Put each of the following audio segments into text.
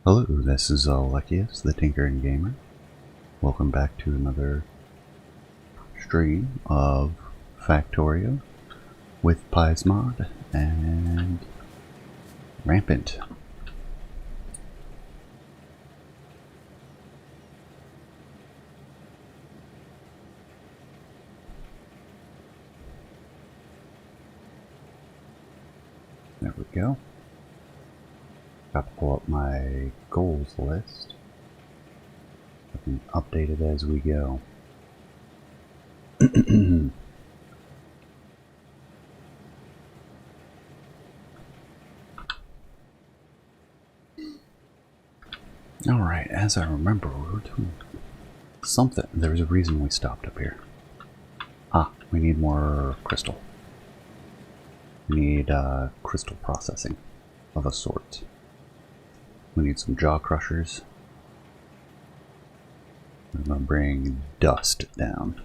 Hello, this is Alexius, the Tinkering Gamer. Welcome back to another stream of Factorio with pYs mod and Rampant. There we go. Got to pull up my goals list. I can update it as we go. Alright, as I remember, we were doing something. There's a reason we stopped up here. We need more crystal. We need crystal processing of a sort. We need some jaw crushers. I'm going to bring dust down.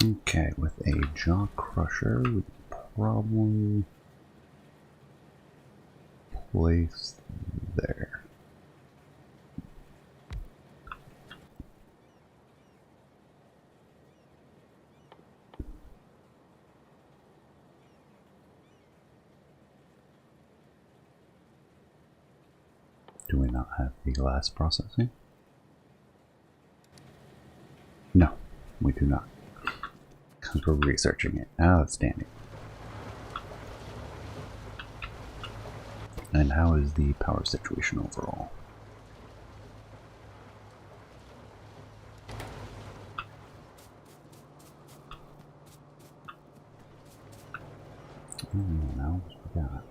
Okay, with a jaw crusher, we probably place there. Do we not have the glass processing? No, we do not. Because we're researching it. Outstanding. And how is the power situation overall? Now we got.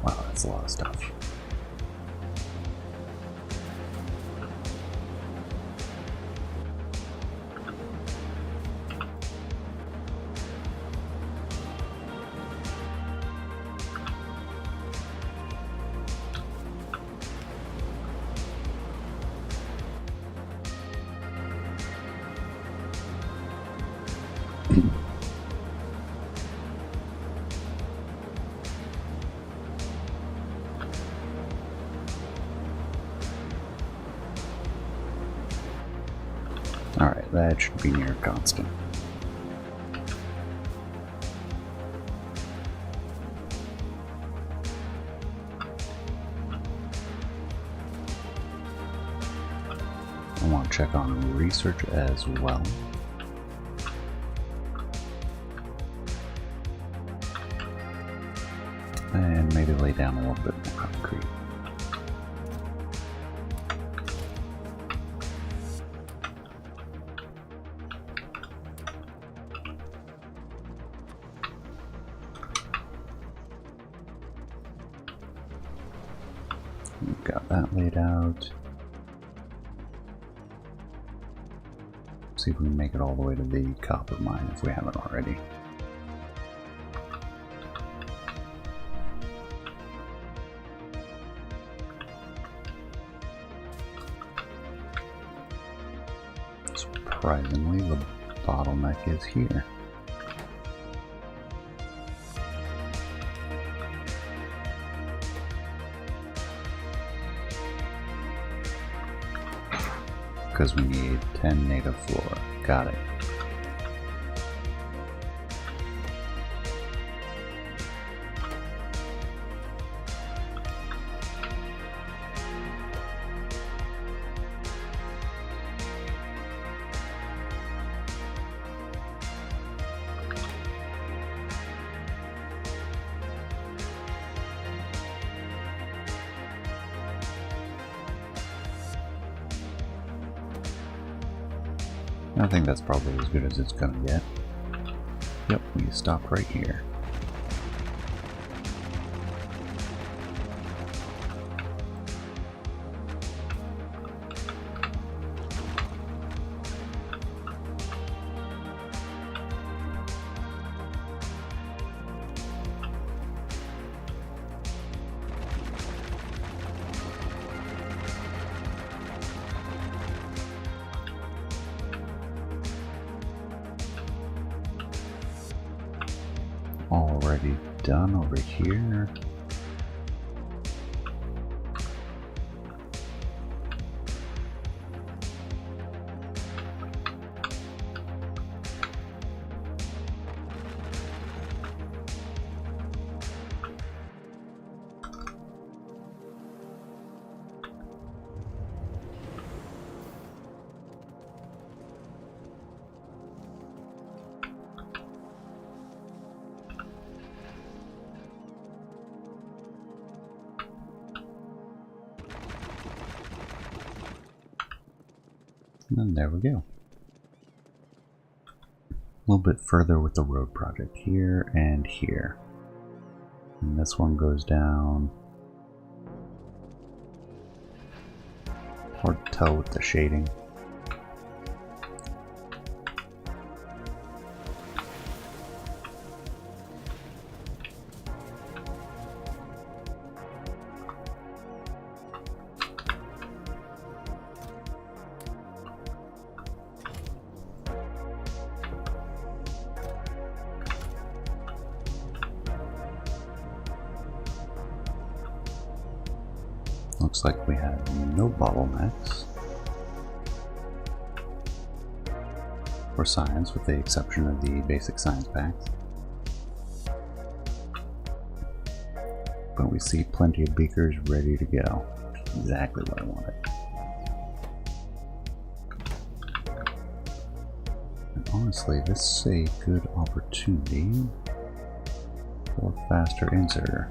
Wow, that's a lot of stuff. Alright, that should be near constant. I want to check on research as well. And maybe lay down a little bit more concrete. We've got that laid out. See if we can make it all the way to the copper mine if we haven't already. surprisingly, the bottleneck is here. Because we need 10 native flora. Got it. I think that's probably as good as it's gonna get. Yep, we stopped right here. Already done over here. And there we go. A little bit further with the road project here and here. And this one goes down. Hard to tell with the shading. Looks like we have no bottlenecks for science, with the exception of the basic science packs. But we see plenty of beakers ready to go. Exactly what I wanted. And honestly, this is a good opportunity for faster inserter.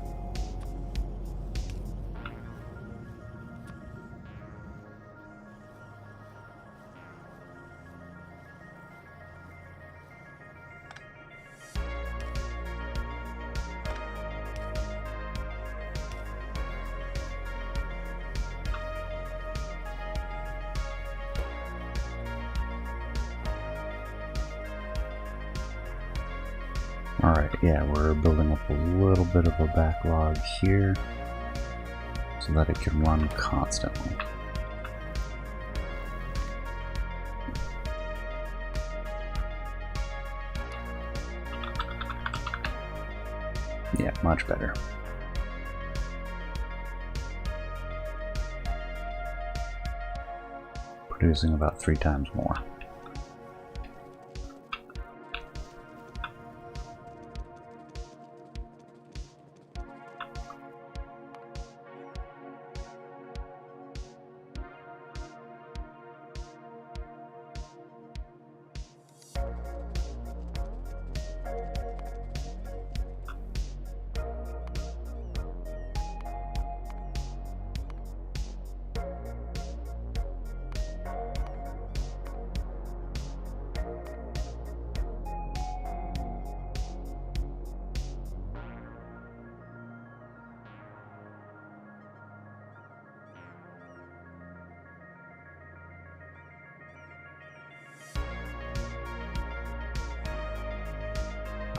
Alright, yeah, we're building up a little bit of a backlog here so that it can run constantly. Yeah, much better. Producing about 3 times more.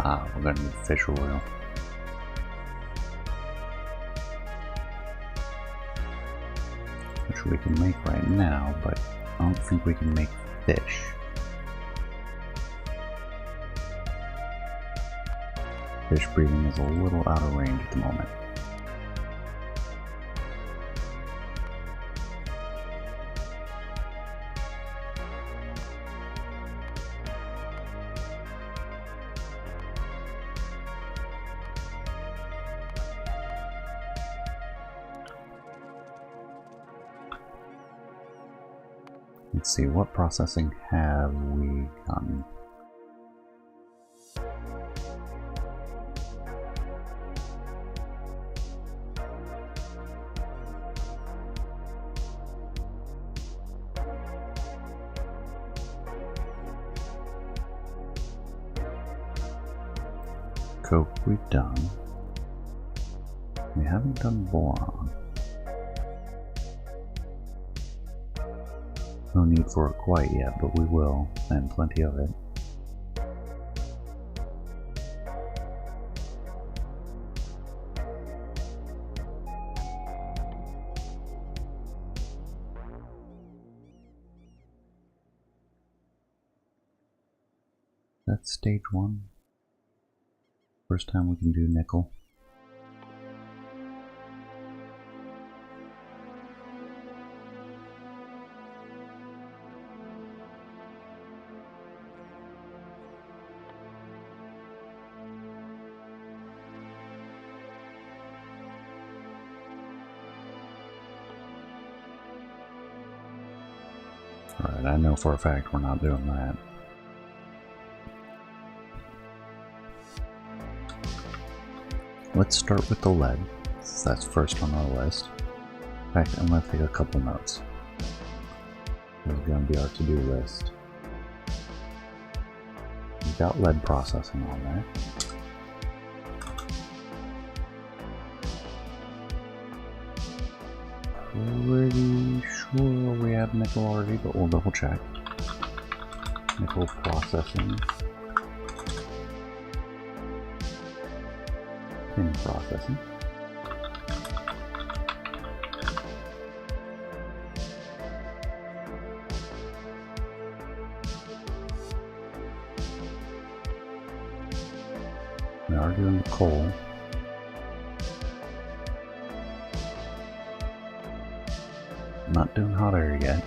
Ah, we're gonna need fish oil. Which we can make right now, but I don't think we can make fish. Fish breeding is a little out of range at the moment. Let's see, what processing have we gotten? Coke we've done. We haven't done boron. No need for it quite yet, but we will, and plenty of it. That's stage 1. First time we can do nickel. Alright, I know for a fact we're not doing that. Let's start with the lead, since that's first on our list. In fact, I'm going to take a couple notes. This is going to be our to-do list. We've got lead processing on there. Pretty sure we have nickel already, but we'll double check. Nickel processing. Tin processing. We are doing the coal. Not doing hot air yet.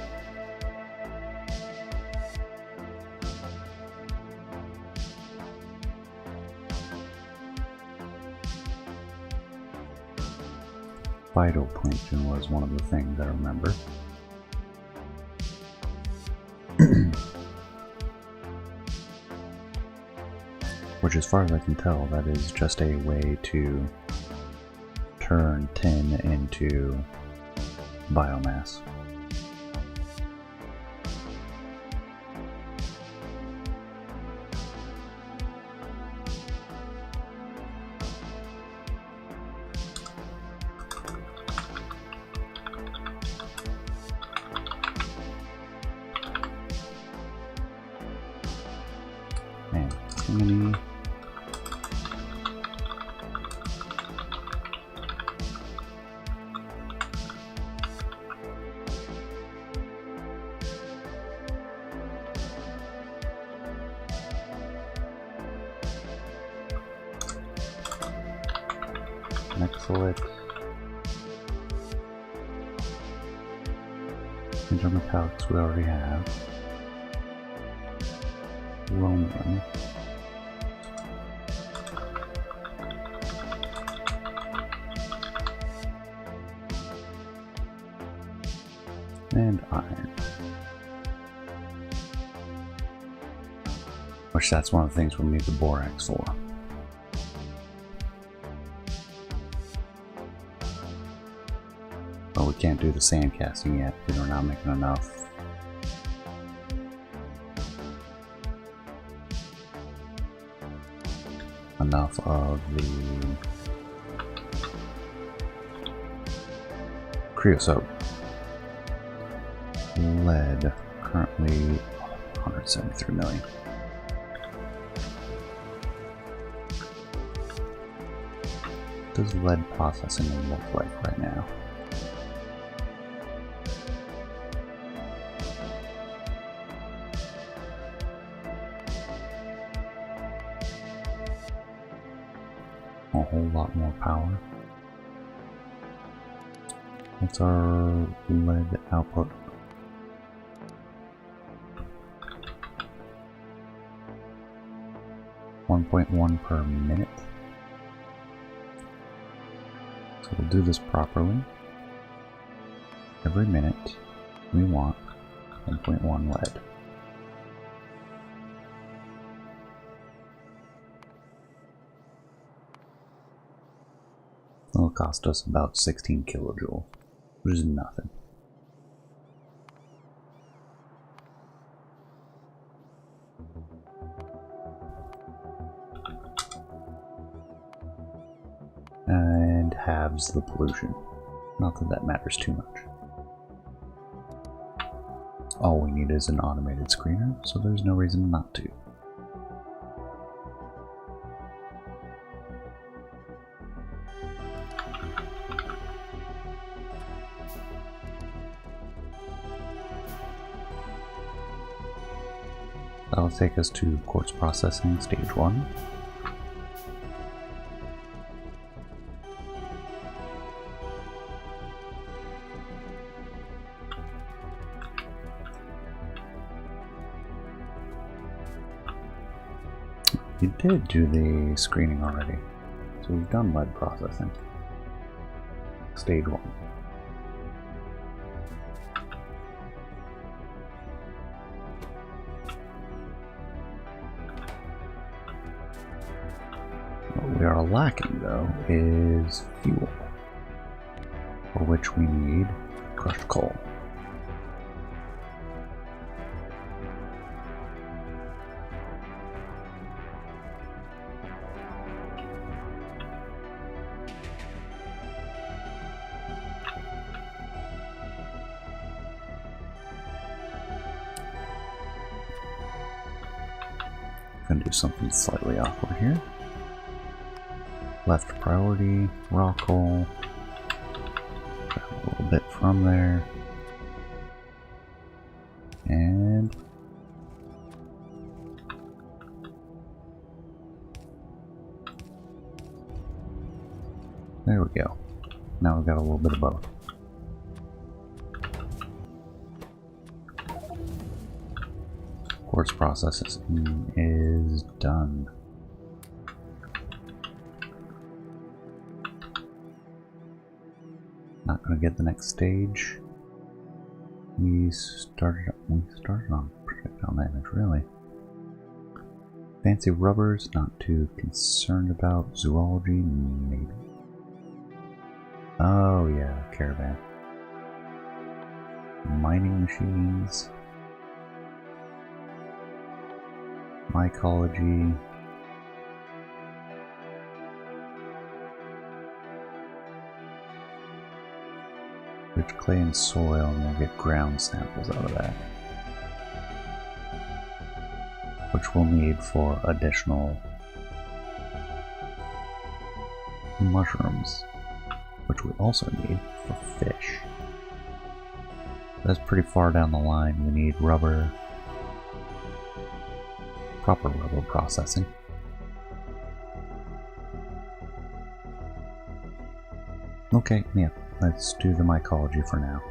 Phytoplankton was one of the things I remember. Which, as far as I can tell, that is just a way to turn tin into biomass. Man, how many? Excellent. Intermetallics we already have. Chromium. And iron. Which that's one of the things we'll need the borax for. But we can't do the sand casting yet because we're not making enough. Enough of the creosote. Lead, currently 173 million. What does lead processing look like right now? a whole lot more power. What's our lead output? .1 per minute. So we'll do this properly. Every minute we want 1.1 lead. It'll cost us about 16 kilojoules, which is nothing. And halves the pollution. Not that that matters too much. All we need is an automated screener, so there's no reason not to. That'll take us to Quartz Processing Stage 1. We did do the screening already, so we've done lead processing. Stage 1. What we are lacking, though, is fuel, for which we need crushed coal. Gonna do something slightly awkward here. Left priority, raw coal. Grab a little bit from there. And there we go. Now we've got a little bit of both. Quartz processing is done. Not gonna get the next stage. We started on projectile damage, really. Fancy rubbers, not too concerned about. Zoology, maybe. Oh yeah, caravan. Mining machines. Mycology. Rich clay and soil, and we'll get ground samples out of that. Which we'll need for additional mushrooms, which we also need for fish. That's pretty far down the line. We need rubber. Proper rubber processing. Okay, yeah, let's do the mycology for now.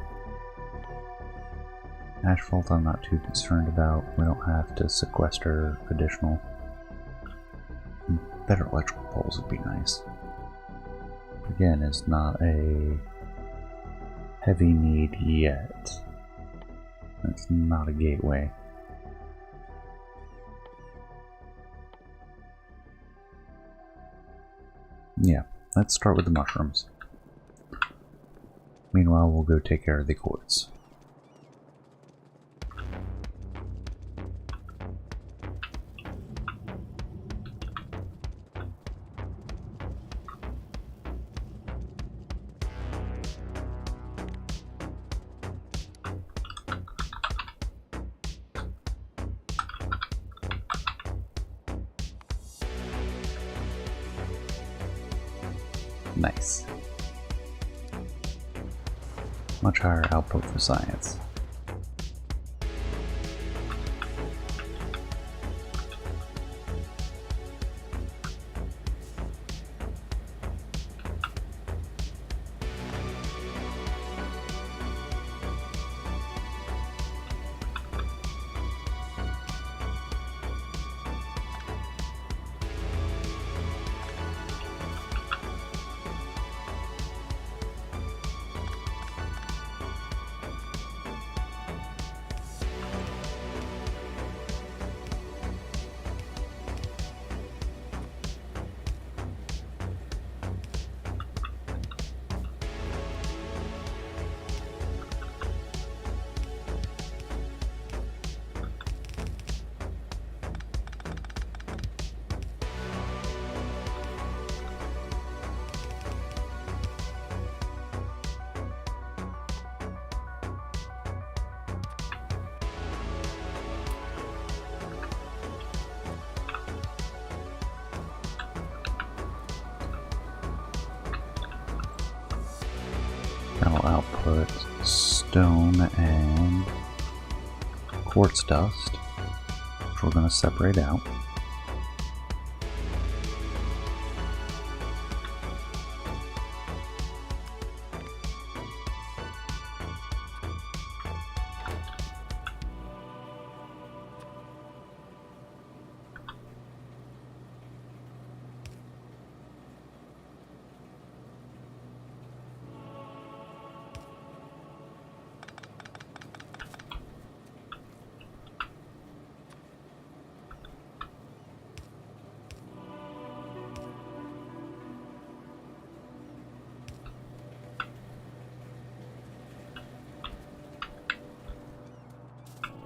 Asphalt I'm not too concerned about. We don't have to sequester additional. Better electrical poles would be nice. Again, it's not a heavy need yet. It's not a gateway. Yeah, let's start with the mushrooms. Meanwhile, we'll go take care of the quartz. Nice. Much higher output for science. put stone and quartz dust, which we're going to separate out.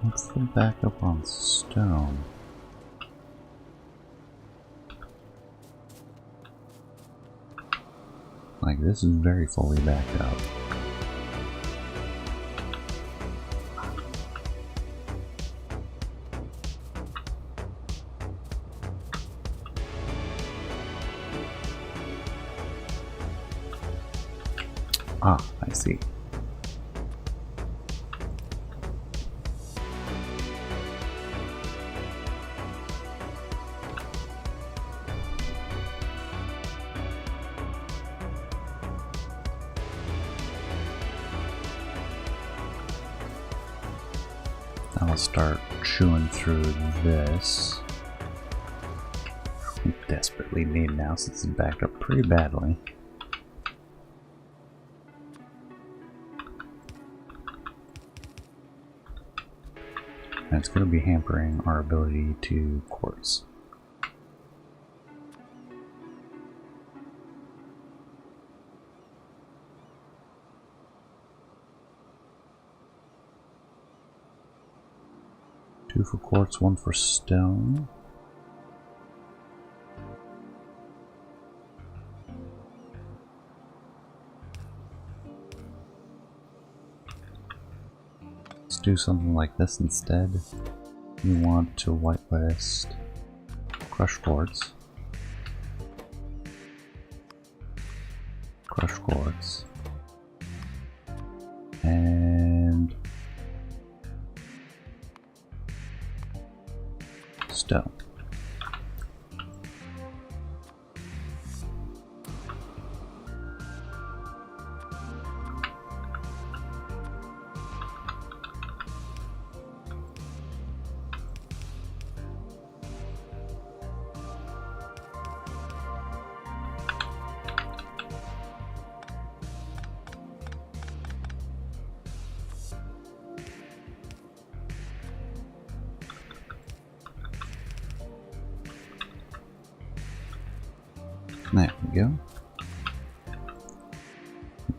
What's the backup on stone? Like, this is very fully backed up. Ah, I see. I'll start chewing through this. We desperately need now since it's backed up pretty badly. And it's going to be hampering our ability to quartz. Two for quartz, one for stone. Let's do something like this instead. You want to whitelist crushed quartz, and stone. There we go.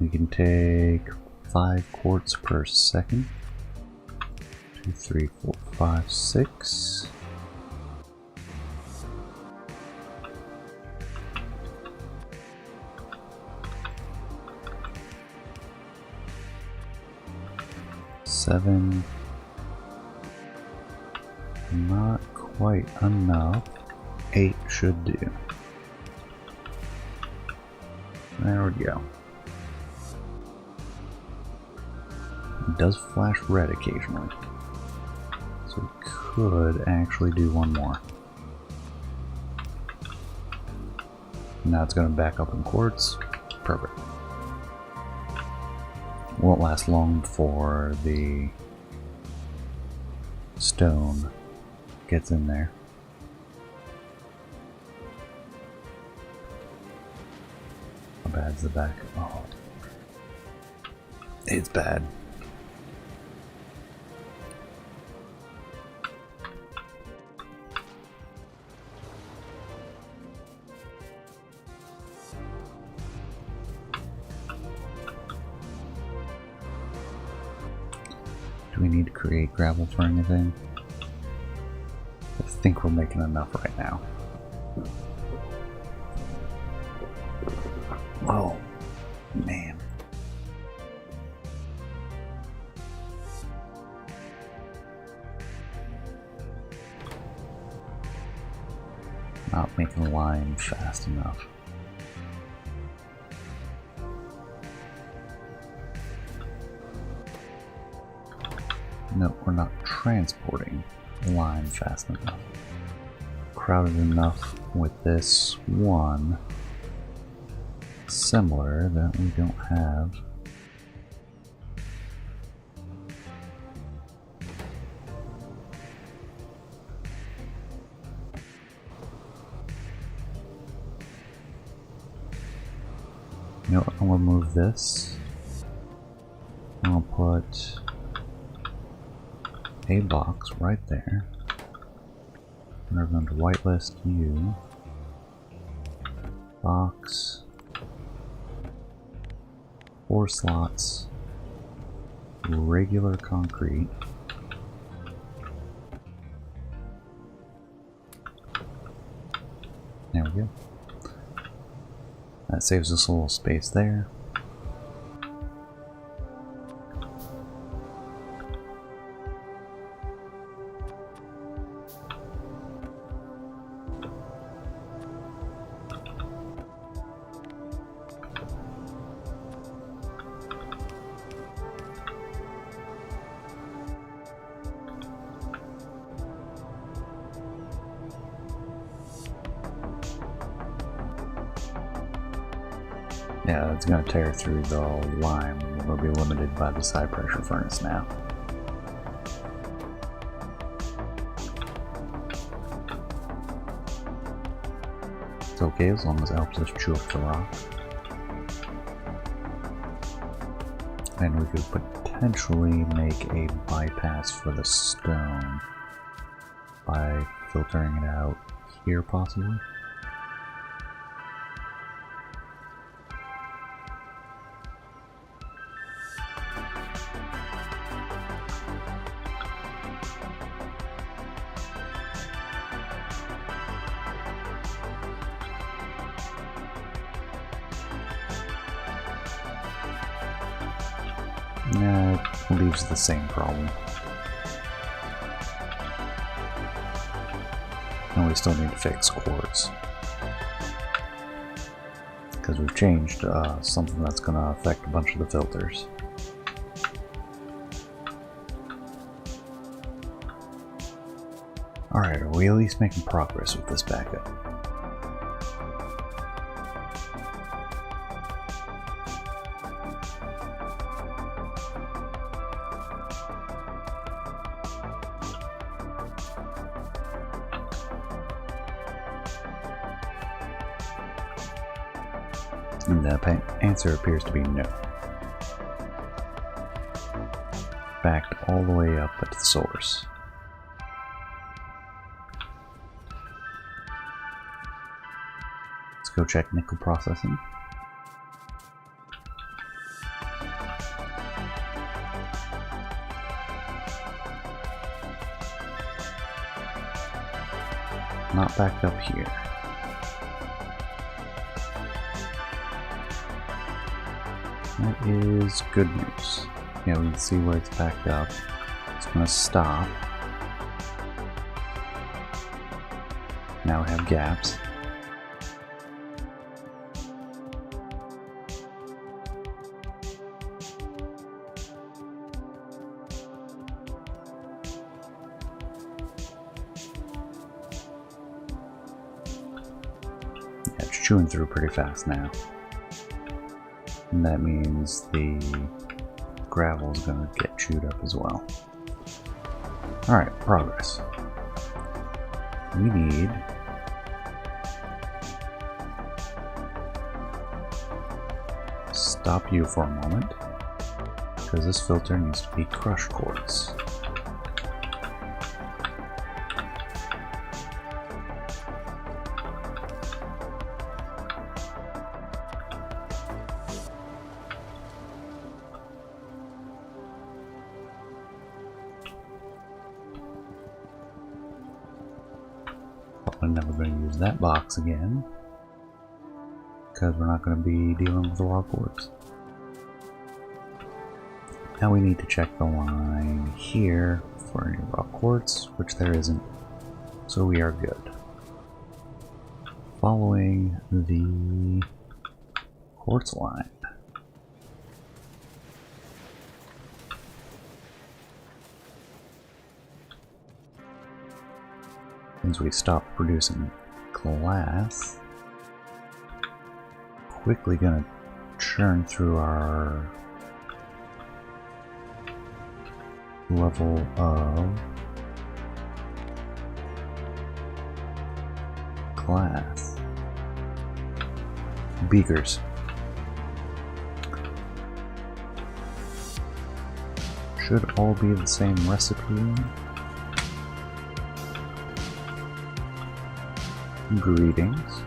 We can take 5 quartz per second. 2, 3, 4, 5, 6. Seven. Not quite enough. 8 should do. There we go. It does flash red occasionally. So we could actually do one more. Now it's going to back up in quartz. Perfect. Won't last long before the stone gets in there. How bad's the back? Oh, it's bad. Do we need to create gravel for anything? I think we're making enough right now. Oh, man. Not making the line fast enough. No, we're not transporting lime fast enough. Crowded enough with this one similar that we don't have. You know what, I'm gonna move this. I'm gonna put a box right there. We're going to whitelist you. Box. 4 slots. Regular concrete. There we go. That saves us a little space there. Yeah, it's going to tear through the lime. We'll be limited by the side pressure furnace now. It's okay as long as it helps us chew up the rock. And we could potentially make a bypass for the stone by filtering it out here possibly. Nah, it leaves the same problem. And we still need to fix quartz. Because we've changed something that's going to affect a bunch of the filters. Alright, are we at least making progress with this backup? And the answer appears to be no. Backed all the way up at the source. Let's go check nickel processing. Not backed up here. That is good news. Yeah, we can see where it's backed up. It's going to stop. Now we have gaps. Yeah, it's chewing through pretty fast now. And that means the gravel is going to get chewed up as well. Alright, progress. We need stop you for a moment because this filter needs to be crushed quartz. I'm never going to use that box again because we're not going to be dealing with the raw quartz. Now we need to check the line here for any raw quartz, which there isn't, so we are good. Following the quartz line. means we stop producing glass. Quickly gonna churn through our level of glass. Beakers. Should all be the same recipe. Greetings.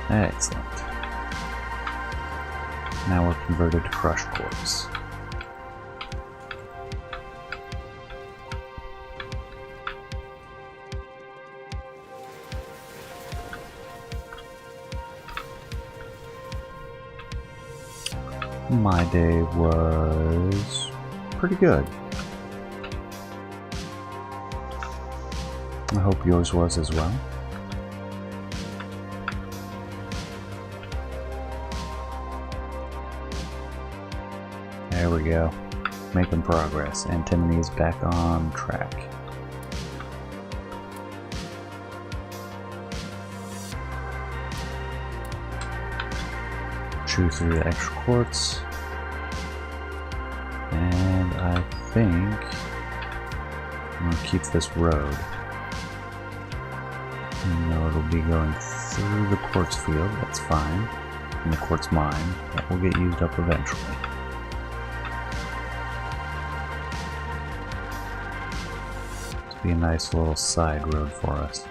Excellent. Now we're converted to crushed quartz. My day was pretty good. I hope yours was as well. There we go. Making progress. Antimony is back on track. Chew through the extra quartz. And I think I'm going to keep this road. Even though it'll be going through the quartz field, that's fine. And the quartz mine, that will get used up eventually. Be a nice little side road for us.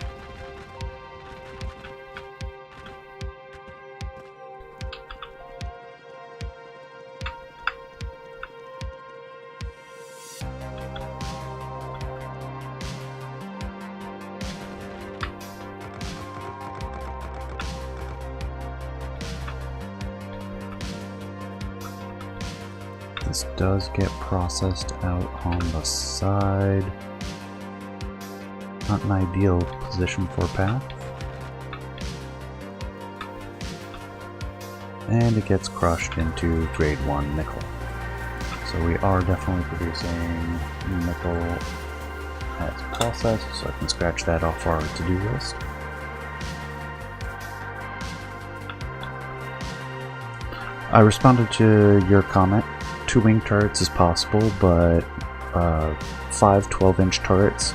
This does get processed out on the side. Not an ideal position for a path. And it gets crushed into grade 1 nickel. So we are definitely producing nickel as processed, so I can scratch that off our to-do list. I responded to your comment. 2 wing turrets is possible, but 5 12-inch turrets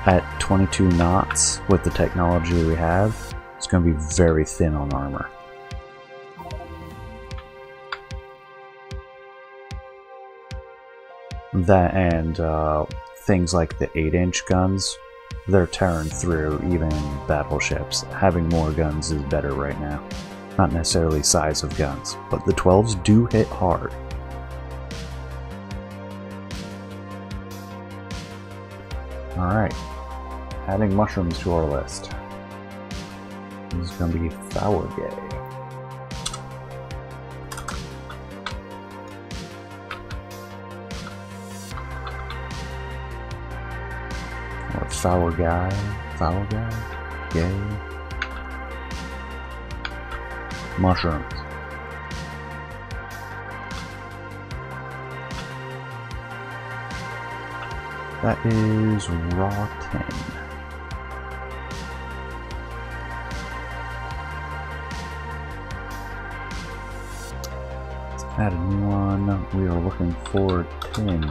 at 22 knots with the technology we have, it's going to be very thin on armor. That and things like the 8-inch guns, they're tearing through even battleships. Having more guns is better right now. Not necessarily size of guns, but the 12s do hit hard. Alright. Adding mushrooms to our list. This is going to be Fawogae. Or Fawogae? Gay? Mushrooms. That is raw tin. Let's add a new one. We are looking for tin.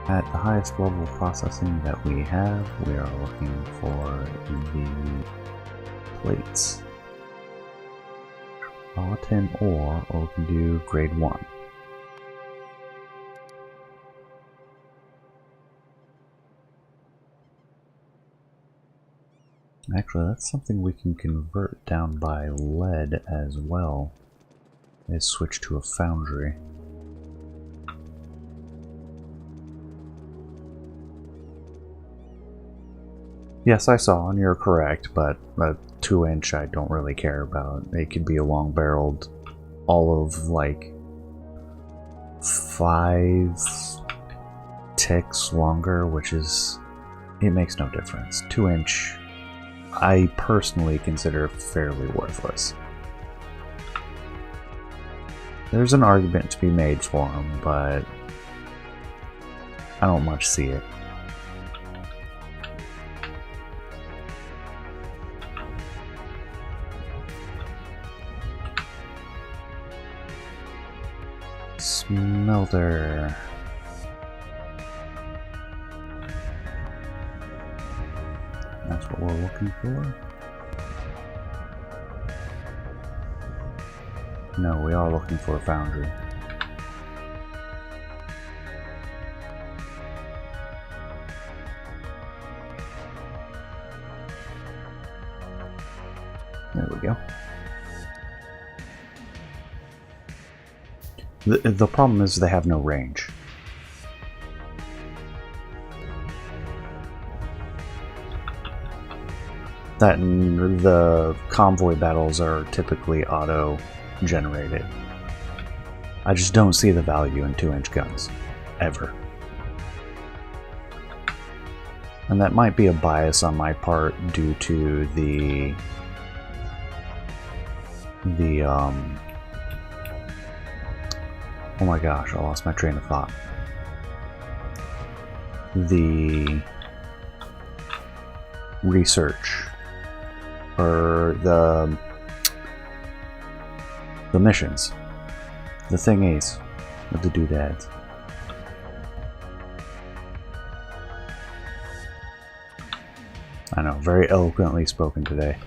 At the highest level of processing that we have, we are looking for the plates. Raw tin ore, or we can do grade 1. Actually, that's something we can convert down by lead as well, is switch to a foundry. Yes, I saw, and you're correct, but a 2-inch I don't really care about. It could be a long-barreled, all of like 5 ticks longer, which is, it makes no difference. 2-inch, I personally consider fairly worthless. There's an argument to be made for them, but I don't much see it. Smelter. That's what we're looking for. No, we are looking for a foundry. There we go. The problem is they have no range. That and the convoy battles are typically auto-generated. I just don't see the value in 2-inch guns. Ever. And that might be a bias on my part due to the oh my gosh, I lost my train of thought. The research or the missions, the thingies with the doodads. I know, very eloquently spoken today.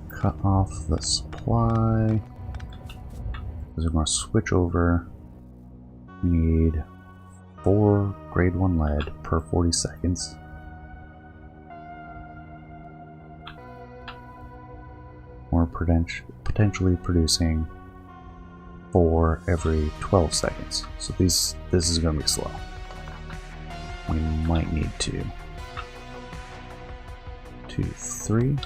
Cut off the supply. Because we're going to switch over. We need 4 grade 1 lead per 40 seconds. We're potentially producing 4 every 12 seconds. So this is going to be slow. We might need 2, 3.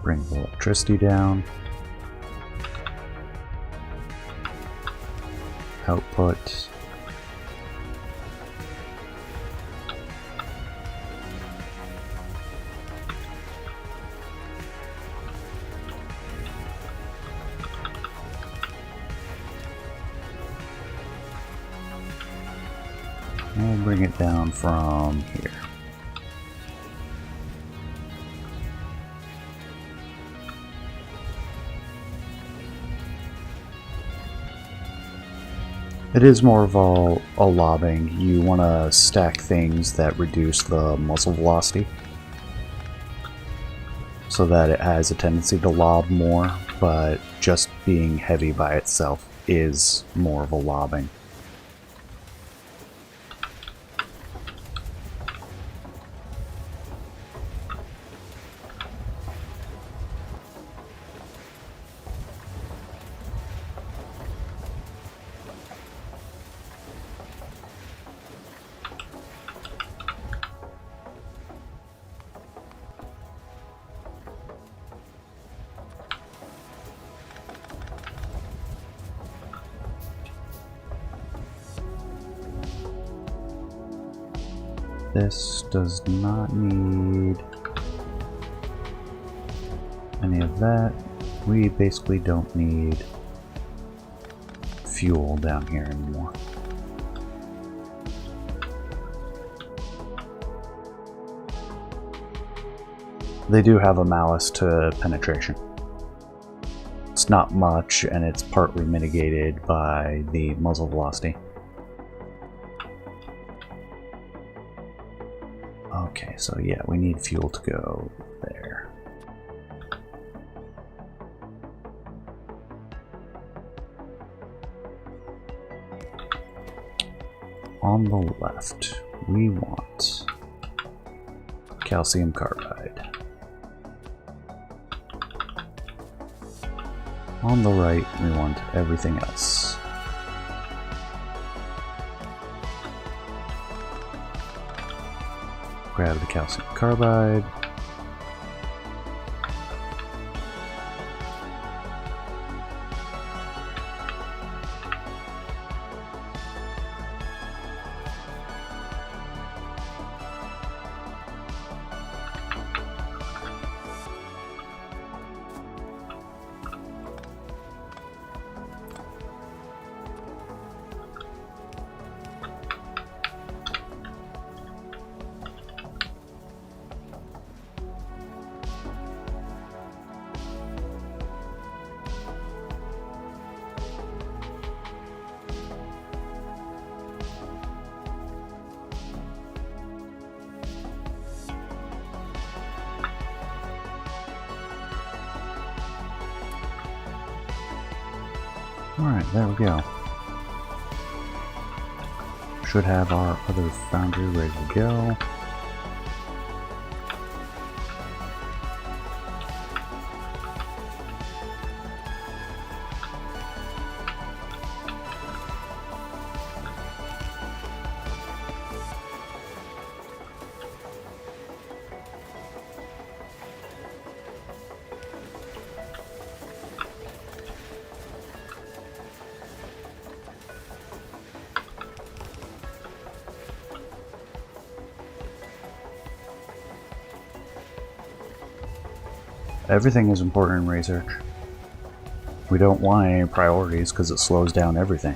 Bring the electricity down. Output. We'll bring it down from here. It is more of a lobbing. You want to stack things that reduce the muzzle velocity so that it has a tendency to lob more, but just being heavy by itself is more of a lobbing. This does not need any of that. We basically don't need fuel down here anymore. They do have a malice to penetration. It's not much, and it's partly mitigated by the muzzle velocity. Okay, so yeah, we need fuel to go there. On the left, we want calcium carbide. On the right, we want everything else. grab the calcium carbide. Alright, there we go. Should have our other foundry ready to go. Everything is important in research. We don't want any priorities because it slows down everything.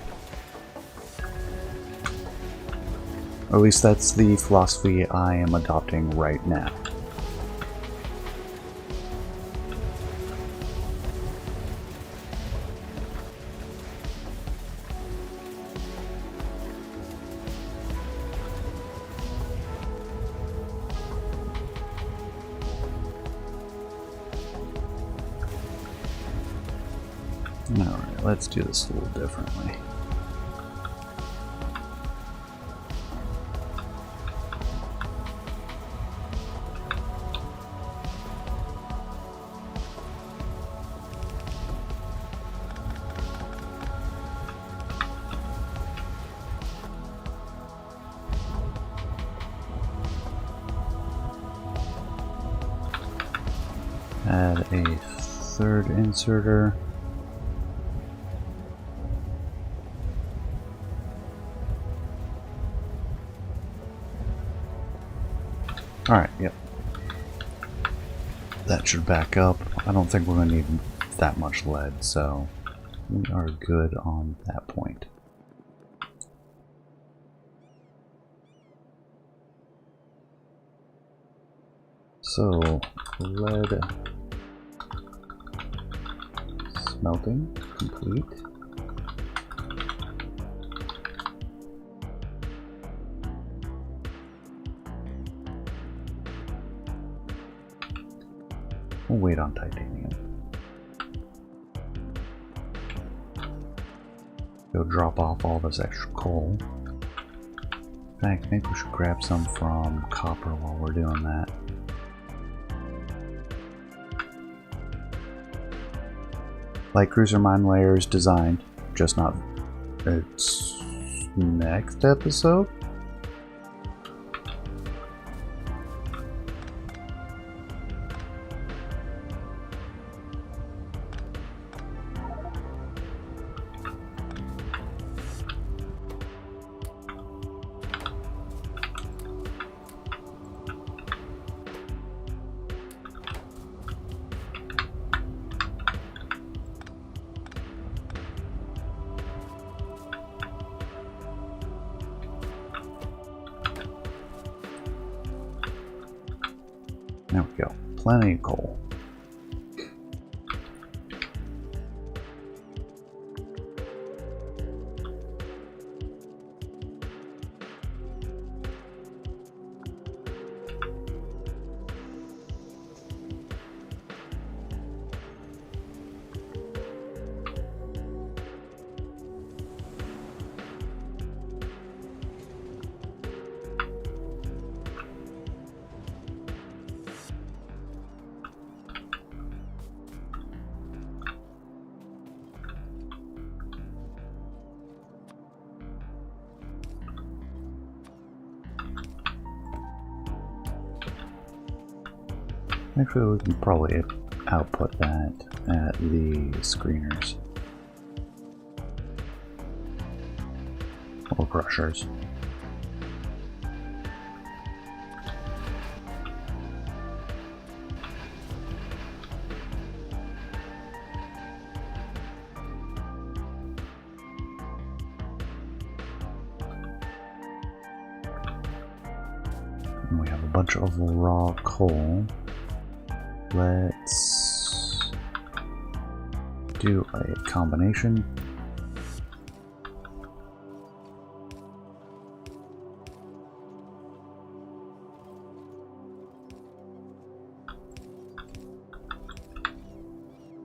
Or at least that's the philosophy I am adopting right now. Alright, let's do this a little differently. Add a third inserter. Alright, yep. That should back up. I don't think we're going to need that much lead, so we are good on that point. So, lead smelting complete. We'll wait on titanium. Go drop off all this extra coal. In fact, maybe we should grab some from copper while we're doing that. Light cruiser mine layers designed, just not its next episode. There we go. Plenty of coal. Actually, we can probably output that at the screeners. Or crushers. And we have a bunch of raw coal. Let's do a combination.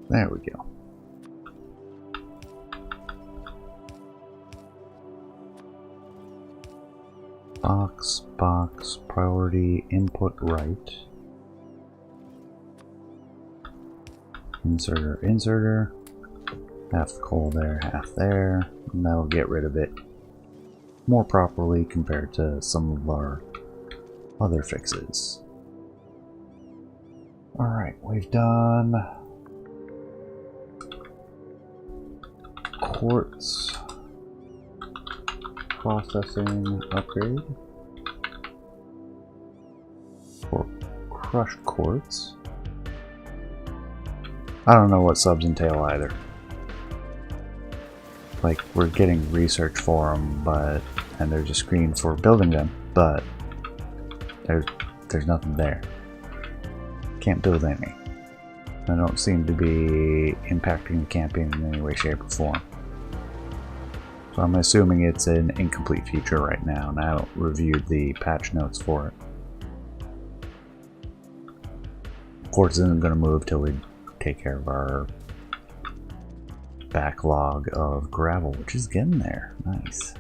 There we go. Box, priority, input right. Inserter. Half the coal there, half there. And that'll get rid of it more properly compared to some of our other fixes. Alright, we've done Quartz processing upgrade for crushed quartz. I don't know what subs entail either. Like, we're getting research for them, and there's a screen for building them, but there's nothing there. Can't build any. They don't seem to be impacting the campaign in any way, shape, or form. So I'm assuming it's an incomplete feature right now, and I haven't reviewed the patch notes for it. Quartz isn't going to move till we take care of our backlog of gravel, which is getting there. Nice.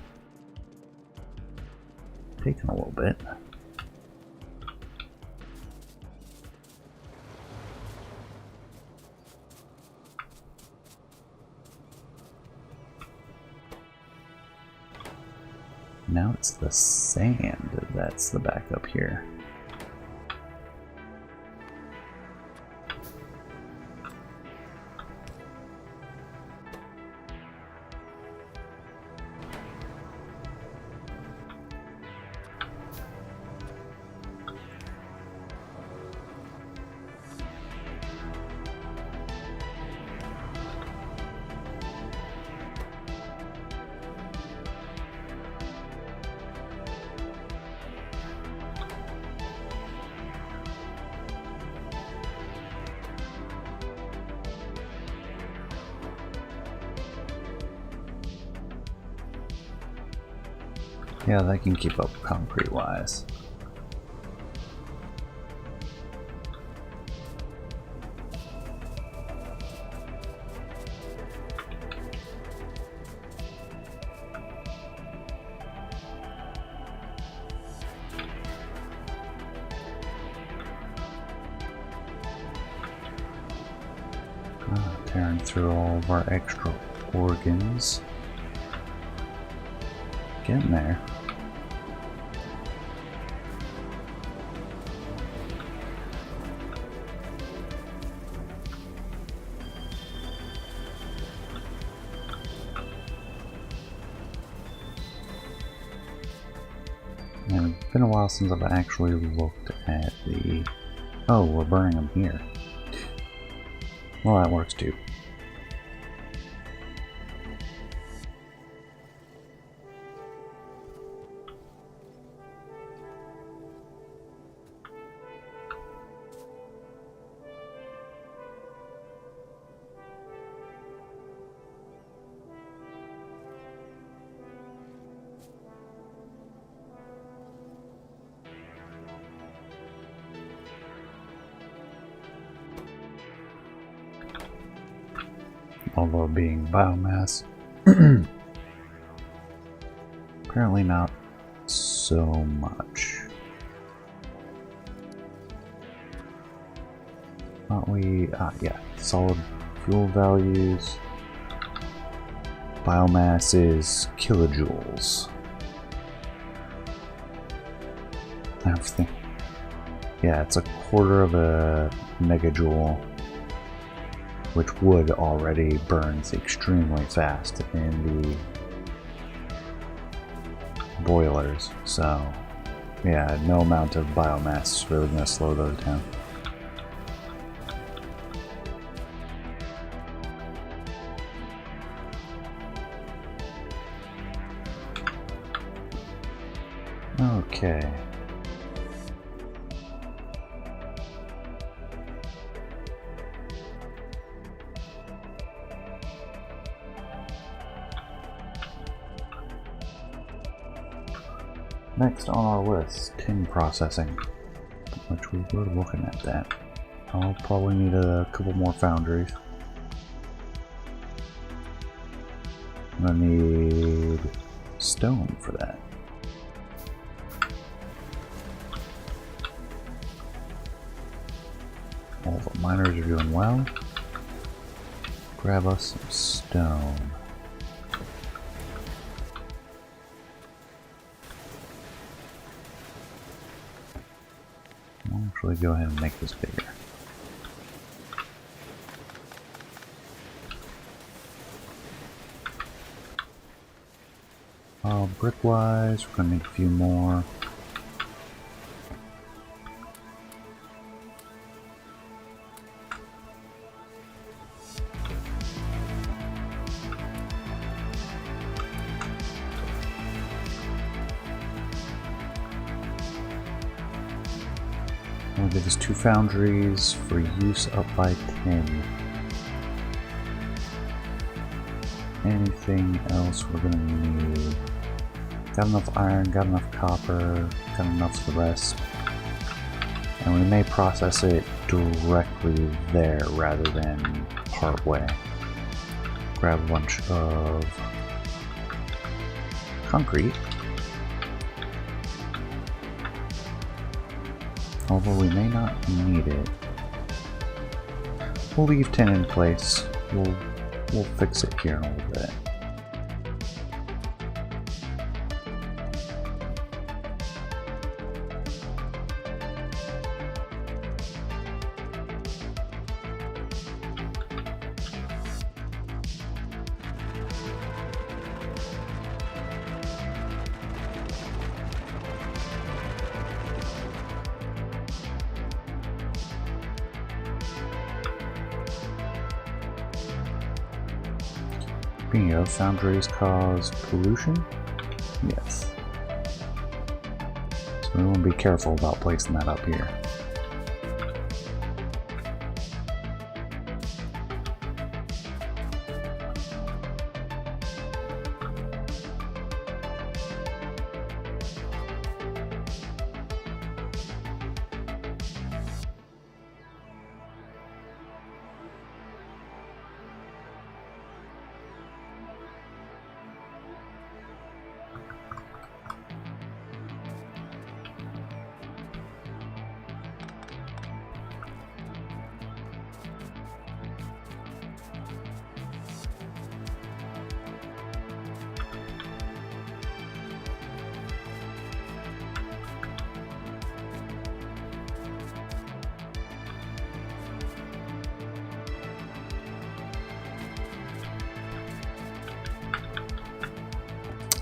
Taking a little bit. Now it's the sand that's the backup here. Yeah, they can keep up concrete-wise. Tearing through all of our extra organs. Getting there. And it's been a while since I've actually looked at the... Oh, we're burning them here. Well, that works too. Although being biomass, apparently not so much. Yeah, solid fuel values. Biomass is kilojoules. Everything. Yeah, it's a quarter of a megajoule, which wood already burns extremely fast in the boilers. So, yeah, no amount of biomass is really going to slow those down. Okay. Next on our list, tin processing, which we were looking at that. I'll probably need a couple more foundries. I'm gonna need stone for that. All the miners are doing well. Grab us some stone. I'll actually go ahead and make this bigger. Brick-wise, we're gonna need a few more. We'll get us 2 foundries for use up by 10. Anything else we're gonna need? Got enough iron, got enough copper, got enough for the rest. And we may process it directly there rather than part way. Grab a bunch of concrete. Although we may not need it. We'll leave 10 in place. We'll fix it here in a little bit. Speaking of, foundries cause pollution? Yes. So we want to be careful about placing that up here.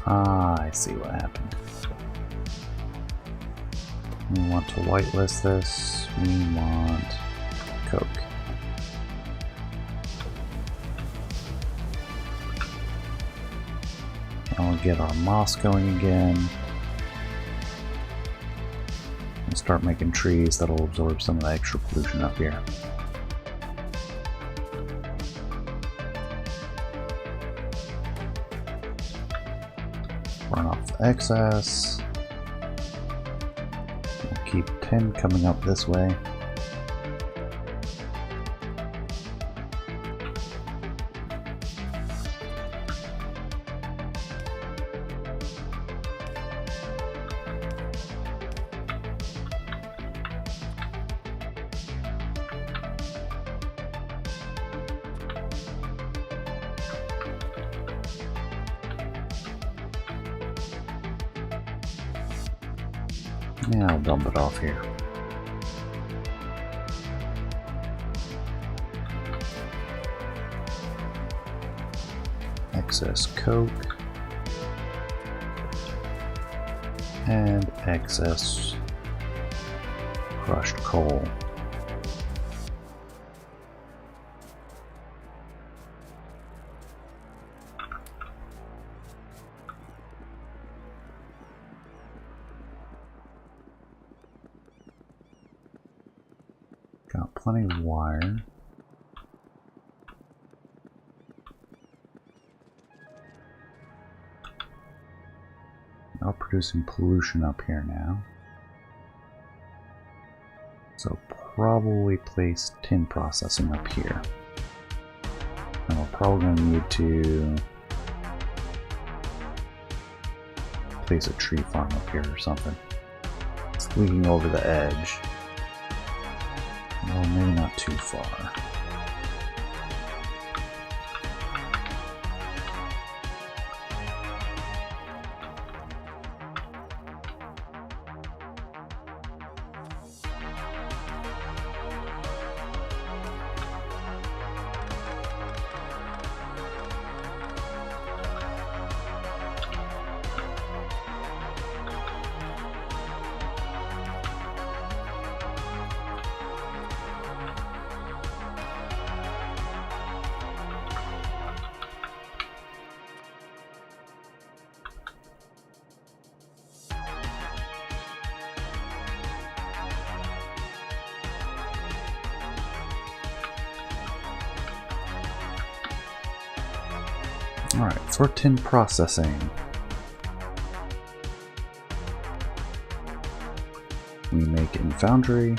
Ah, I see what happened. We want to whitelist this. We want coke. I'll get our moss going again. And start making trees that'll absorb some of the extra pollution up here. Run off the excess. We'll keep 10 coming up this way. Yeah, I'll dump it off here. excess coke, and excess crushed coal. Got plenty of wire. Now producing pollution up here now. So probably place tin processing up here. And we're probably going to need to place a tree farm up here or something. It's leaking over the edge. Well, maybe not too far. Alright, for tin processing, we make in foundry.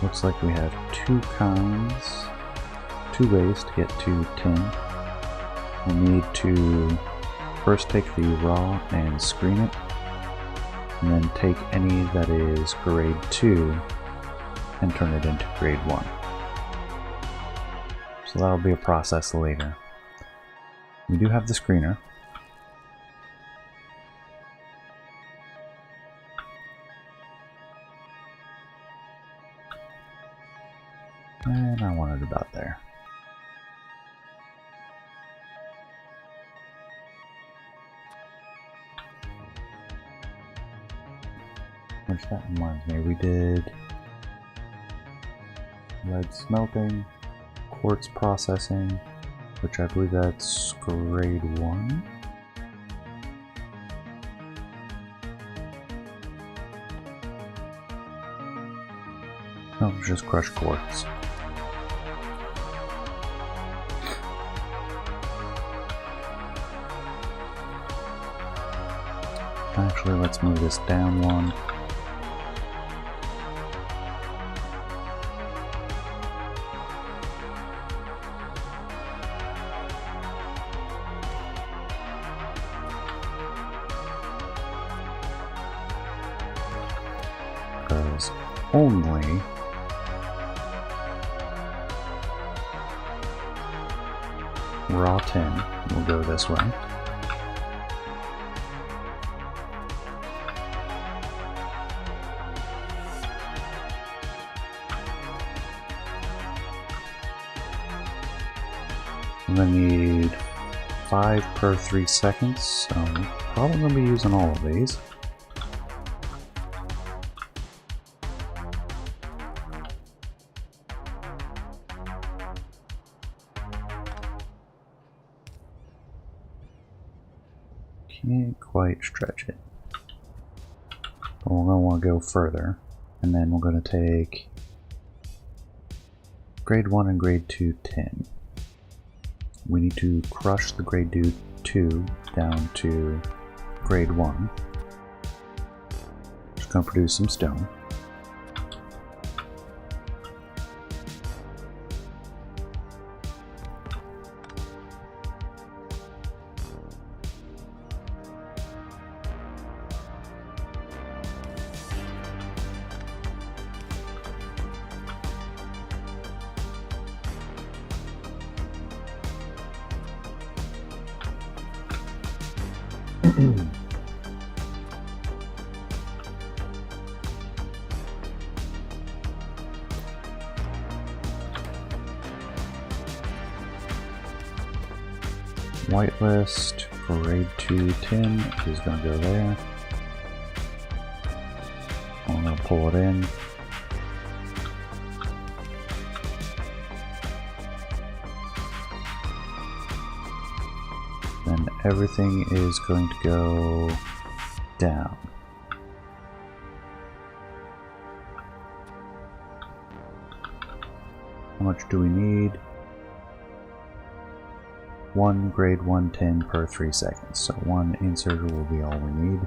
Looks like we have two ways to get to tin. We need to first take the raw and screen it, and then take any that is grade 2 and turn it into grade 1. So that'll be a process later. We do have the screener. And I want it about there. Which that reminds me, we did lead smelting, quartz processing, which I believe that's grade 1. No, it's just crushed quartz. Actually, let's move this down one. Because only raw tin will go this way. I'm gonna need 5 per 3 seconds, so I'm probably gonna be using all of these. Can't quite stretch it. But we're gonna want to go further, and then we're gonna take grade 1 and grade 2 tin. We need to crush the grade 2 down to grade 1. Just gonna produce some stone. Whitelist for grade 2 tin is going to go there. I'm going to pull it in. Then everything is going to go down. How much do we need? 1 grade 1 tin per 3 seconds. So 1 inserter will be all we need.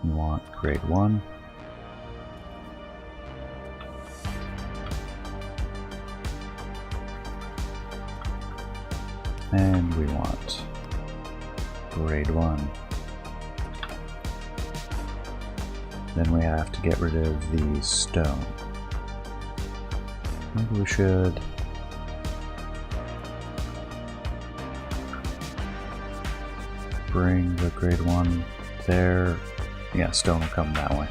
We want grade 1. And we want grade 1. Then we have to get rid of the stone. Maybe we should bring the grade 1 there. Yeah, stone will come that way.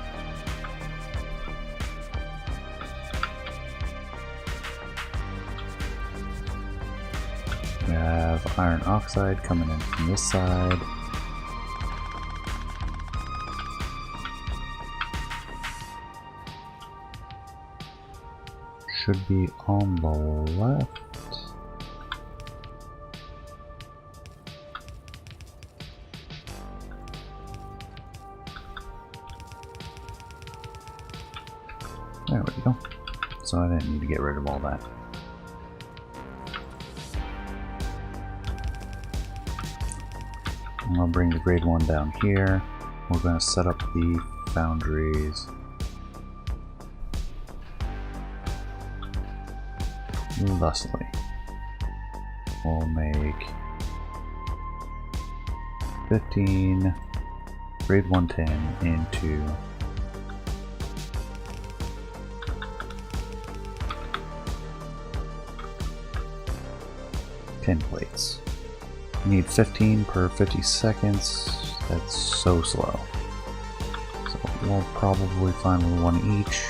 We have iron oxide coming in from this side. Should be on the left. There we go. So I didn't need to get rid of all that. I'm going to bring the grade 1 down here. We're going to set up the foundries. Thusly. We'll make 15 grade 1 tin into tin plates. We need 15 per 50 seconds. That's so slow. So we'll probably find one each.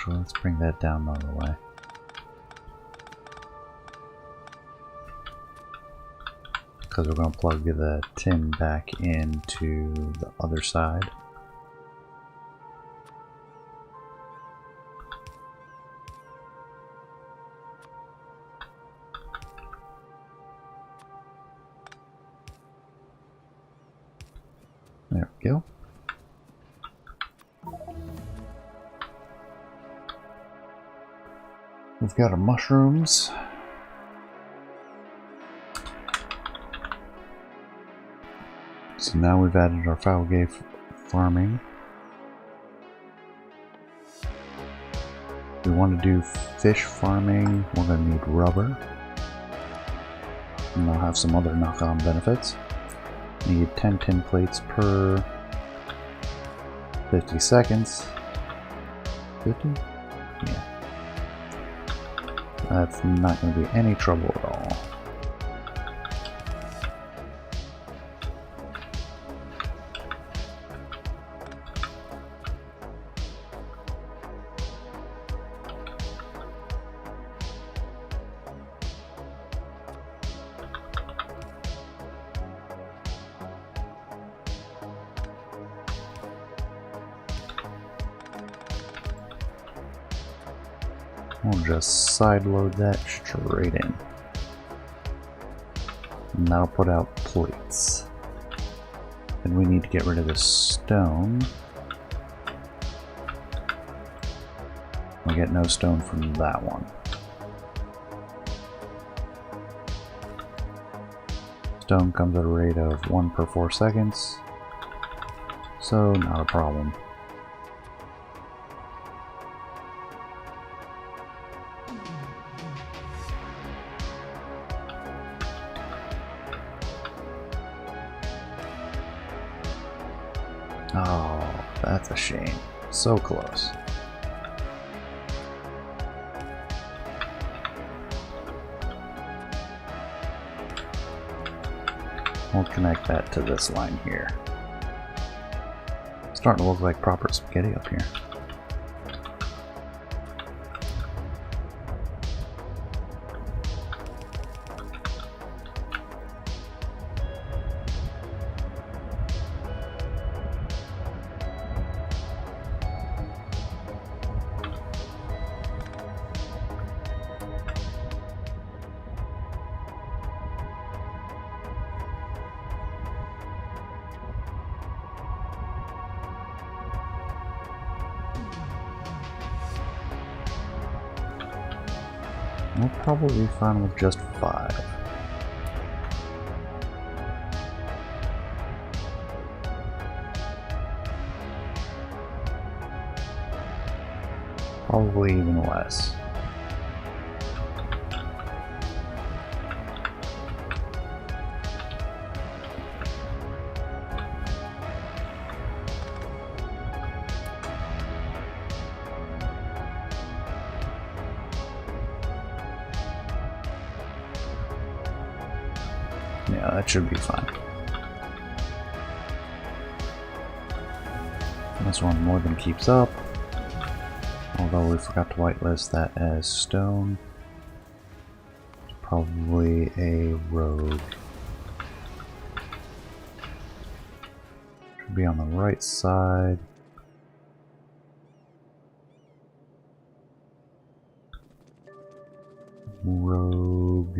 So let's bring that down the other way. Because we're going to plug the tin back into the other side. There we go. We've got our mushrooms. So now we've added our Fawogae Farming. We want to do fish farming. We're going to need rubber. And they'll have some other knock-on benefits. Need 10 tin plates per 50 seconds. 50? Yeah. That's not going to be any trouble at all. We'll just side load that straight in. And that'll put out plates. Then we need to get rid of the stone. We get no stone from that one. Stone comes at a rate of 1 per 4 seconds. So not a problem. Oh, that's a shame. So close. We'll connect that to this line here. Starting to look like proper spaghetti up here. We'll probably be fine with just 5. Probably even less. Yeah, that should be fine. This one more than keeps up. Although we forgot to whitelist that as stone. It's probably a rogue. Should be on the right side. Rogue.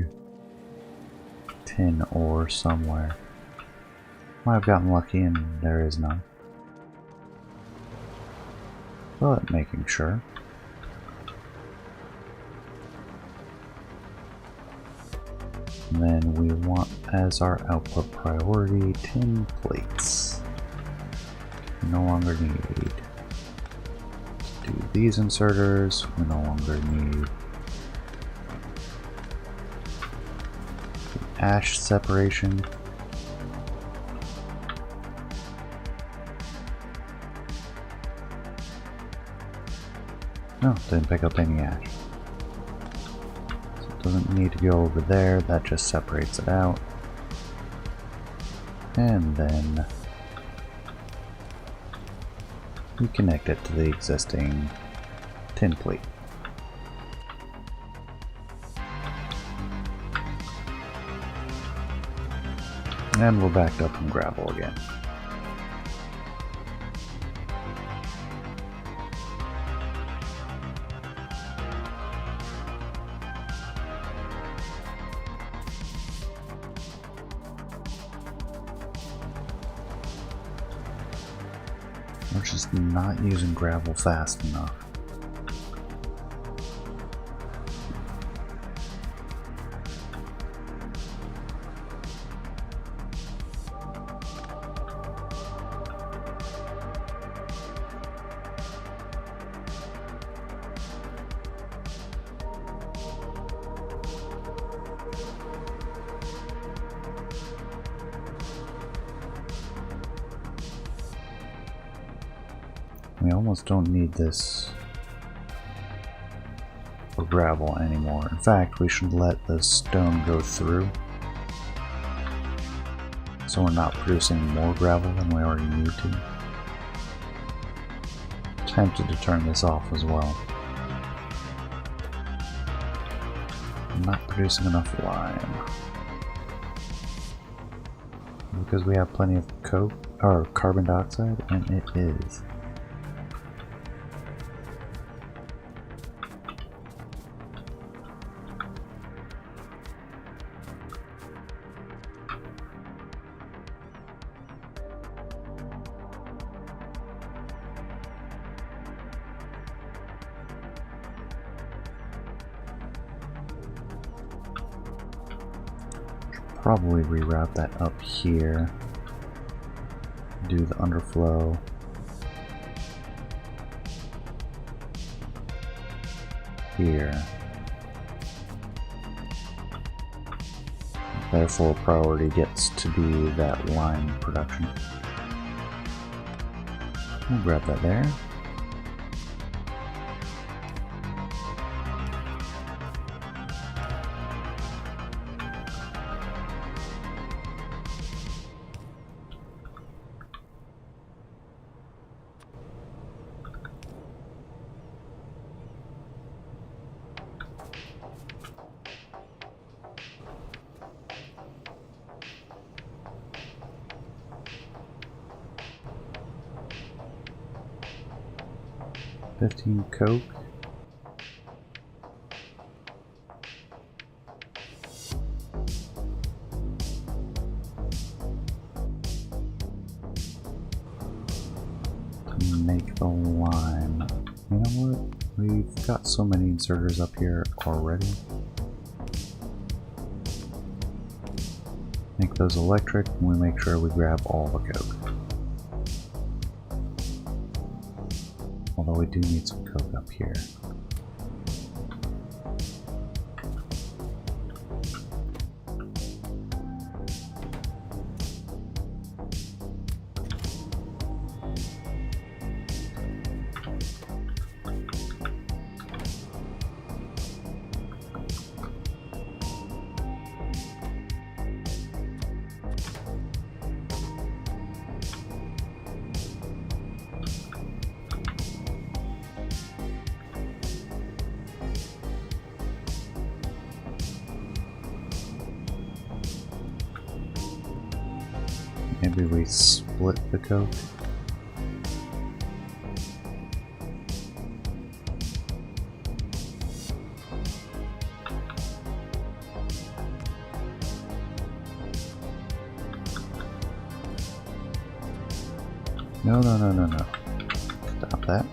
Tin ore somewhere. Might have gotten lucky and there is none. But making sure. And then we want as our output priority tin plates. We no longer need to do these inserters. We no longer need the ash separation. No, didn't pick up any ash. So it doesn't need to go over there, that just separates it out. And then we connect it to the existing tin plate. And we're backed up in gravel again. We're just not using gravel fast enough. We almost don't need this for gravel anymore. In fact, we should let the stone go through so we're not producing more gravel than we already need to. Tempted to turn this off as well. I'm not producing enough lime. Because we have plenty of coke or carbon dioxide, and it is. Probably reroute that up here, do the underflow, here, therefore priority gets to be that lime production. We'll grab that there. Coke. To make the lime. You know what? We've got so many inserters up here already. Make those electric, and we make sure we grab all the coke. Although we do need some coke up here. Maybe we split the coke. No, no, no, no, no. Stop that.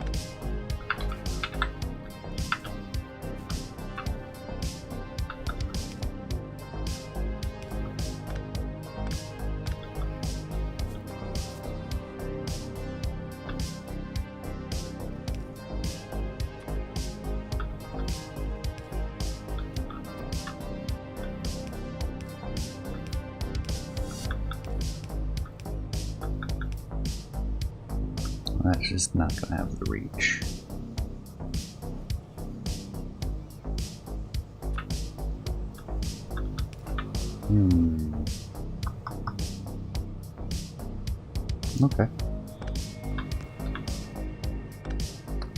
That's just not going to have the reach. Okay.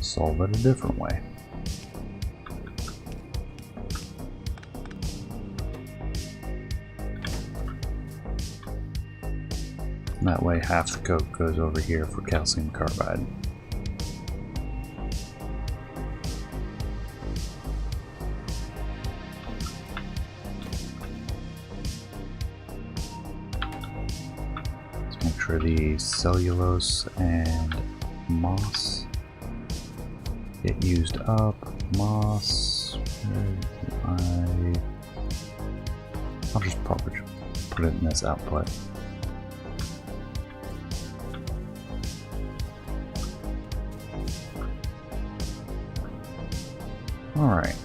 Solve it a different way. That way half the coke goes over here for calcium carbide. Let's make sure the cellulose and moss get used up. Moss, I'll just probably put it in this output. Alright.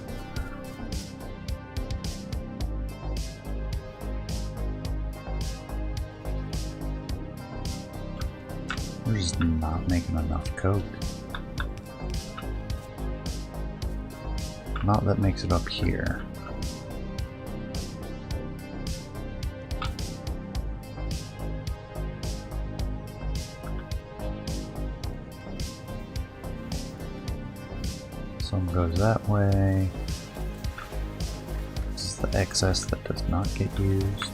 We're just not making enough coke. Not that makes it up here. Some goes that way. This is the excess that does not get used.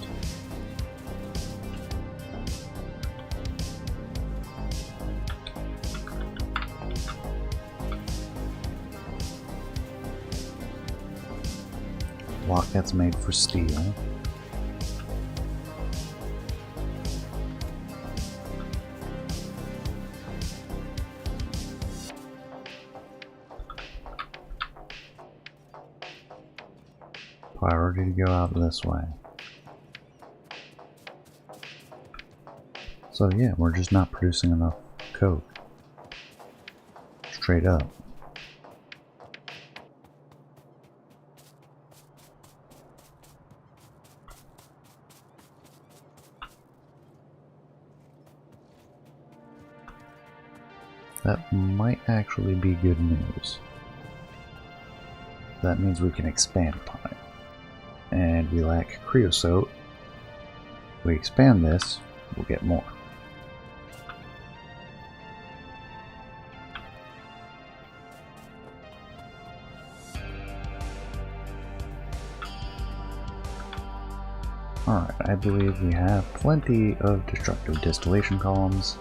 Block that's made for steel. Priority to go out this way. So yeah, we're just not producing enough coke. Straight up. That might actually be good news. That means we can expand upon it. And we lack creosote. If we expand this, we'll get more. Alright, I believe we have plenty of destructive distillation columns.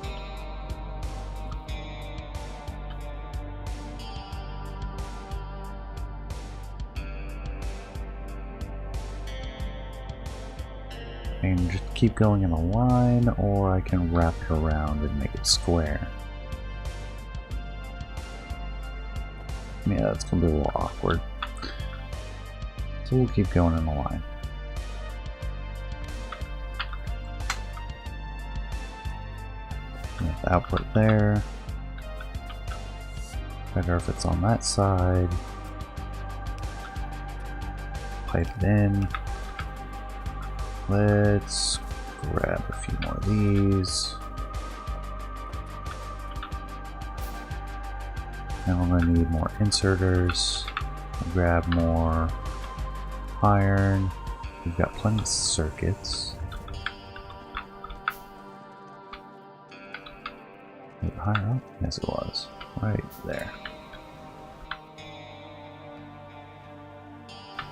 And just keep going in a line, or I can wrap it around and make it square. Yeah, that's gonna be a little awkward. So we'll keep going in a line. the output there. Better if it's on that side. Pipe it in. Let's grab a few more of these. Now I'm going to need more inserters. I'll grab more iron. We've got plenty of circuits. Was it higher up? Yes, it was. Right there.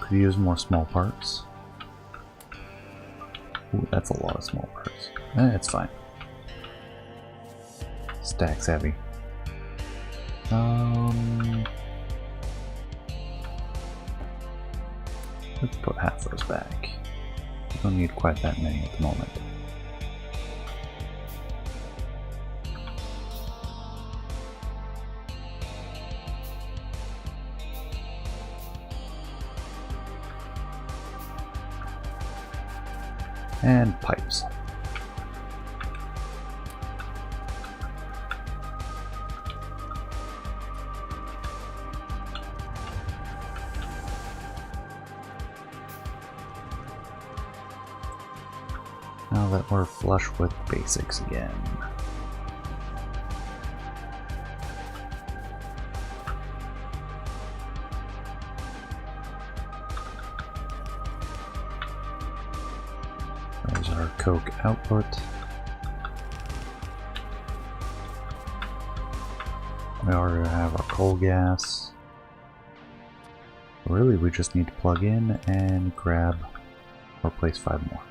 Could use more small parts. Ooh, that's a lot of small parts. It's fine. Stack's heavy. Let's put half those back. We don't need quite that many at the moment. And pipes. Now that we're flush with basics again. There's our coke output. We already have our coal gas. Really, we just need to plug in and grab or place 5 more.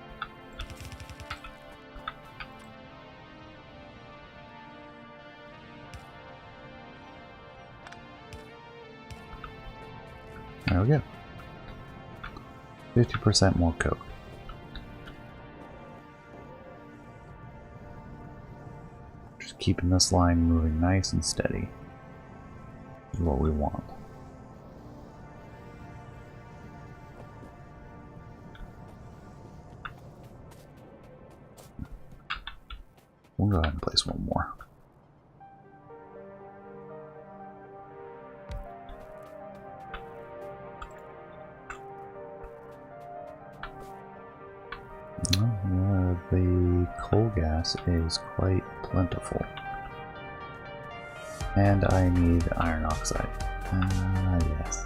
There we go. 50% more coke. Just keeping this line moving nice and steady is what we want. We'll go ahead and place one more. The coal gas is quite plentiful. And I need iron oxide. Yes.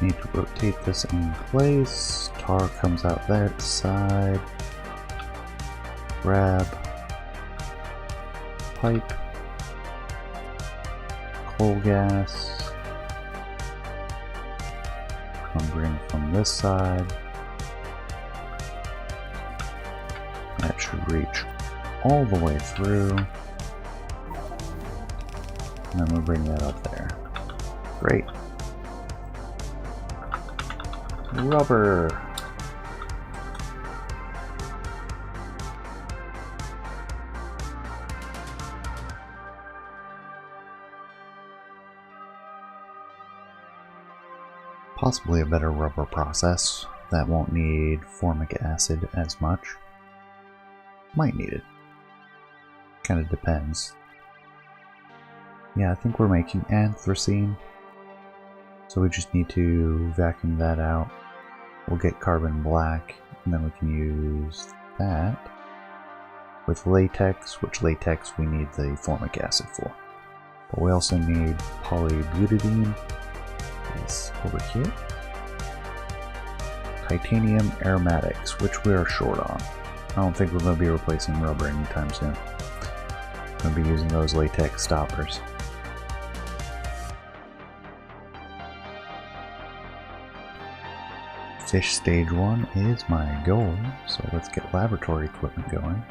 Need to rotate this in place. Tar comes out that side. Grab pipe, coal gas. Come bring from this side. That should reach all the way through. And then we'll bring that up there. Great. Rubber. Possibly a better rubber process that won't need formic acid as much. Might need it. Kind of depends. Yeah, I think we're making anthracene. So we just need to vacuum that out. We'll get carbon black, and then we can use that with latex, which latex we need the formic acid for. But we also need polybutadiene. It's over here. Titanium aromatics, which we are short on. I don't think we're going to be replacing rubber anytime soon. We're going to be using those latex stoppers. Fish stage 1 is my goal, so let's get laboratory equipment going.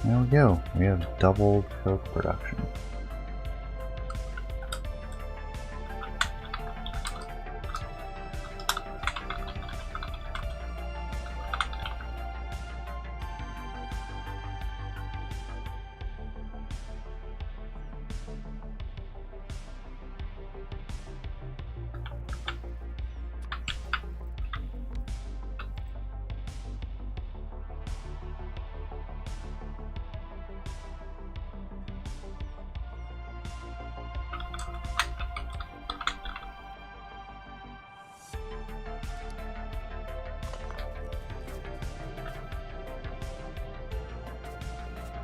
There we go. We have doubled coke production.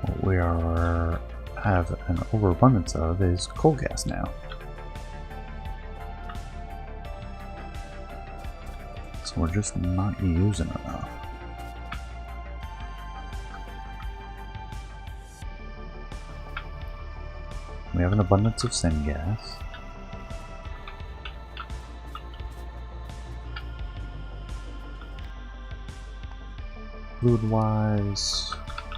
What we have an overabundance of is coal gas now. So we're just not using enough. We have an abundance of syngas. Fluid-wise,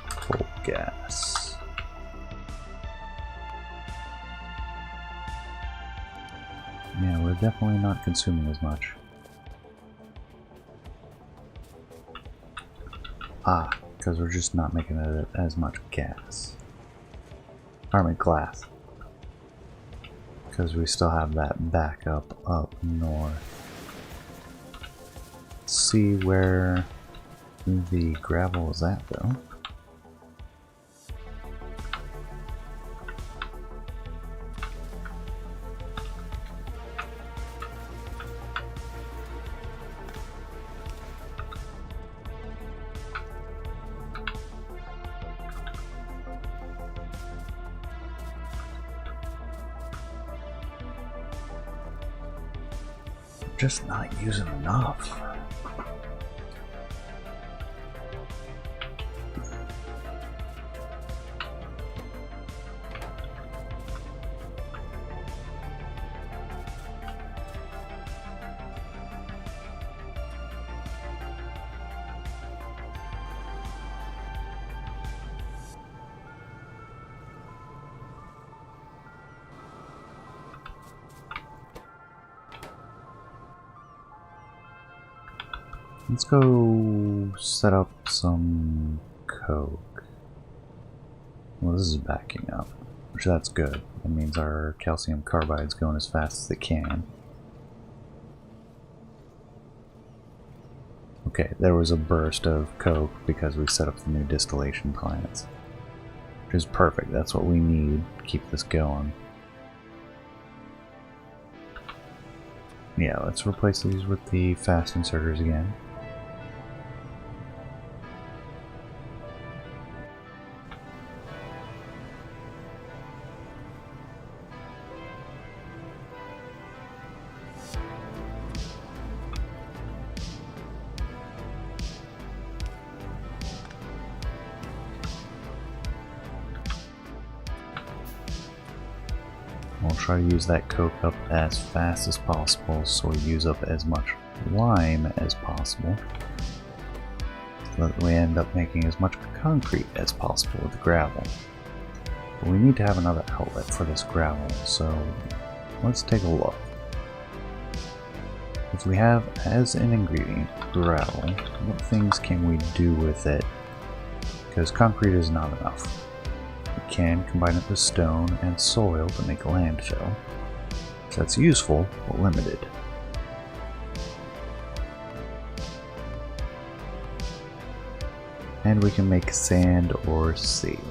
coal gas. Yeah, we're definitely not consuming as much. Because we're just not making as much gas. I mean glass. Because we still have that backup up north. Let's see where the gravel is at though. Just not using enough. Let's go set up some coke. Well, this is backing up, which that's good. That means our calcium carbide's going as fast as it can. Okay, there was a burst of coke because we set up the new distillation plants. Which is perfect, that's what we need to keep this going. Yeah, let's replace these with the fast inserters again. We'll try to use that coke up as fast as possible so we use up as much lime as possible so that we end up making as much concrete as possible with the gravel. But we need to have another outlet for this gravel, so let's take a look. If we have as an ingredient gravel, what things can we do with it? Because concrete is not enough. We can combine it with stone and soil to make a landfill. So that's useful, but limited. And we can make sand or saline.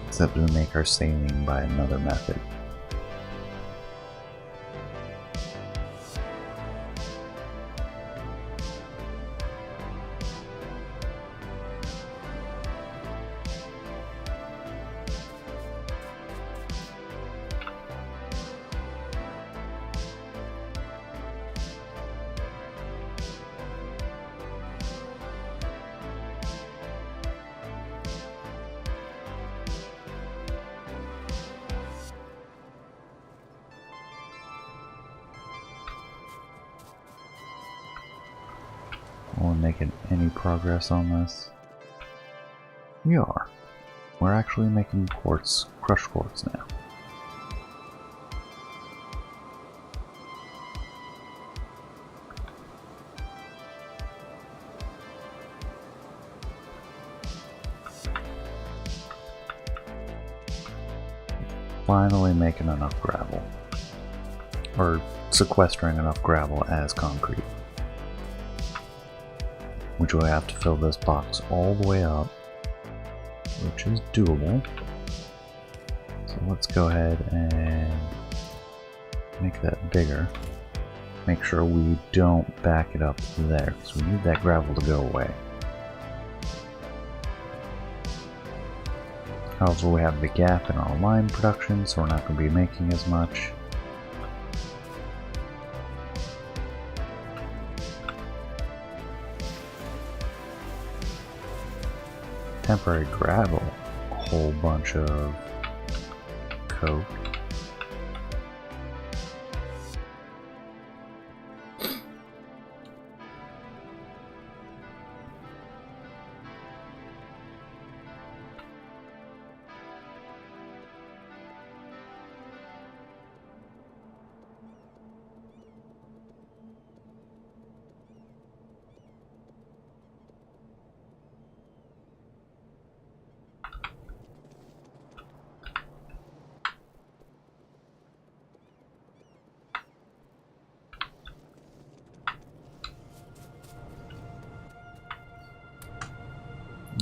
Except we make our saline by another method. Are we making any progress on this? We are. We're actually making quartz, crushed quartz now. Finally making enough gravel. Or sequestering enough gravel as concrete. Which we have to fill this box all the way up, which is doable. So let's go ahead and make that bigger. Make sure we don't back it up there, because we need that gravel to go away. However, we have the gap in our lime production, so we're not going to be making as much. Temporary gravel, a whole bunch of coke.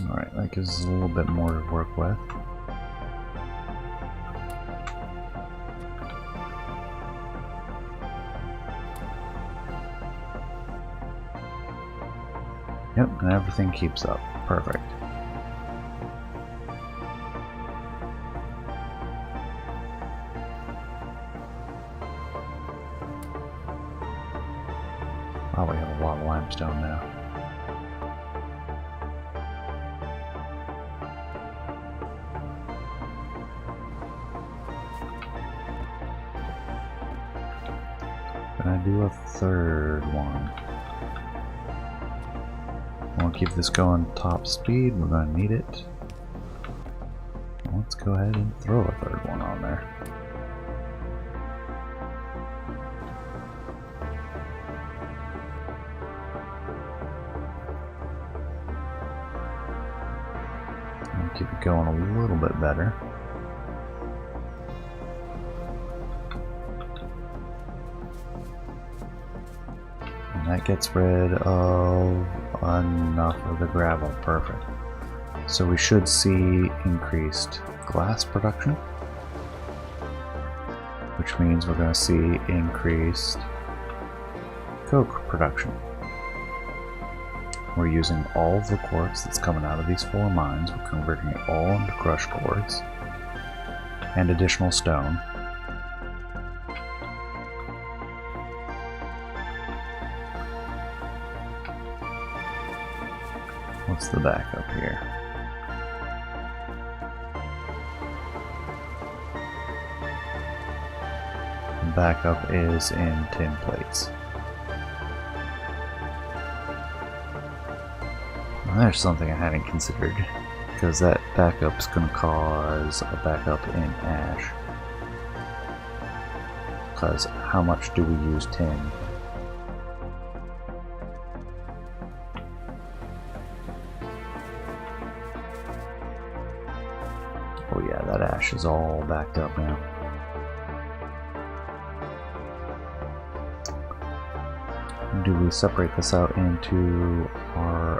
Alright, that gives us a little bit more to work with. Yep, and everything keeps up. Perfect. Wow, we have a lot of limestone now. Can I do a third one? I want to keep this going top speed. We're going to need it. Let's go ahead and throw a third one on there. I'll keep it going a little bit better. That gets rid of enough of the gravel. Perfect. So we should see increased glass production, which means we're going to see increased coke production. We're using all of the quartz that's coming out of these 4 mines. We're converting it all into crushed quartz and additional stone. What's the backup here? backup is in tin plates. Now, there's something I hadn't considered, because that backup's going to cause a backup in ash. Because how much do we use tin? Oh yeah, that ash is all backed up now. Do we separate this out into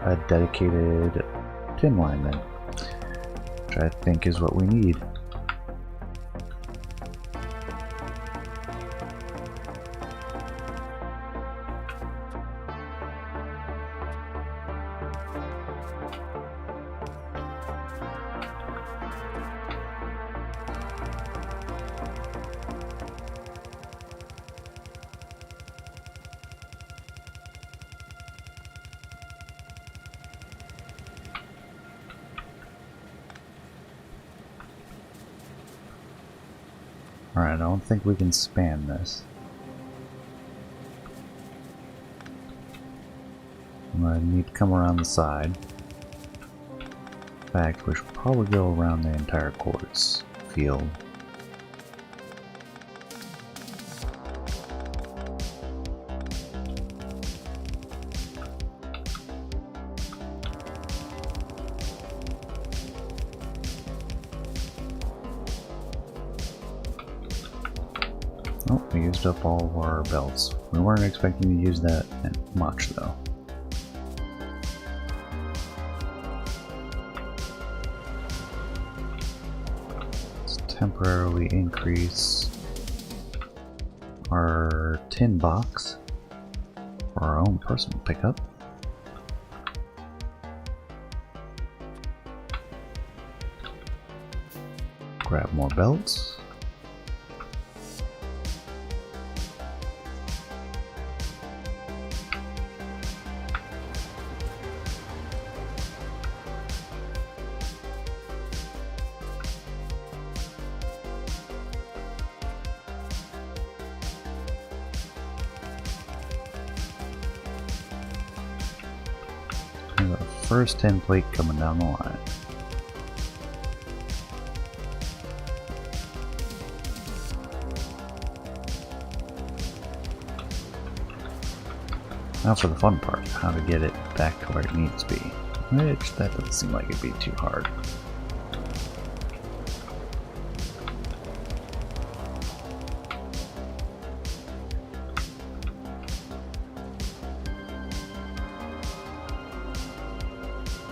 a dedicated tin line then? Which I think is what we need. Alright, I don't think we can span this. I'm gonna need to come around the side. In fact, we should probably go around the entire quartz field. Oh, we used up all of our belts. We weren't expecting to use that much though. Let's temporarily increase our tin box for our own personal pickup. Grab more belts. First tin plate coming down the line. Now for the fun part, how to get it back to where it needs to be. Which, that doesn't seem like it'd be too hard.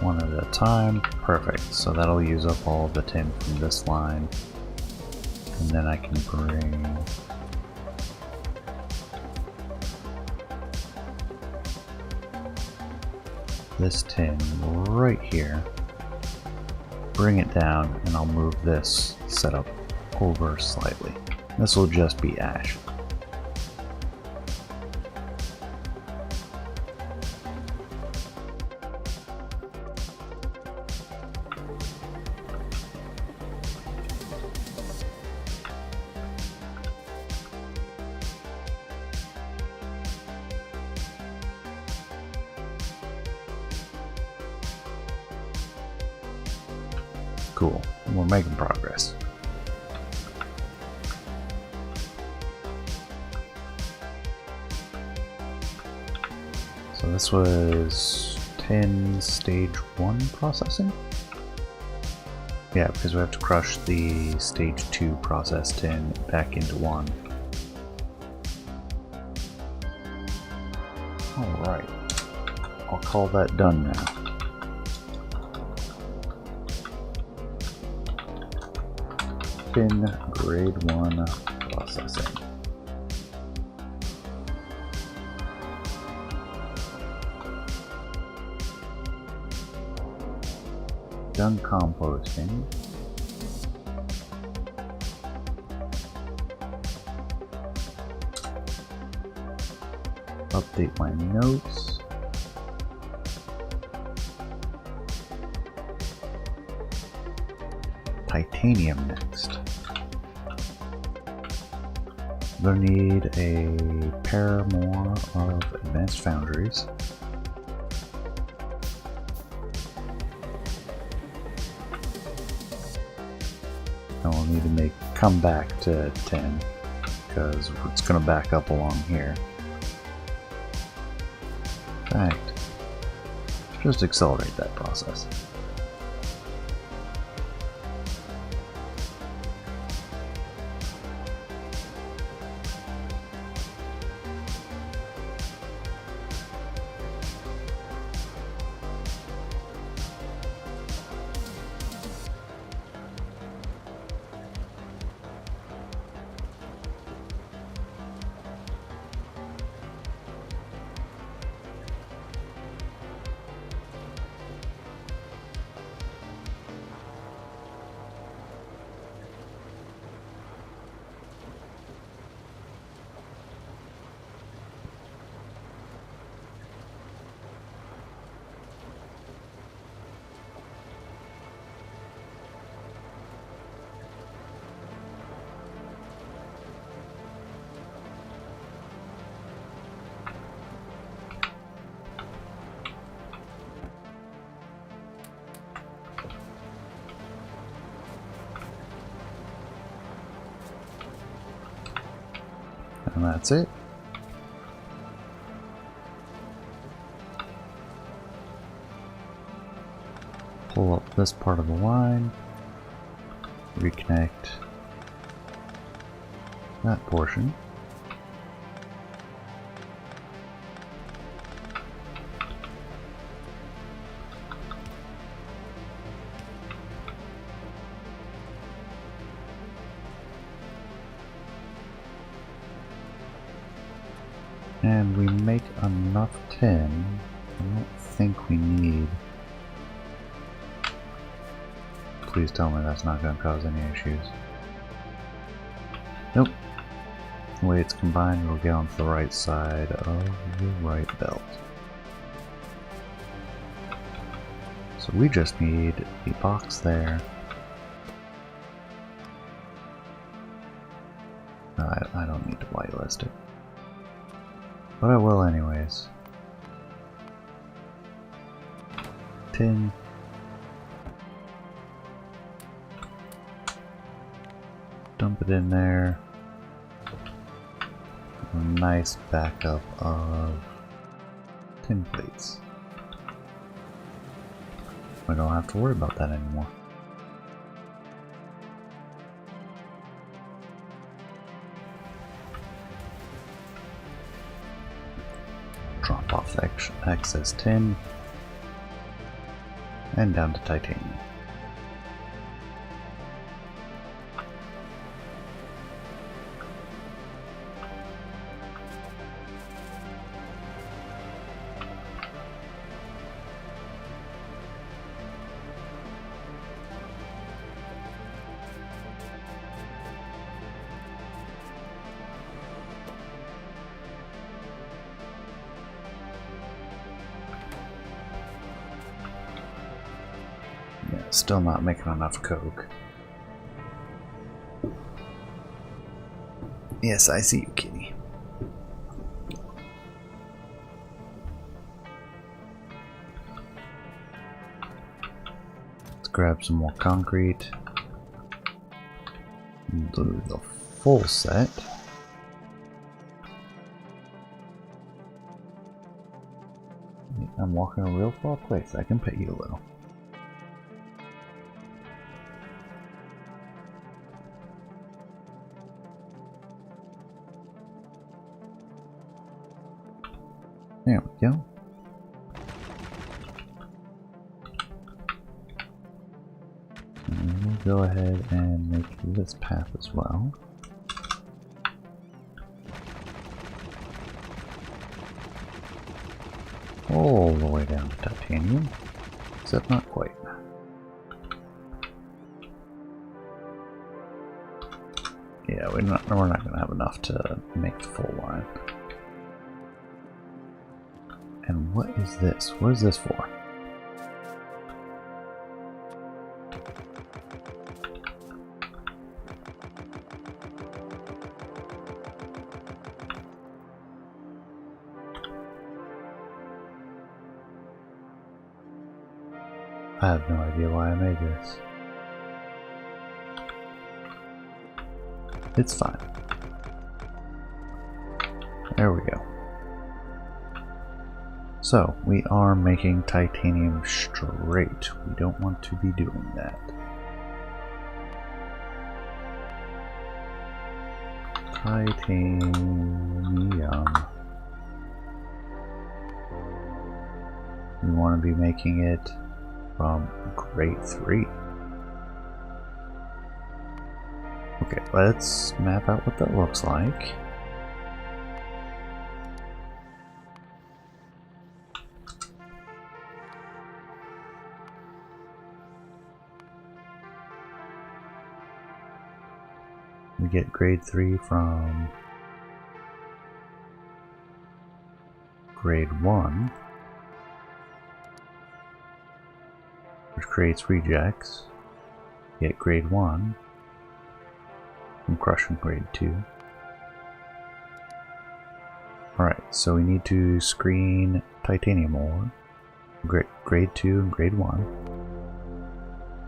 One at a time. Perfect. So that'll use up all the tin from this line. And then I can bring this tin right here. Bring it down and I'll move this setup over slightly. This will just be ash. Cool. We're making progress. So this was tin stage 1 processing? Yeah, because we have to crush the stage 2 process tin back into 1. Alright. I'll call that done now. Tin grade 1 processing. Done composting. Update my notes. Titanium next. They'll need a pair more of advanced foundries. And we'll need to come back to 10 because it's going to back up along here. In fact, just accelerate that process. And that's it. Pull up this part of the line, reconnect that portion. And we make enough tin. I don't think we need. Please tell me that's not going to cause any issues. Nope. The way it's combined, we'll get onto the right side of the right belt. So we just need the box there. I don't need to whitelist it. But I will anyways. Tin. Dump it in there. A nice backup of tin plates. We don't have to worry about that anymore. Drop off the excess tin and down to titanium. Still not making enough coke. Yes, I see you, kitty. Let's grab some more concrete. And do the full set. I'm walking a real far place. I can pet you a little. There we go. And we'll go ahead and make this path as well. All the way down to titanium, except not quite. Yeah, we're not going to have enough to make the full line. And what is this? What is this for? I have no idea why I made this. It's fine. There we go. So, we are making titanium straight. We don't want to be doing that. Titanium. We want to be making it from grade 3. Okay, let's map out what that looks like. We get grade 3 from grade 1, which creates rejects. We get grade 1 from crushing grade 2. Alright, so we need to screen titanium ore. Grade 2 and grade 1.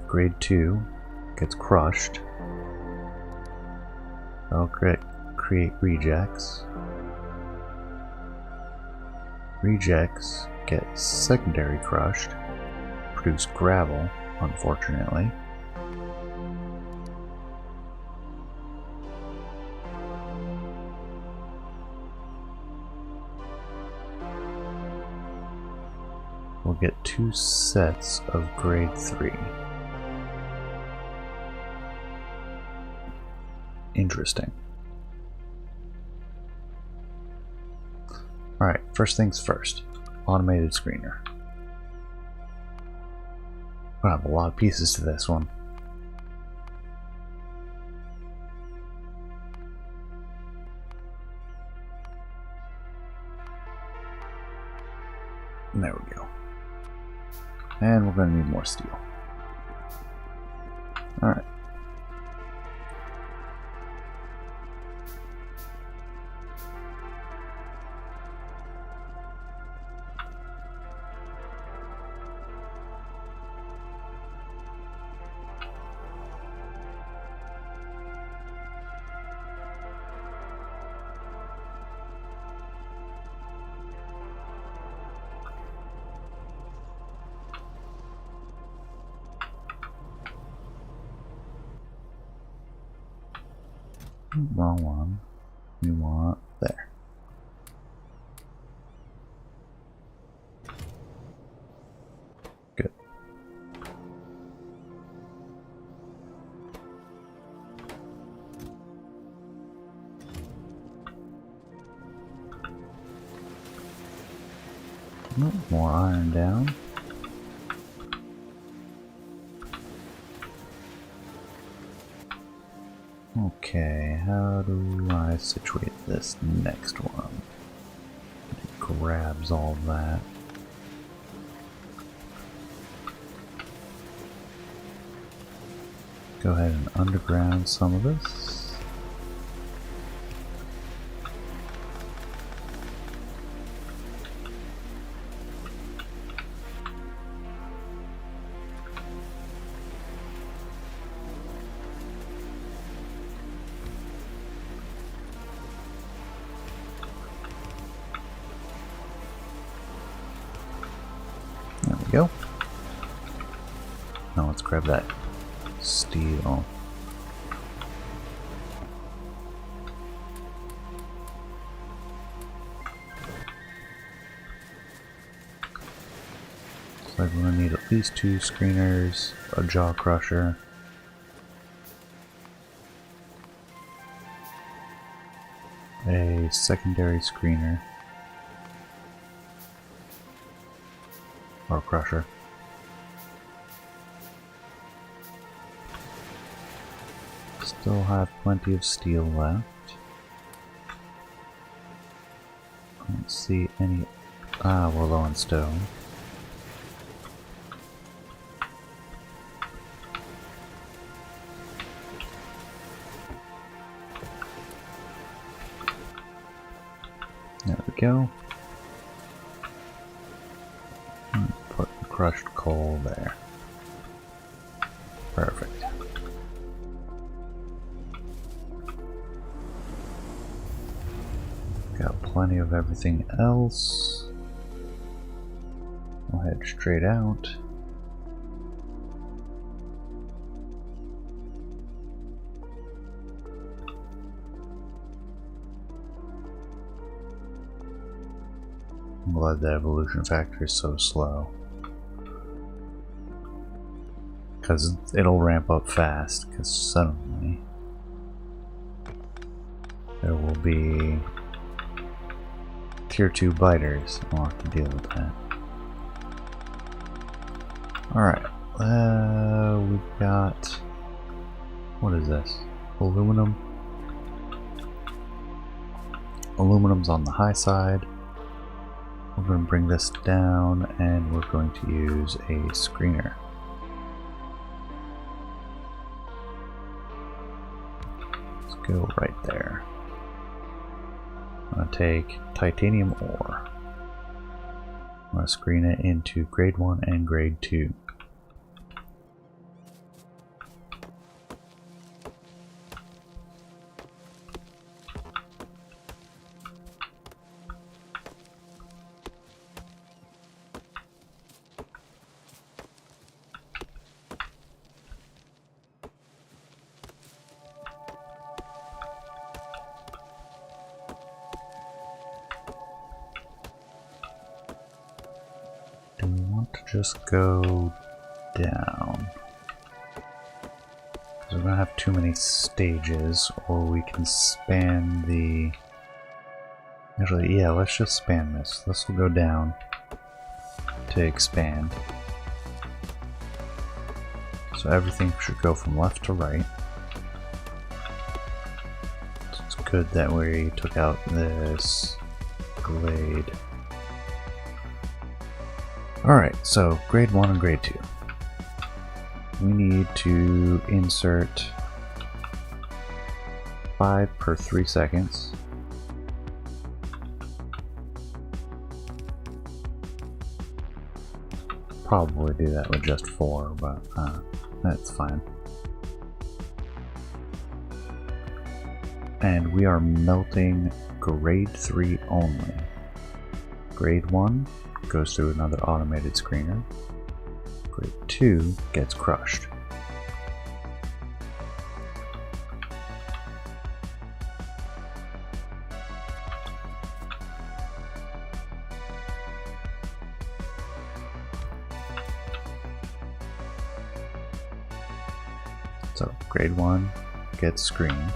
Grade 2 gets crushed. That'll create rejects. Rejects get secondary crushed, produce gravel, unfortunately. We'll get 2 sets of grade 3. Interesting. Alright, first things first. Automated screener. I have a lot of pieces to this one. And there we go. And we're going to need more steel. Alright. Wrong one. We want there. Good. More iron down. Okay, how do I situate this next one? It grabs all that. Go ahead and underground some of this. There we go. Now let's grab that steel. Looks like we're going to need at least 2 screeners, a jaw crusher, a secondary screener, or crusher. Still have plenty of steel left. I don't see any. Ah, we're low on stone. There we go. Put the crushed coal there. got plenty of everything else. We'll head straight out. I'm glad the evolution factor is so slow, because it'll ramp up fast, because suddenly there will be tier 2 biters. I'll have to deal with that. Alright, we've got, what is this? Aluminum. Aluminum's on the high side. We're going to bring this down and we're going to use a screener. Let's go right there. I'm going to take titanium ore. I'm going to screen it into grade 1 and grade 2. Do we want to just go down? Because we're going to have too many stages, or we can span the... Actually, yeah, let's just span this. This will go down to expand. So everything should go from left to right. It's good that we took out this glade. Alright, so grade 1 and grade 2. We need to insert 5 per 3 seconds. Probably do that with just 4, but that's fine. And we are melting grade 3 only. Grade 1 goes through another automated screener. Grade 2 gets crushed. So grade 1 gets screened.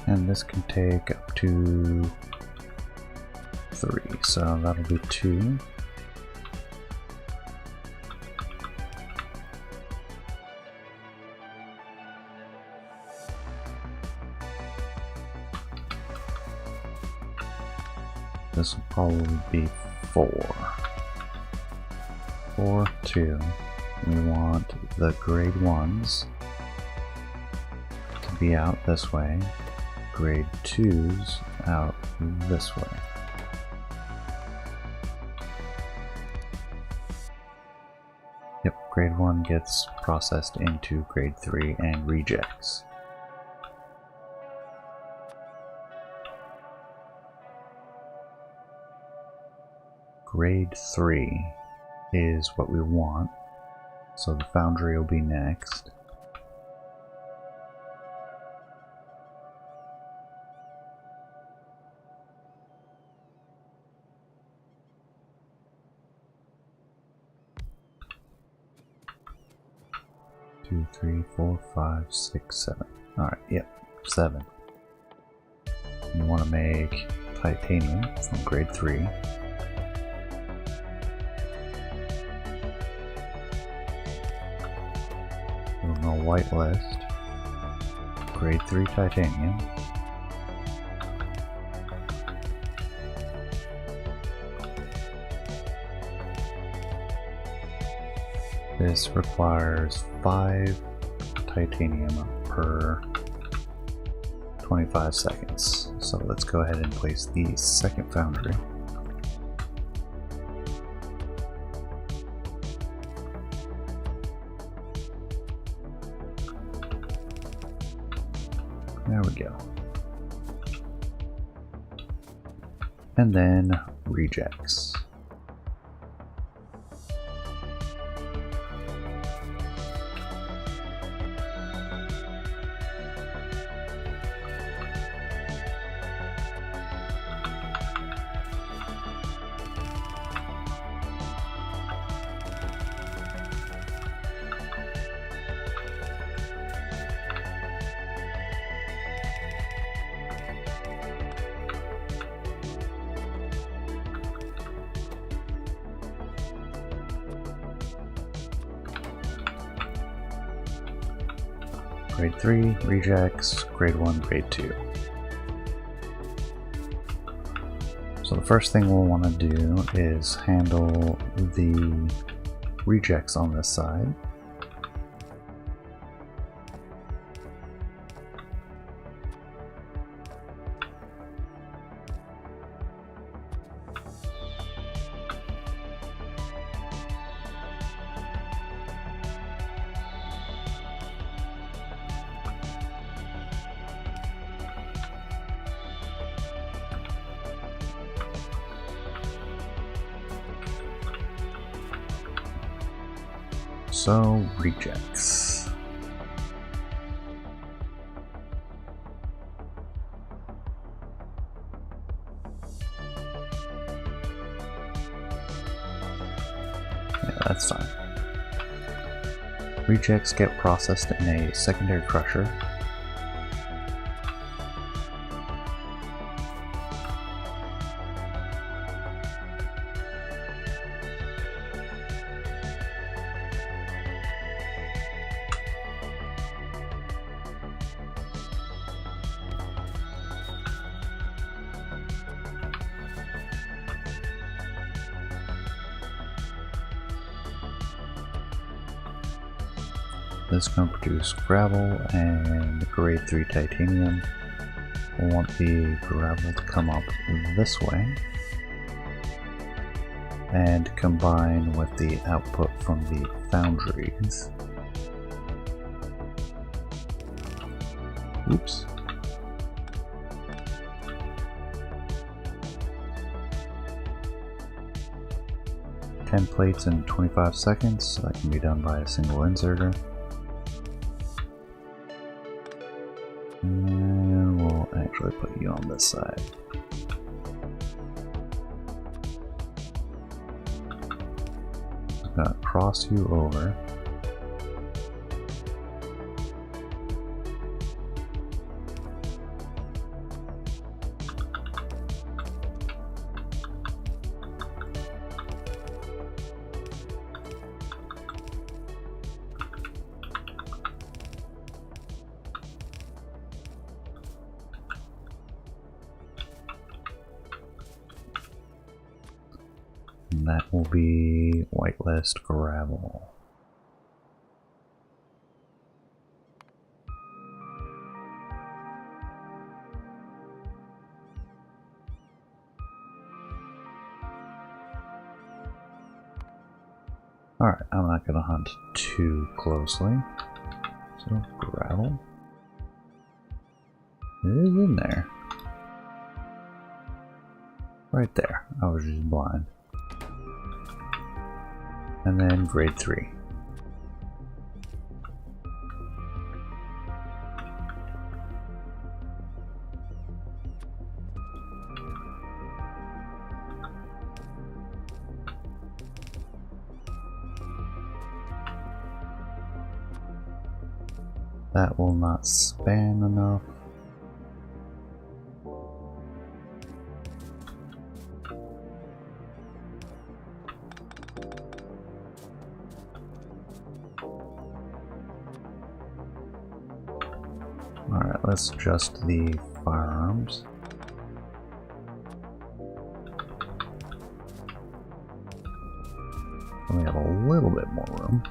And this can take up to 3, so that'll be 2. This will probably be 4. 4, 2. We want the grade 1s to be out this way. Grade 2s out this way. Yep, grade 1 gets processed into grade 3 and rejects. Grade 3 is what we want, so the foundry will be next. 2, 3, 4, 5, 6, 7. Alright, yep, 7. You want to make titanium from grade 3. We're going to whitelist grade 3 titanium. This requires 5 titanium per 25 seconds. So let's go ahead and place the second foundry. There we go. And then rejects. Grade 3, rejects, grade 1, grade 2. So the first thing we'll want to do is handle the rejects on this side. So, rejects. Yeah, that's fine. Rejects get processed in a secondary crusher. This is going to produce gravel and grade 3 titanium. We'll want the gravel to come up this way and combine with the output from the foundries. Oops. Ten plates in 25 seconds, so that can be done by a single inserter. And we'll actually put you on this side. I'm gonna cross you over. And that will be whitelist gravel. Alright, I'm not going to hunt too closely. So, gravel. It is in there. Right there. I was just blind. And then grade 3. That will not span enough. Alright, let's adjust the firearms. We have a little bit more room.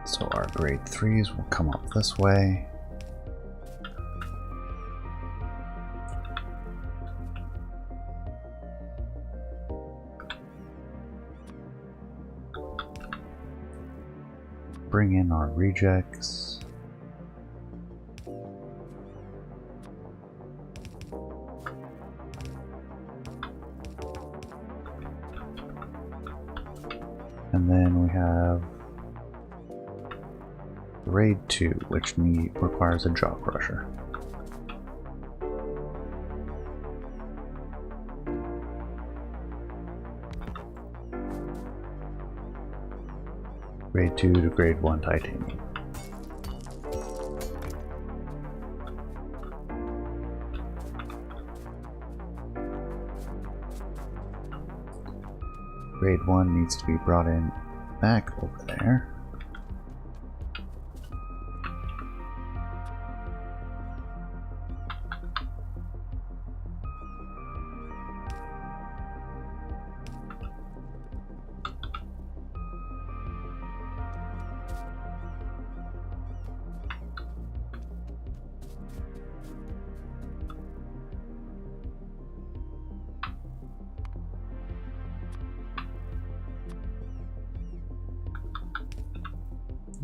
So our grade 3s will come up this way. Bring in our rejects. And then we have Grade 2, which requires a jaw crusher. Grade 2 to Grade 1 titanium. Grade 1 needs to be brought in back over there.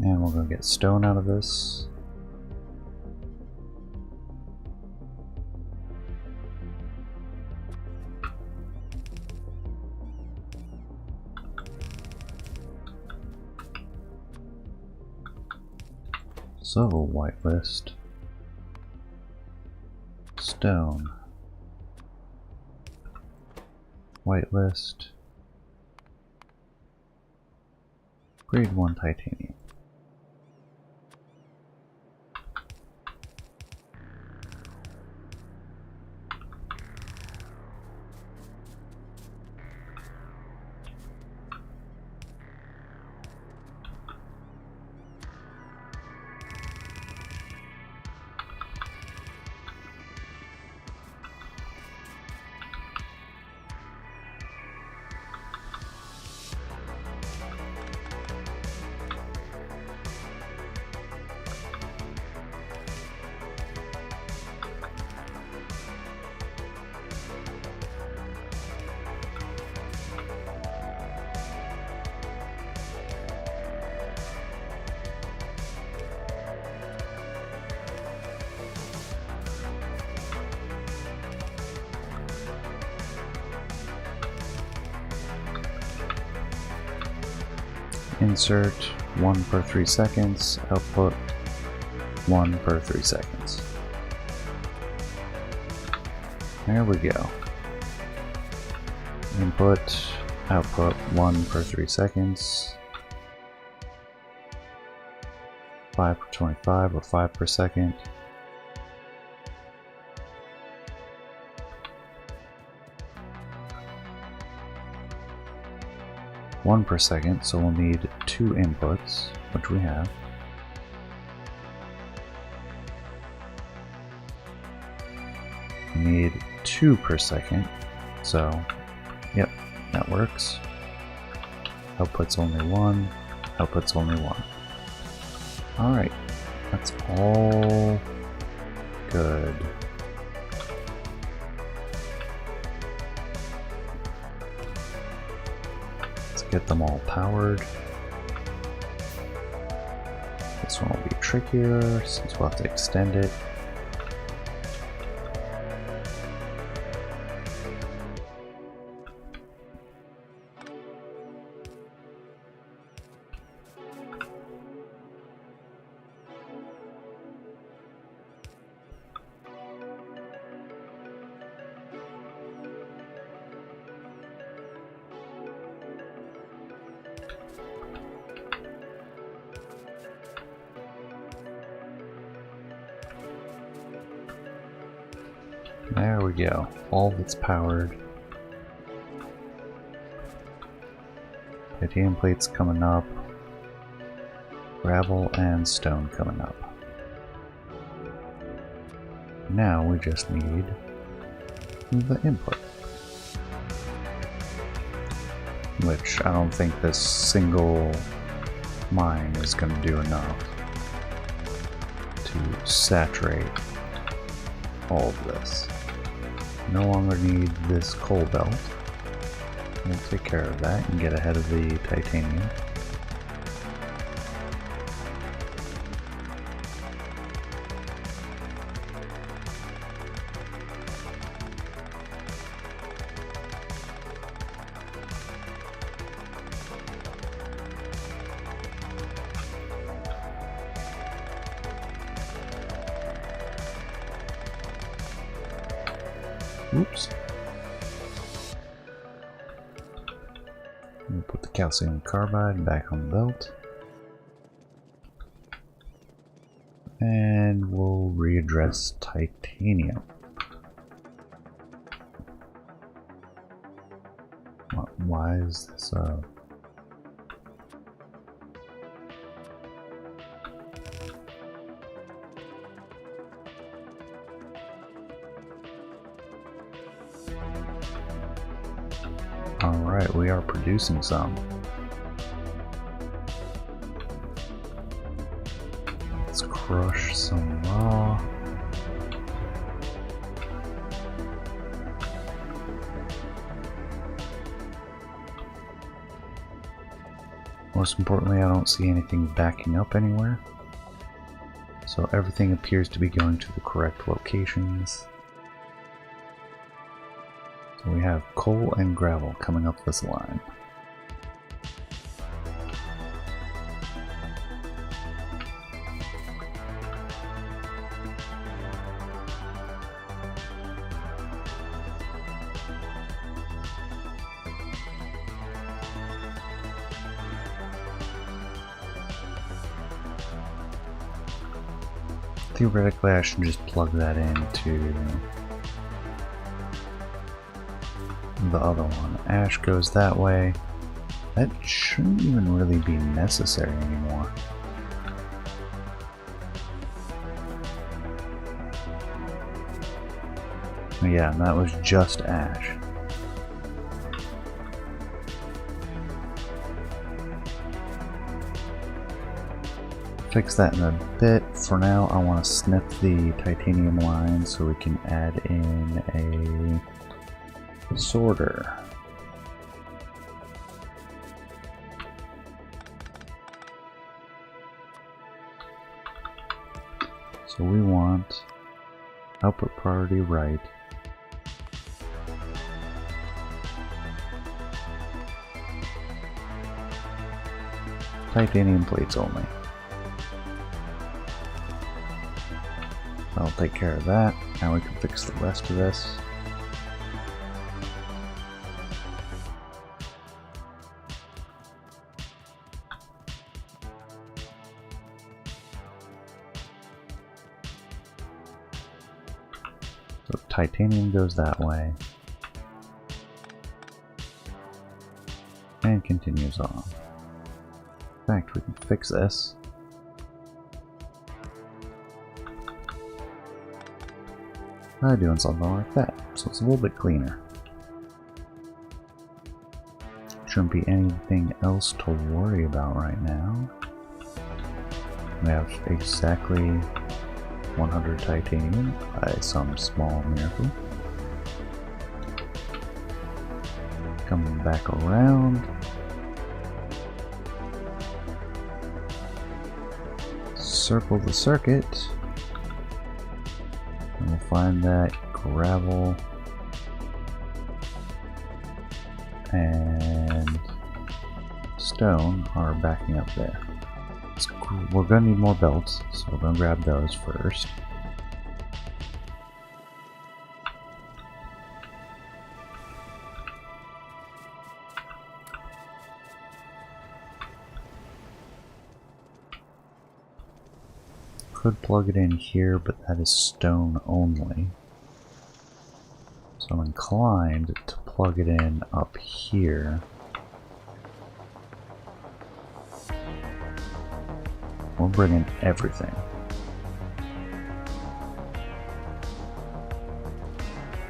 And we're going to get stone out of this. So, whitelist, stone, whitelist, Grade 1 titanium. Insert 1 per 3 seconds, output 1 per 3 seconds. There we go. Input, output 1 per 3 seconds. 5 per 25 or 5 per second. One per second, so we'll need 2 inputs, which we have. We need 2 per second, so yep, that works. Output's only 1, output's only 1. Alright, that's all good. Get them all powered. This one will be trickier since we'll have to extend it. There we go. All that's powered. Titanium plates coming up. Gravel and stone coming up. Now we just need the input. Which I don't think this single mine is going to do enough to saturate all of this. No longer need this coal belt. We'll take care of that and get ahead of the titanium. Oops. We'll put the calcium carbide back on the belt. And we'll readdress titanium. Why is this Alright, we are producing some. Let's crush some raw. Most importantly, I don't see anything backing up anywhere. So everything appears to be going to the correct locations. So we have coal and gravel coming up this line. Theoretically, I should just plug that into the other one. Ash goes that way. That shouldn't even really be necessary anymore. Yeah, and that was just ash. Fix that in a bit. For now, I want to snip the titanium line so we can add in a sorter. So we want output priority right. Titanium plates only. I'll take care of that. Now we can fix the rest of this. So titanium goes that way. And continues on. In fact, we can fix this. By doing something like that, so it's a little bit cleaner. Shouldn't be anything else to worry about right now. We have exactly 100 titanium by some small miracle. Coming back around. Circle the circuit. And we'll find that gravel and stone are backing up there. So we're going to need more belts, so we're going to grab those first. Could plug it in here, but that is stone only. So I'm inclined to plug it in up here. We'll bring in everything.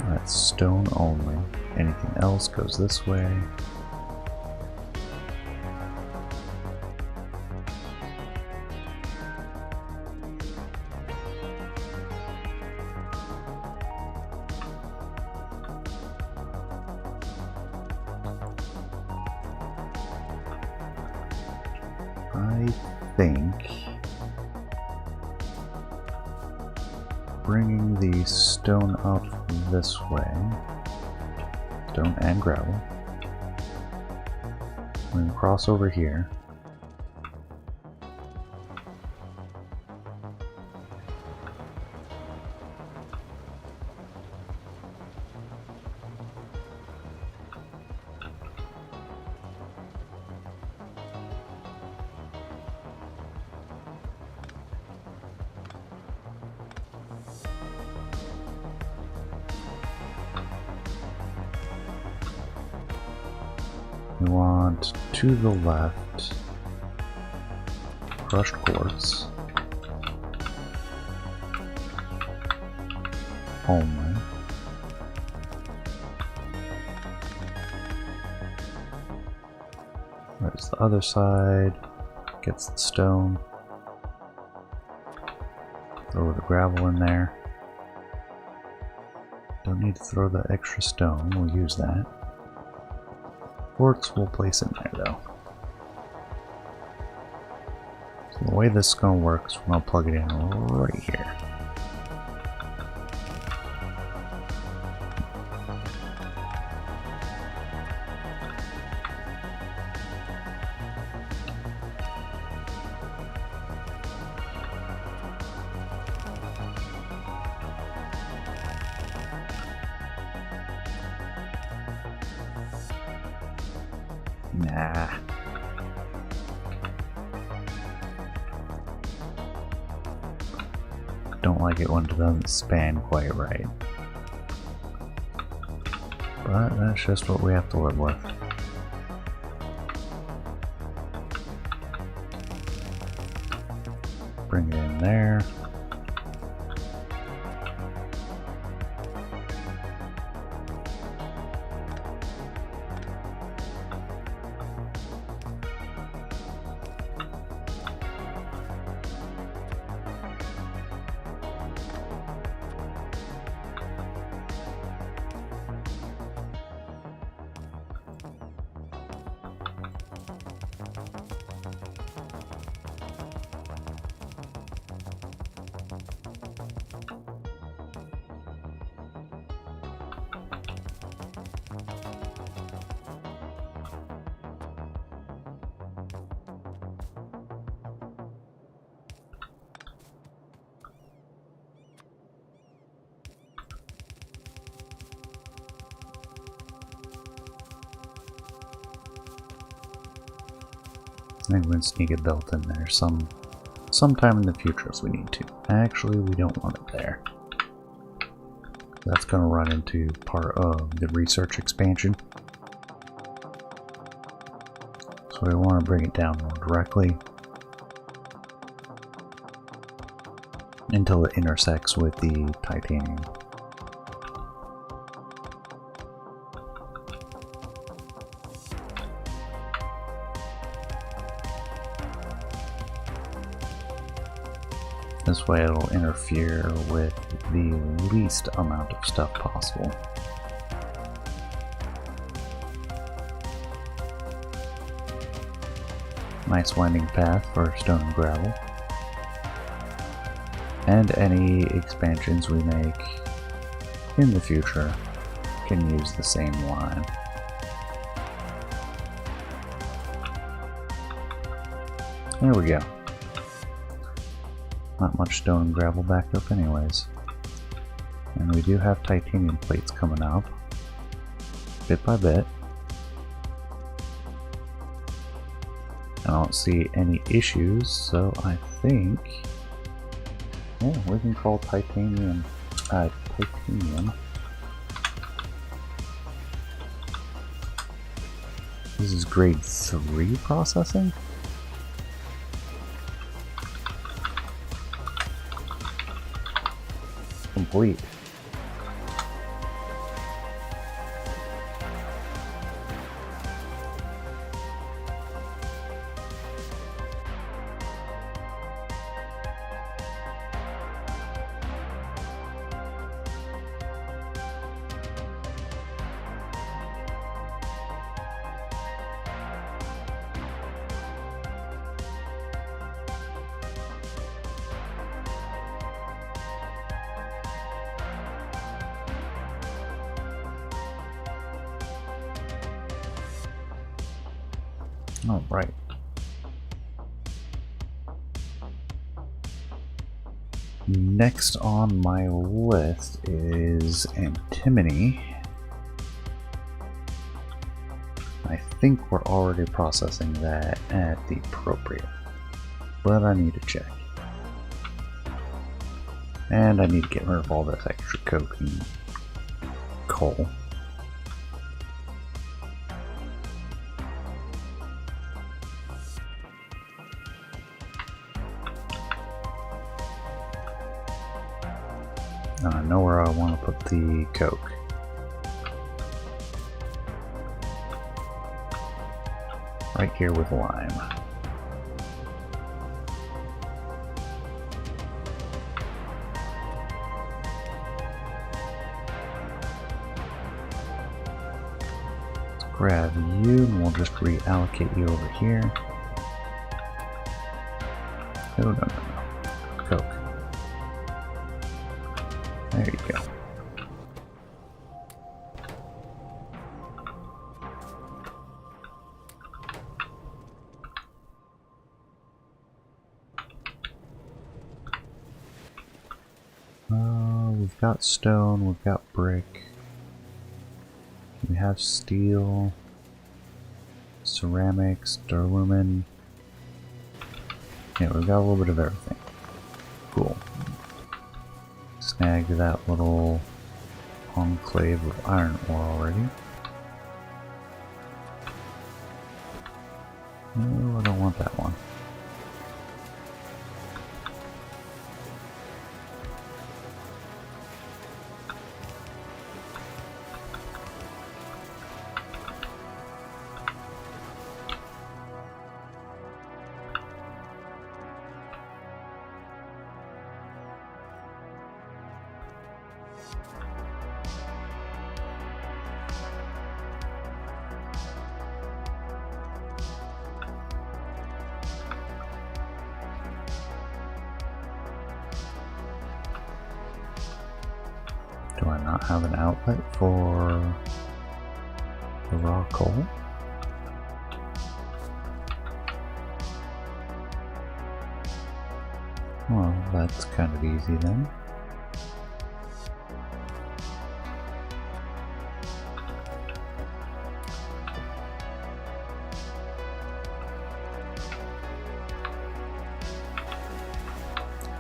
That's stone only. Anything else goes this way. I think bringing the stone up this way, stone and gravel, we're going to cross over here. We want to the left crushed quartz only. There's the other side, gets the stone, throw the gravel in there. Don't need to throw the extra stone, we'll use that. Quartz we'll place in there though. So the way this is going to work is we're going to plug it in right here. Nah. Don't like it when it doesn't span quite right. But that's just what we have to live with. Bring it in there. I think we can sneak it built in there sometime in the future if we need to. Actually, we don't want it there. That's going to run into part of the research expansion. So we want to bring it down more directly until it intersects with the titanium. This way it'll interfere with the least amount of stuff possible. Nice winding path for stone and gravel. And any expansions we make in the future can use the same line. There we go. Not much stone and gravel backed up anyways. And we do have titanium plates coming up, bit by bit. I don't see any issues, so I think, yeah, we can call titanium This is grade 3 processing? Complete. All right. Next on my list is antimony. I think we're already processing that at the appropriate, but I need to check. And I need to get rid of all this extra coke and coal. And I know where I want to put the coke. Right here with lime. Let's grab you and we'll just reallocate you over here. No. Coke. There you go. We've got stone, we've got brick, we have steel, ceramics, duralumin. Yeah, we've got a little bit of everything. Cool. Snagged that little enclave of iron ore already. No, I don't want that one. Do I not have an outlet for the raw coal? Well, that's kind of easy then.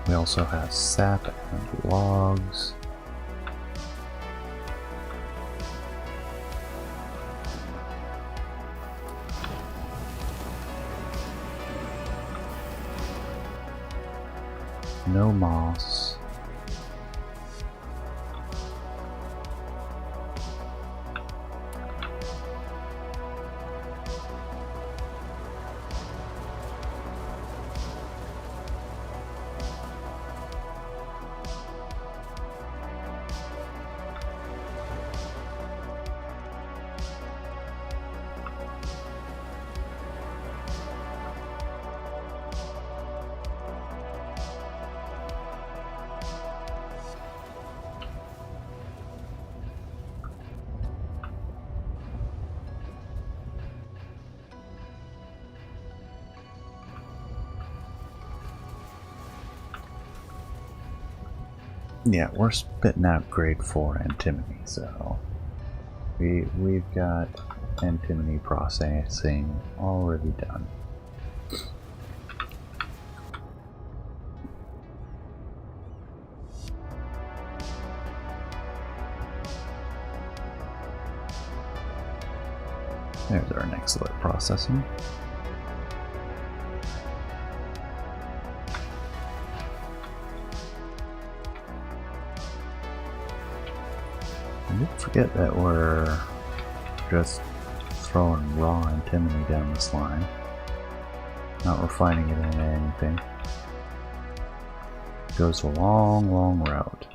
We also have sap and logs. No moss. Yeah, we're spitting out grade 4 antimony, so we've got antimony processing already done. There's our next Lead Processing. I did forget that we're just throwing raw antimony down this line, not refining it into anything. It goes a long, long route.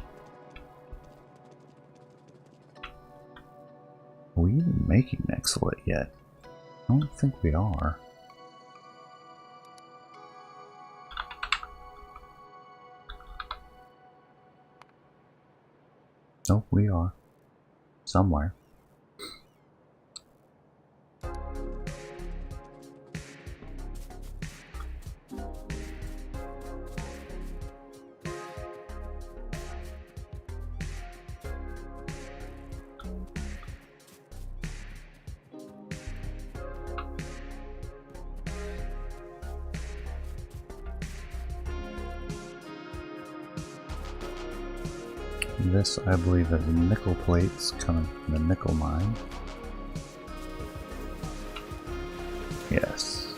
Are we even making Nexolite yet? I don't think we are. Nope, we are. Somewhere. This, I believe, is nickel plates coming from the nickel mine. Yes.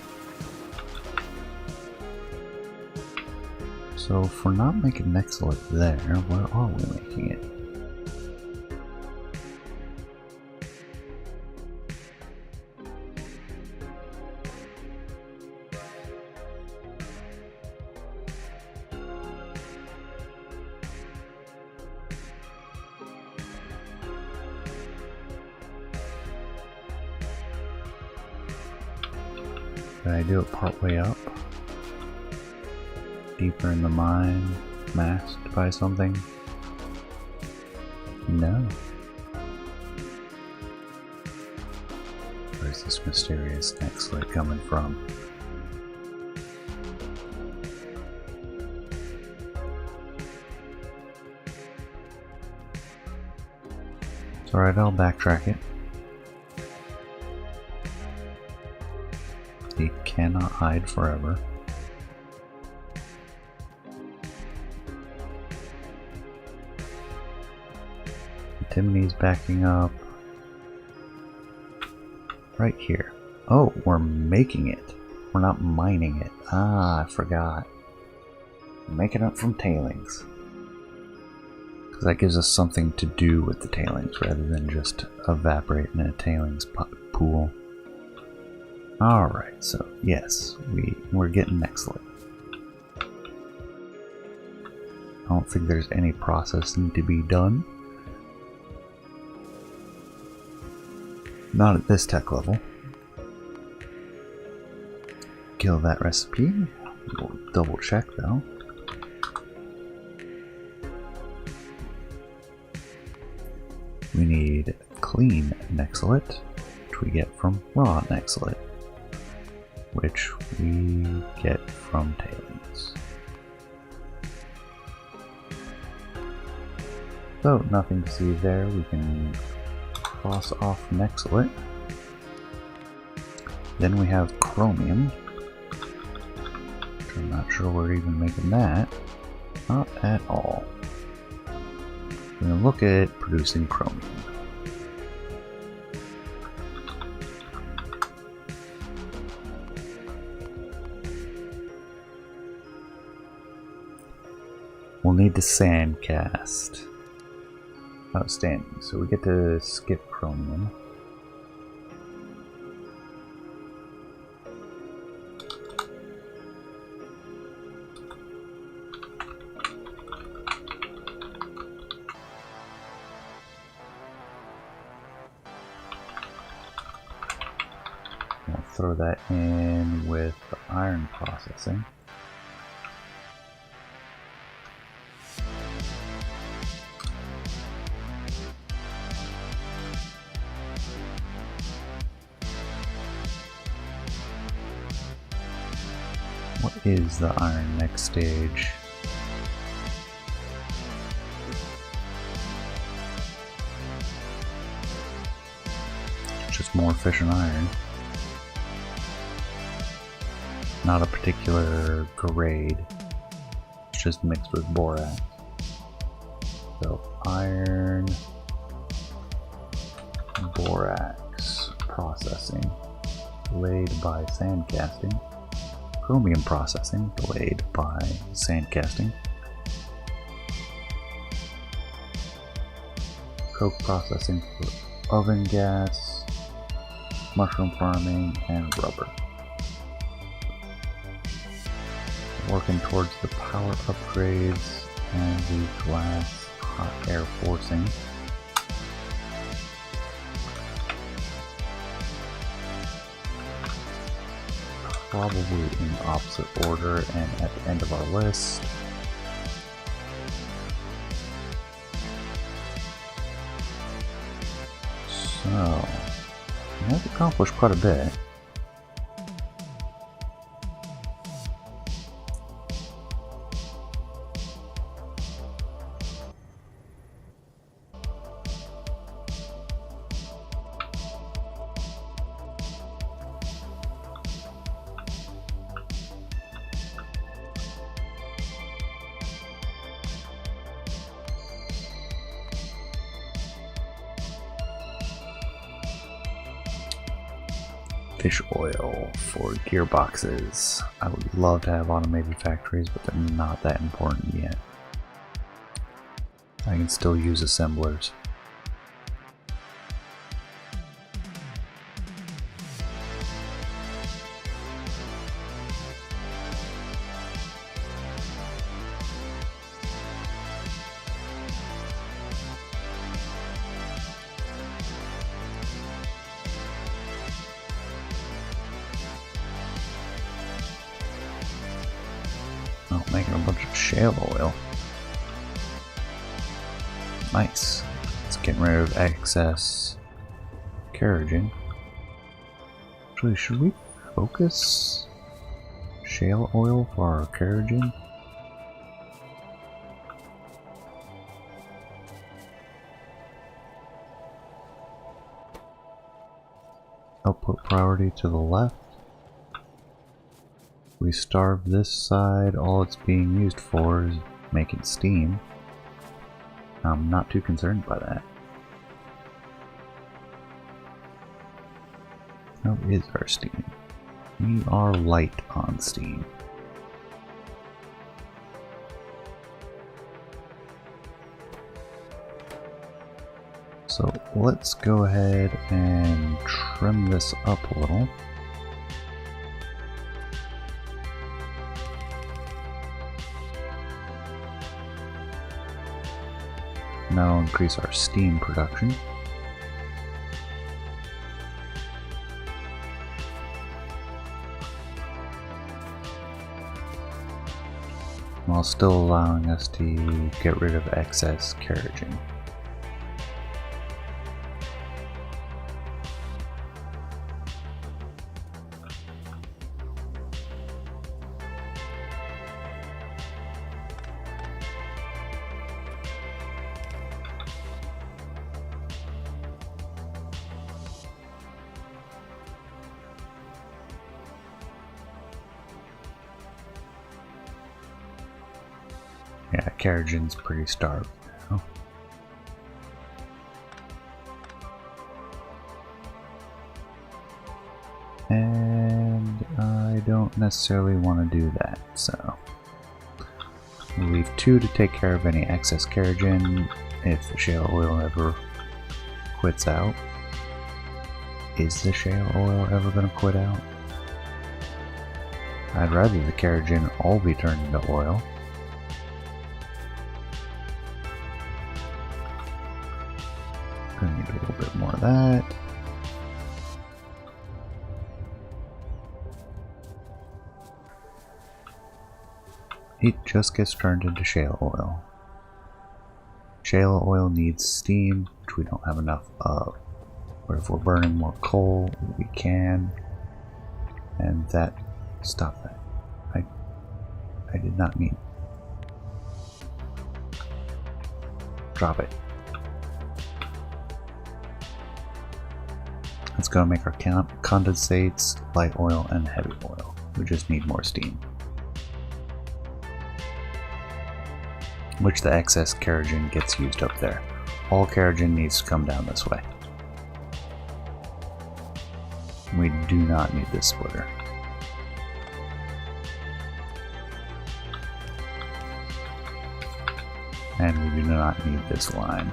So if we're not making Nexolite there, where are we making it? Did I do it partway up? Deeper in the mine? Masked by something? No. Where's this mysterious Nexolite coming from? It's alright, I'll backtrack it. He cannot hide forever. Antimony's backing up. Right here. Oh, we're making it. We're not mining it. Ah, I forgot. Making it from tailings. Because that gives us something to do with the tailings rather than just evaporate in a tailings pool. Alright, so yes, we're getting Nexolite. I don't think there's any processing to be done. Not at this tech level. Kill that recipe. We'll double check though. We need clean Nexolite, which we get from raw Nexolite, which we get from tailings. So nothing to see there. We can cross off Nexolite. Then we have Chromium, which I'm not sure we're even making that. Not at all. We're going to look at producing Chromium. We'll need to sand cast. Outstanding. So we get to skip Chromium. We'll throw that in with the iron processing. What is the iron next stage? It's just more efficient iron. Not a particular grade. It's just mixed with borax. So iron, borax Processing, delayed by sand casting. Chromium Processing, delayed by sand casting. Coke Processing for oven gas, mushroom farming, and rubber. Working towards the power upgrades and the glass hot air forcing. Probably in opposite order and at the end of our list. So, we have accomplished quite a bit. Fish oil for gearboxes. I would love to have automated factories, but they're not that important yet. I can still use assemblers. Making a bunch of shale oil. Nice. It's getting rid of excess kerogen. Actually, should we focus shale oil for our kerogen? Output priority to the left. We starve this side, all it's being used for is making steam. I'm not too concerned by that. How is our steam? We are light on steam. So let's go ahead and trim this up a little. Now increase our steam production. While still allowing us to get rid of excess kerogen. Yeah, kerogen's pretty starved now. And I don't necessarily want to do that, so we'll leave 2 to take care of any excess kerogen if the shale oil ever quits out. Is the shale oil ever going to quit out? I'd rather the kerogen all be turned into oil. Gonna need a little bit more of that. It just gets turned into shale oil. Shale oil needs steam, which we don't have enough of. But if we're burning more coal, we can. And that... Stop that. I did not mean... Drop it. It's going to make our condensates, light oil, and heavy oil. We just need more steam. Which the excess kerogen gets used up there. All kerogen needs to come down this way. We do not need this splitter. And we do not need this line.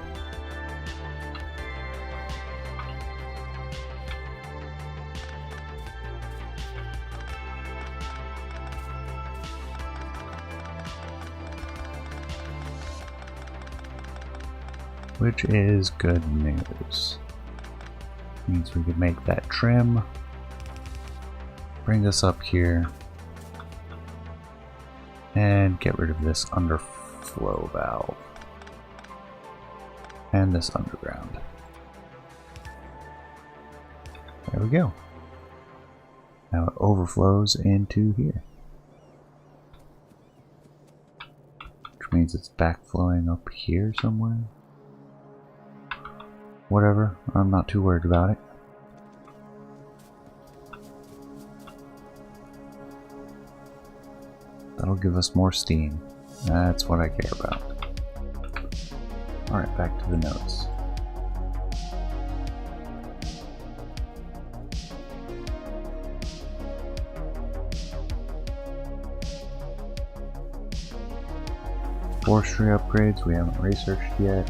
Which is good news. Means we can make that trim, bring this up here, and get rid of this underflow valve. And this underground. There we go. Now it overflows into here. Which means it's backflowing up here somewhere. Whatever, I'm not too worried about it. That'll give us more steam. That's what I care about. Alright, back to the notes. Forestry upgrades we haven't researched yet.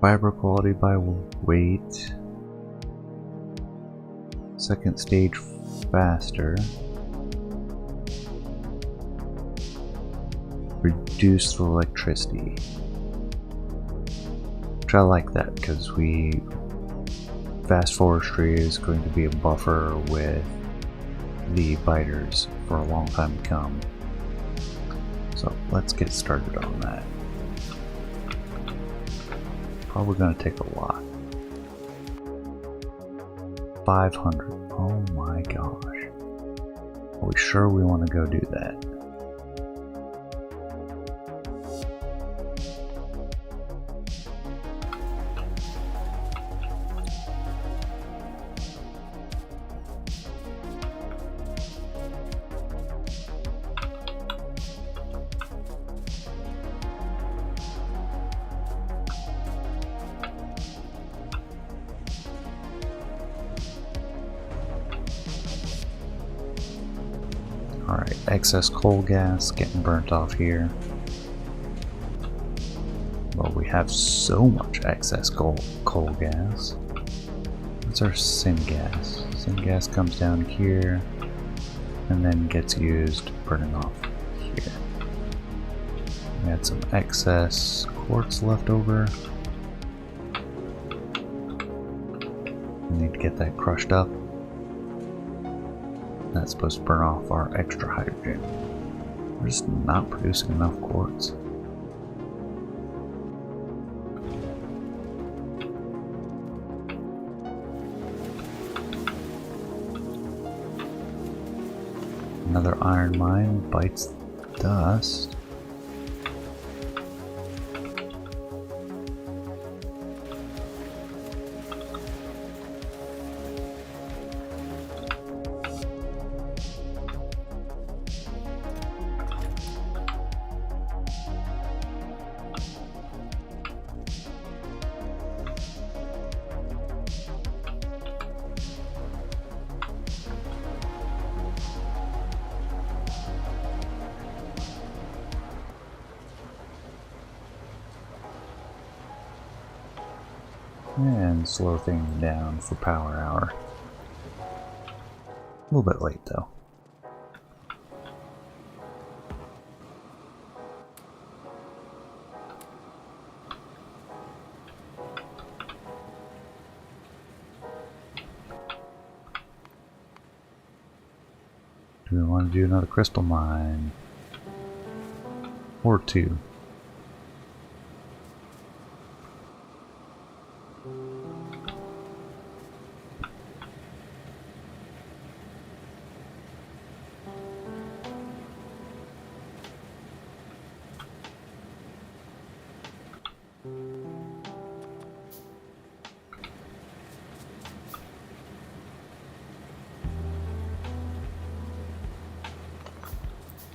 Fiber quality by weight. Second stage faster. Reduce the electricity. Which I like that because fast forestry is going to be a buffer with the biters for a long time to come. So let's get started on that. Probably going to take a lot. 500. Oh my gosh. Are we sure we want to go do that? Alright, excess coal gas getting burnt off here. Well, we have so much excess coal gas. What's our syngas? Syngas comes down here and then gets used burning off here. We had some excess quartz left over. We need to get that crushed up. That's supposed to burn off our extra hydrogen. We're just not producing enough quartz. Another iron mine bites dust. And slow things down for power hour. A little bit late though. Do we want to do another crystal mine? Or two?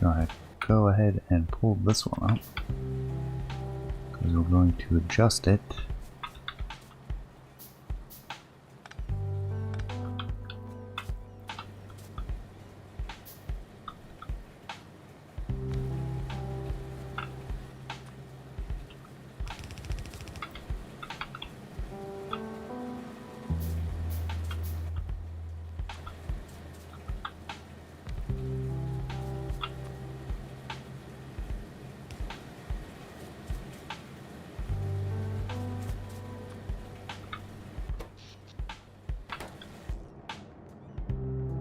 So I go ahead and pull this one up because we're going to adjust it.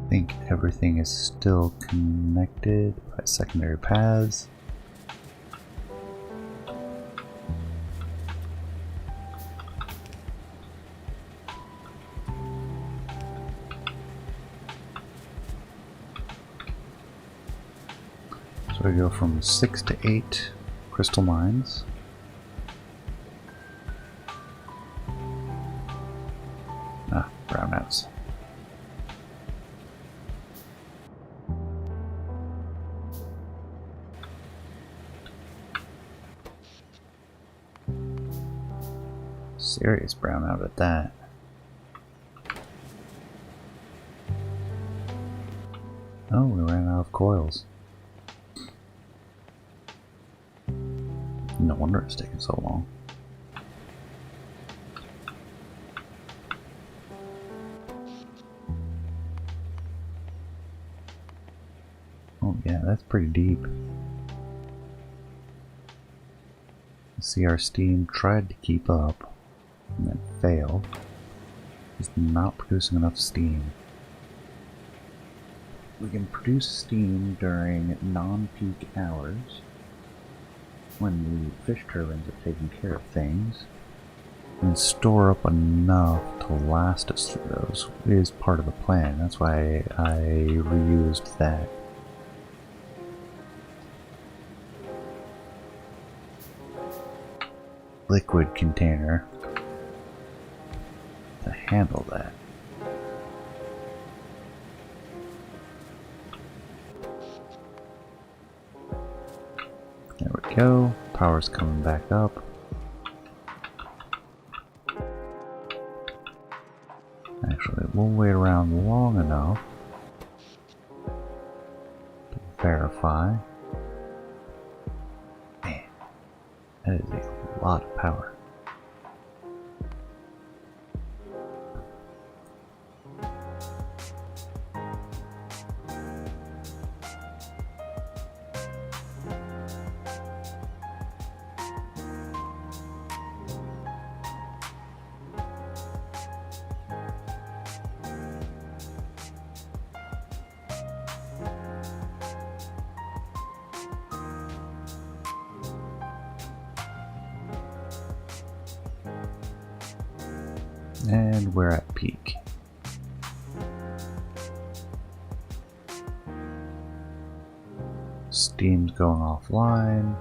I think everything is still connected by secondary paths. So we go from 6 to 8 crystal mines. Brownouts. Serious brownout at that. Oh, we ran out of coils. No wonder it's taking so long. Oh yeah, that's pretty deep. See, our steam tried to keep up and then failed. It's not producing enough steam. We can produce steam during non-peak hours when the fish turbines are taking care of things, and store up enough to last us through those is part of the plan. That's why I reused that. Liquid container to handle that. There we go. Power's coming back up. Actually, we'll wait around long enough to verify. Man, that is a lot of power. And we're at peak. Steam's going offline,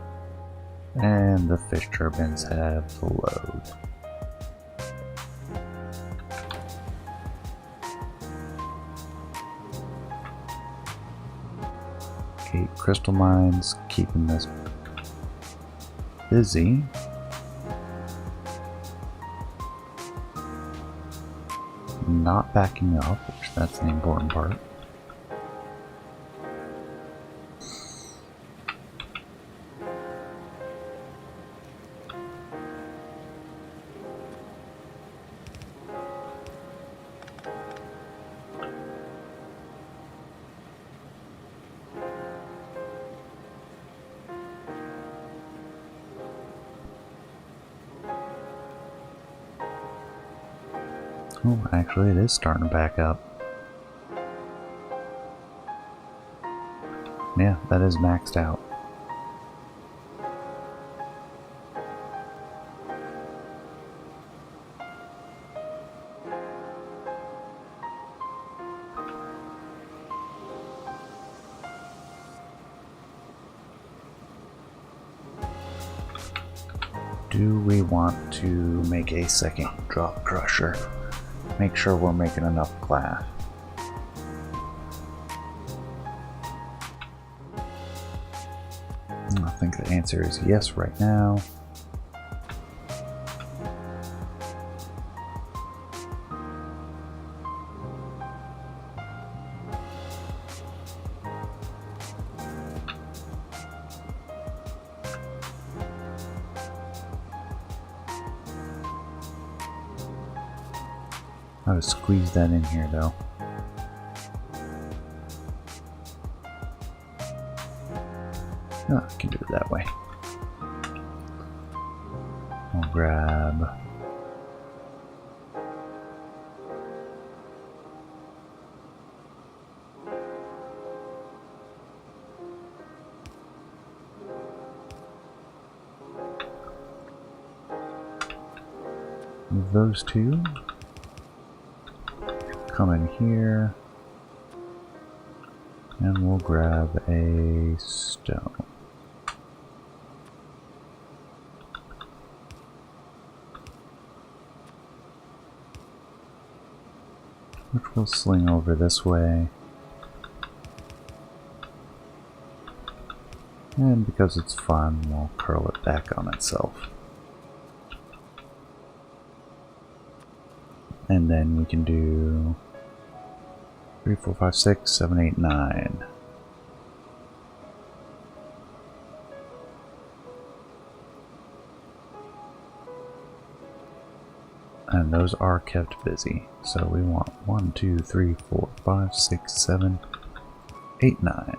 and the fish turbines have the load. Okay, crystal mines keeping this busy. Not backing up, which that's the important part. Oh, actually it is starting to back up. Yeah, that is maxed out. Do we want to make a second drop crusher? Make sure we're making enough glass. I think the answer is yes right now. I would squeeze that in here though. Oh, I can do it that way. I'll grab those two. Come in here. And we'll grab a stone. Which we'll sling over this way. And because it's fun, we'll curl it back on itself. And then we can do 3, 4, 5, 6, 7, 8, 9. And those are kept busy. So we want 1, 2, 3, 4, 5, 6, 7, 8, 9.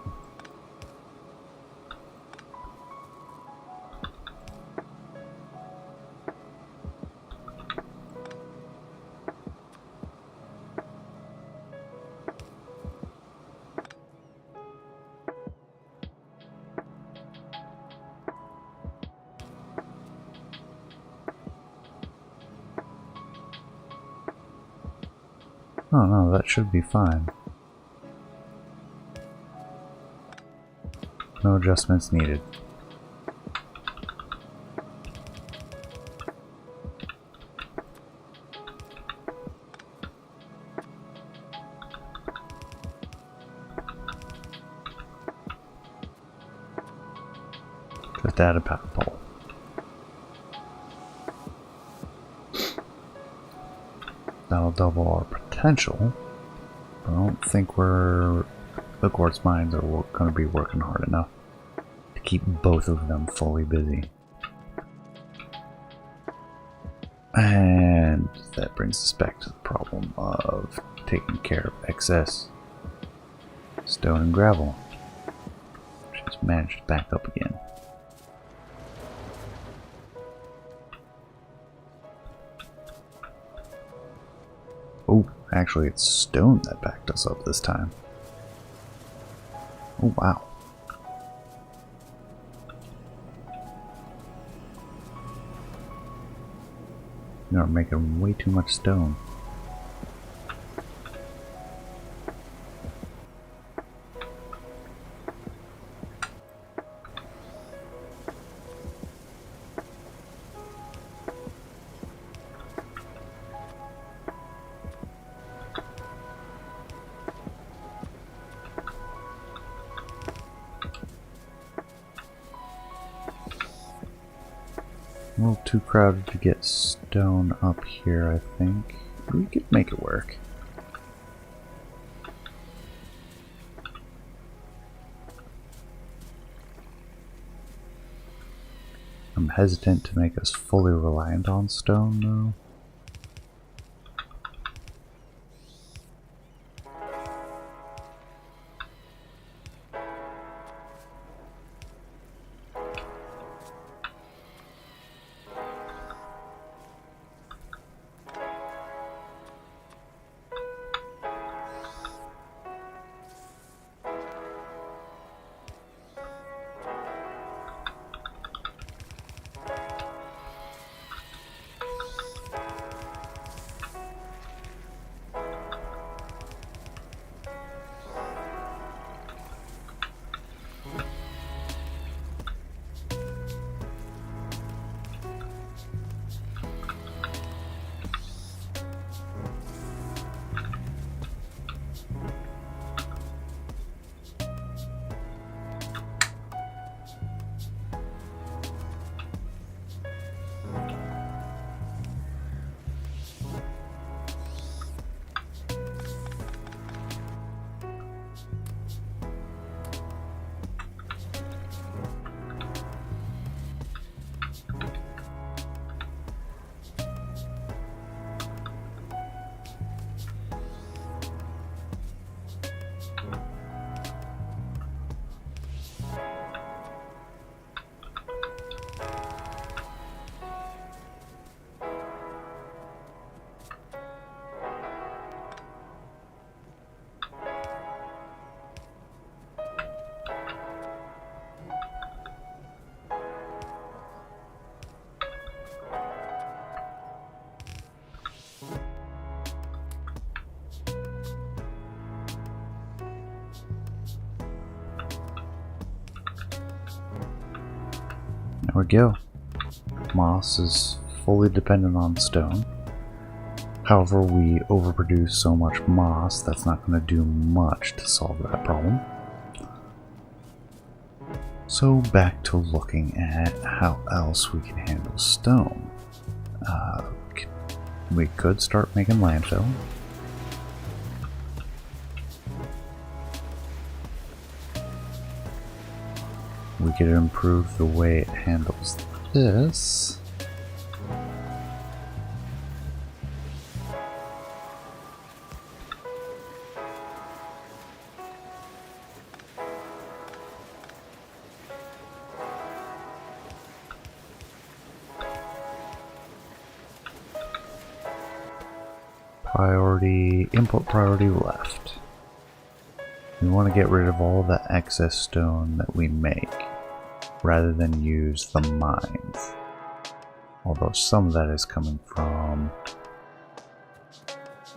Oh no, that should be fine. No adjustments needed. Just add a power pole. That'll double our potential. I don't think the quartz mines are going to be working hard enough to keep both of them fully busy. And that brings us back to the problem of taking care of excess stone and gravel, which has managed back up again. Oh, actually it's stone that backed us up this time. Oh wow. You're making way too much stone. A little too crowded to get stone up here, I think. We could make it work. I'm hesitant to make us fully reliant on stone, though. There we go. Moss is fully dependent on stone. However, we overproduce so much moss that's not going to do much to solve that problem. So back to looking at how else we can handle stone. We could start making landfill. We could improve the way it handles this. Input priority left. We want to get rid of all the excess stone that we make, rather than use the mines. Although some of that is coming from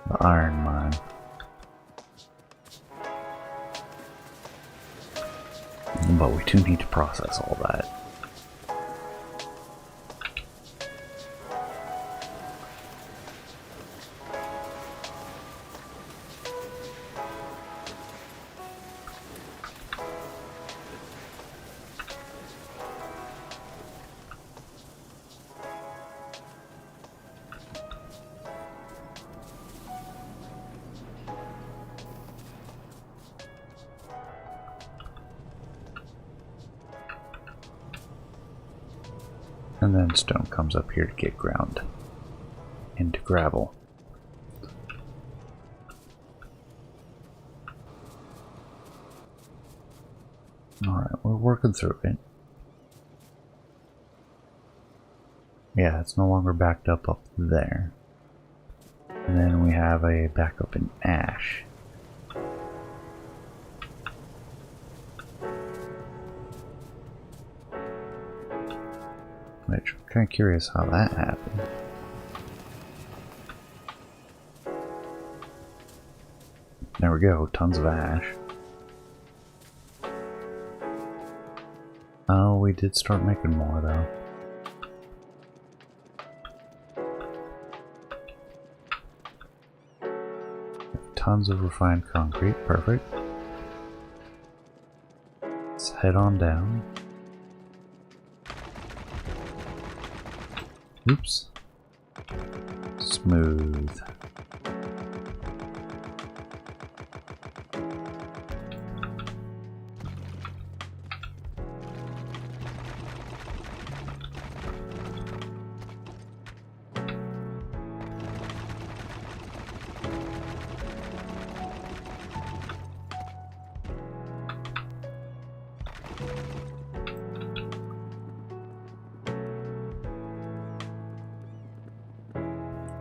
the iron mine. But we do need to process all that. And then stone comes up here to get ground into gravel. Alright, we're working through it. Yeah, it's no longer backed up there. And then we have a backup in ash. Which, I'm kind of curious how that happened. There we go, tons of ash. Oh, we did start making more though. Tons of refined concrete, perfect. Let's head on down. Oops. Smooth.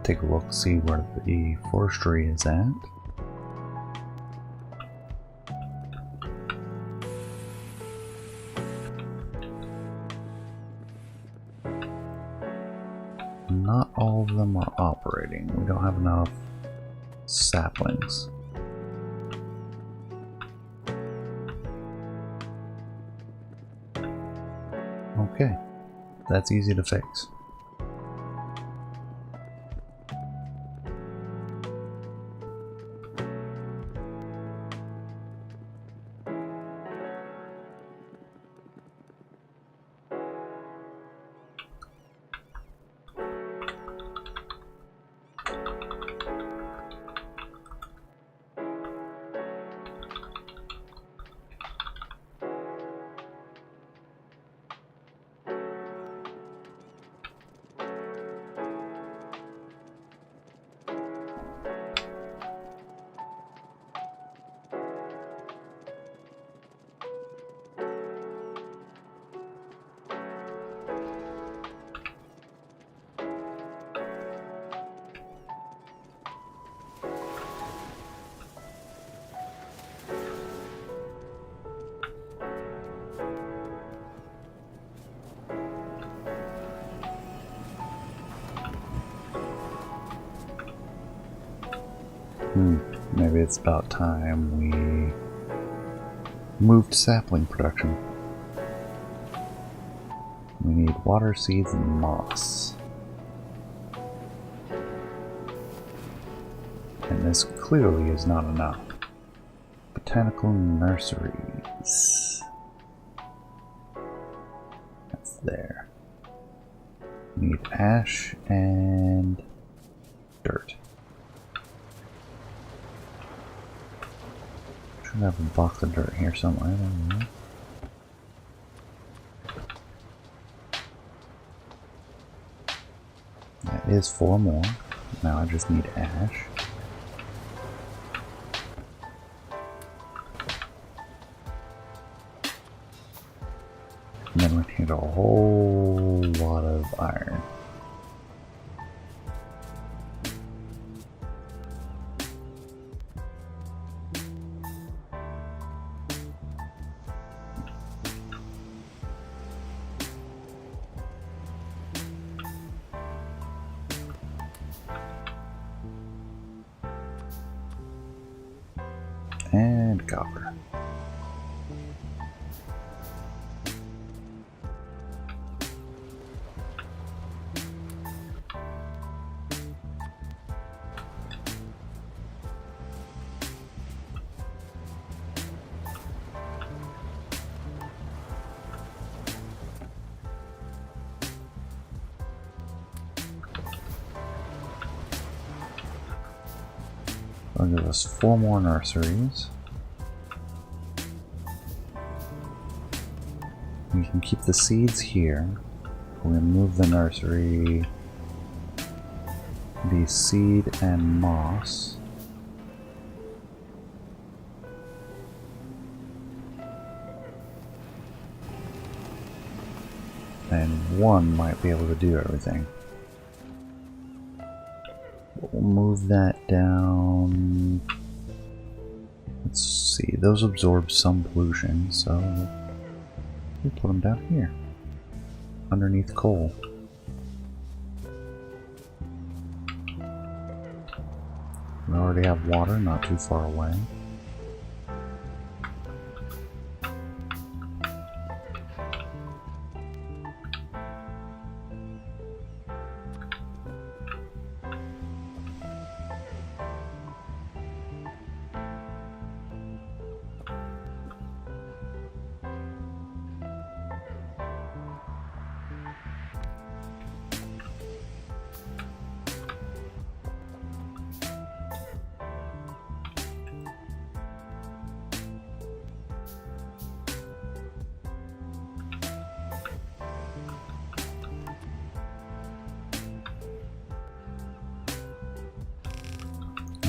Take a look, see where the forestry is at. Not all of them are operating. We don't have enough saplings. Okay, that's easy to fix. Maybe it's about time we moved sapling production. We need water, seeds, and moss. And this clearly is not enough. Botanical nurseries. That's there. Need ash and dirt. Should have a box of dirt here somewhere. I don't know. That is 4 more. Now I just need ash. And then we need a whole lot of iron. And copper. That'll give us 4 more nurseries. We can keep the seeds here. We're going to move the nursery, be seed and moss. And 1 might be able to do everything. We'll move that down. Let's see, those absorb some pollution, so we'll put them down here, underneath coal. We already have water not too far away.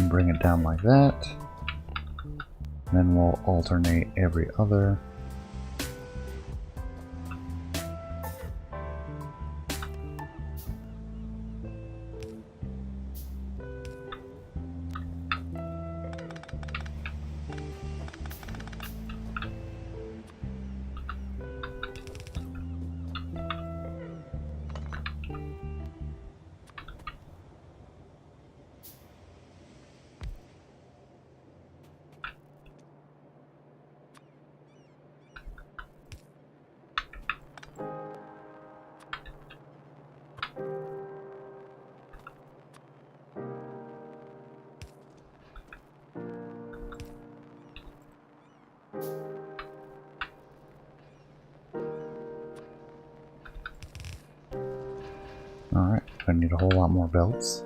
Bring it down like that. Then we'll alternate every other. Alright, I need a whole lot more belts.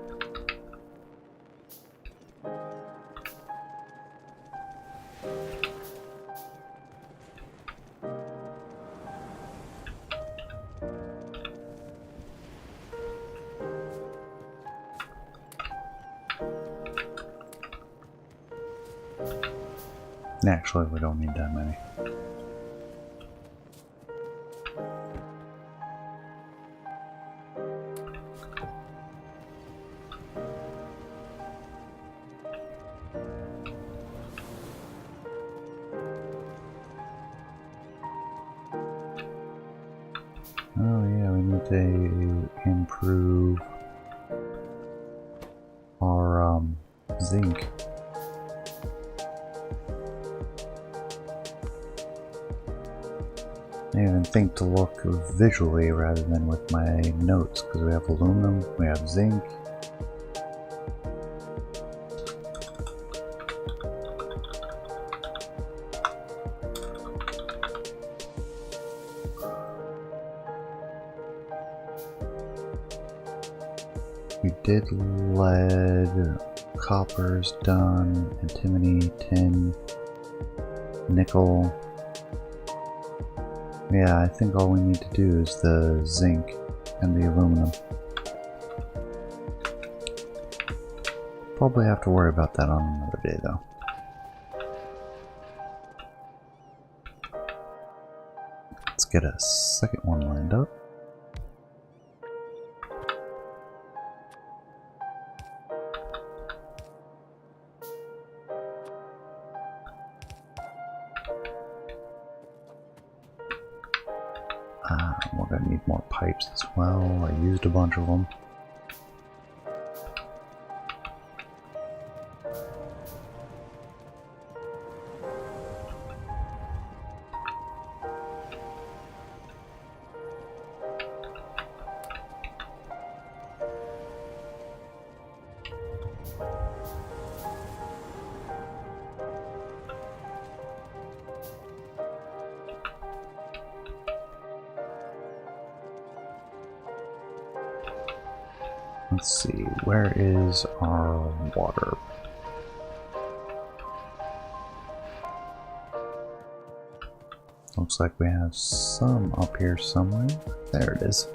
Actually, we don't need that many. Oh yeah, we need to improve our zinc. Maybe and think to look visually rather than with my notes, because we have aluminum, we have zinc. We did lead, copper's done, antimony, tin, nickel. Yeah, I think all we need to do is the zinc and the aluminum. Probably have to worry about that on another day though. Let's get a second one lined up. We're going to need more pipes as well. I used a bunch of them. Let's see, where is our water? Looks like we have some up here somewhere. There it is.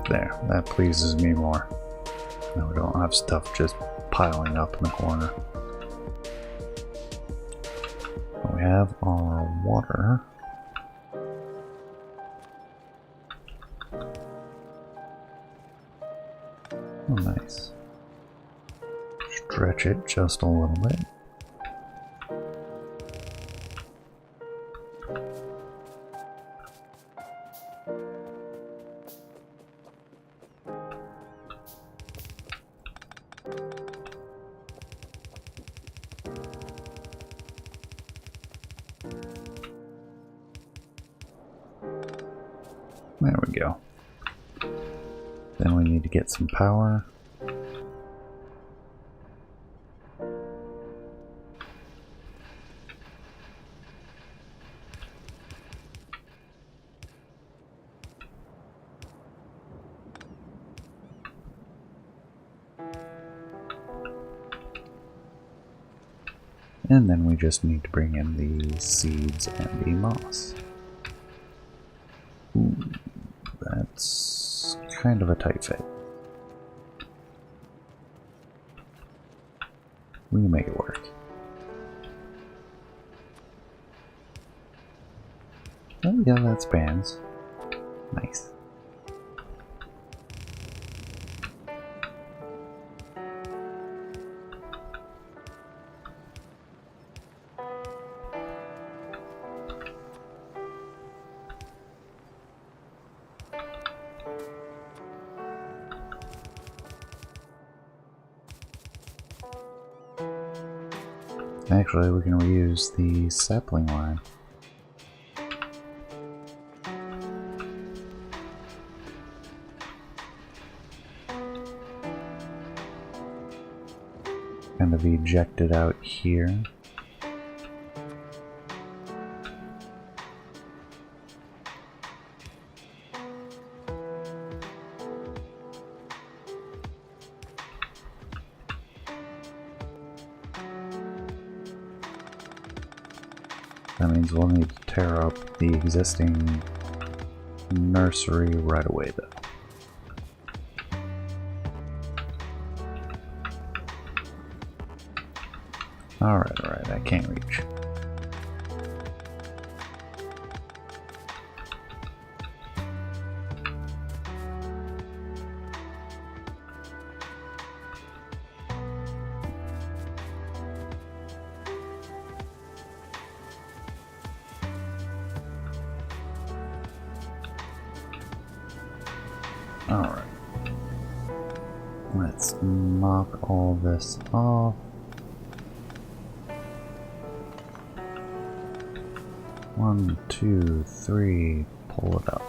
There, that pleases me more. Now we don't have stuff just piling up in the corner. We have our water. Oh, nice. Stretch it just a little bit. There we go. Then we need to get some power. And then we just need to bring in the seeds and the moss. Ooh, that's kind of a tight fit. We can make it work. Oh yeah, that's bands. Nice. Actually, we can reuse the sapling line. Kind of eject it out here. That means we'll need to tear up the existing nursery right away, though. Alright, I can't reach. Alright. Let's knock all this off. 1, 2, 3, pull it up.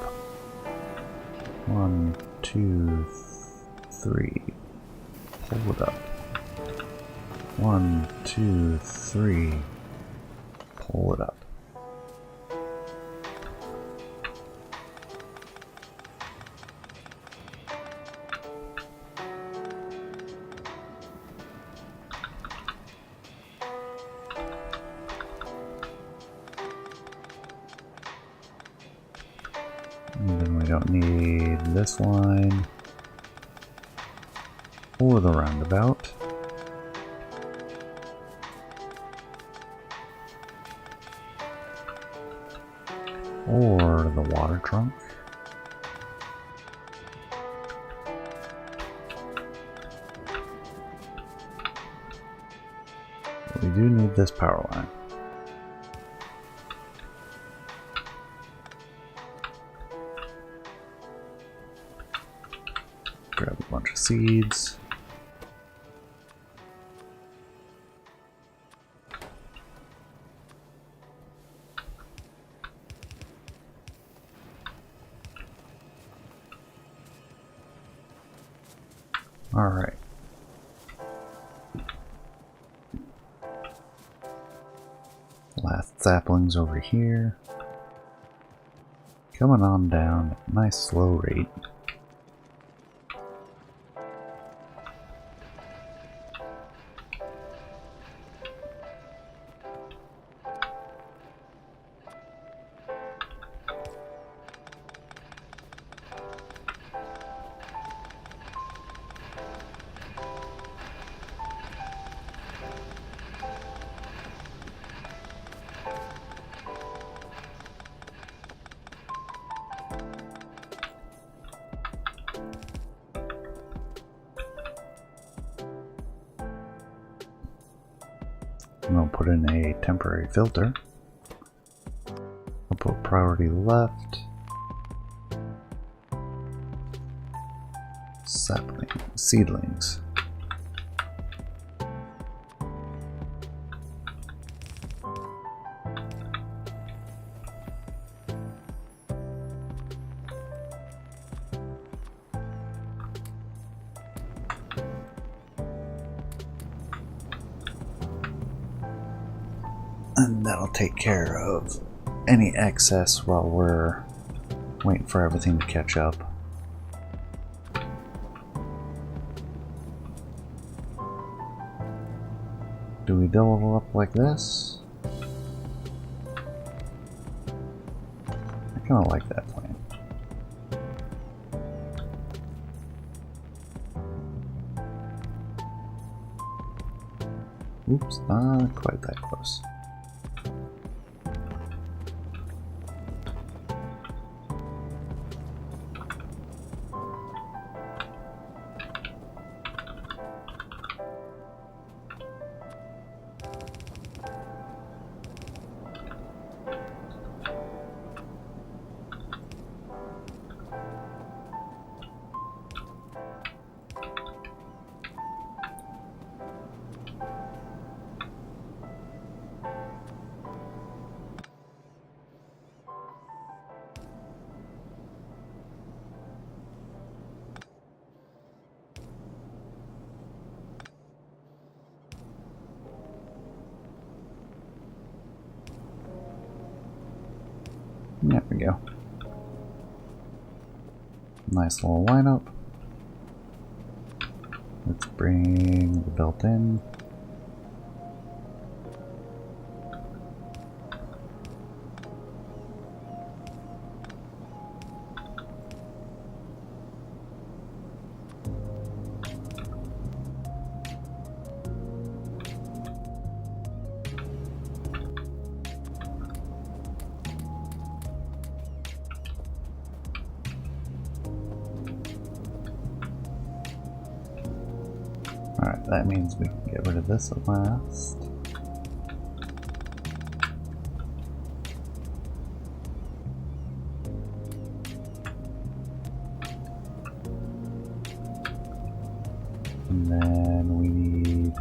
1, 2, 3, pull it up. 1, 2, 3, pull it up. And then we don't need this line or the roundabout. Or the water trunk. But we do need this power line. Grab a bunch of seeds. All right. Last saplings over here. Coming on down at a nice slow rate. I'm going to put in a temporary filter. I'll put priority left. Sapling, seedlings. And that'll take care of any excess while we're waiting for everything to catch up. Do we double up like this? I kind of like that plan. Oops, not quite that close. There we go. Nice little lineup. Let's bring the belt in. Alright, that means we can get rid of this at last. And then we need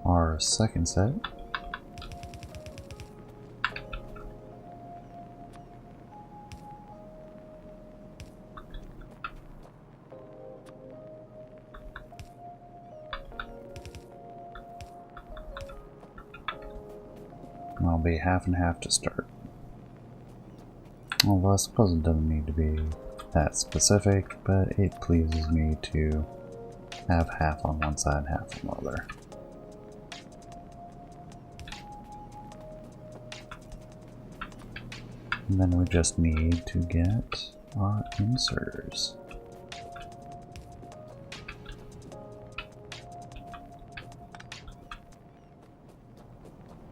our second set. I'll be half and half to start. Although I suppose it doesn't need to be that specific, but it pleases me to have half on one side, half on the other. And then we just need to get our inserters.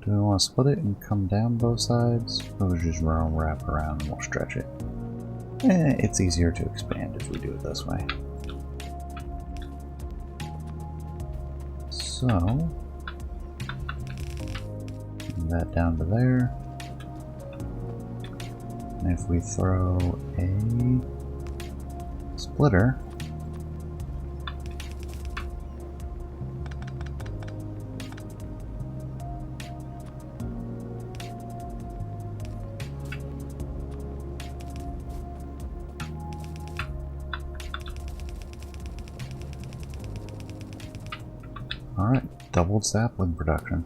Do we want to split it and come down both sides, or we just wrap around and we'll stretch it? It's easier to expand if we do it this way. So, that down to there. And if we throw a splitter, alright, doubled sapling production.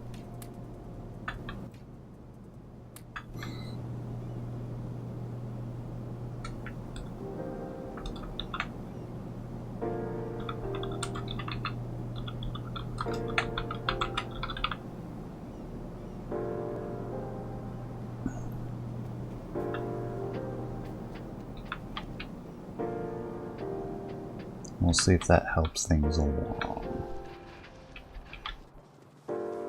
We'll see if that helps things along.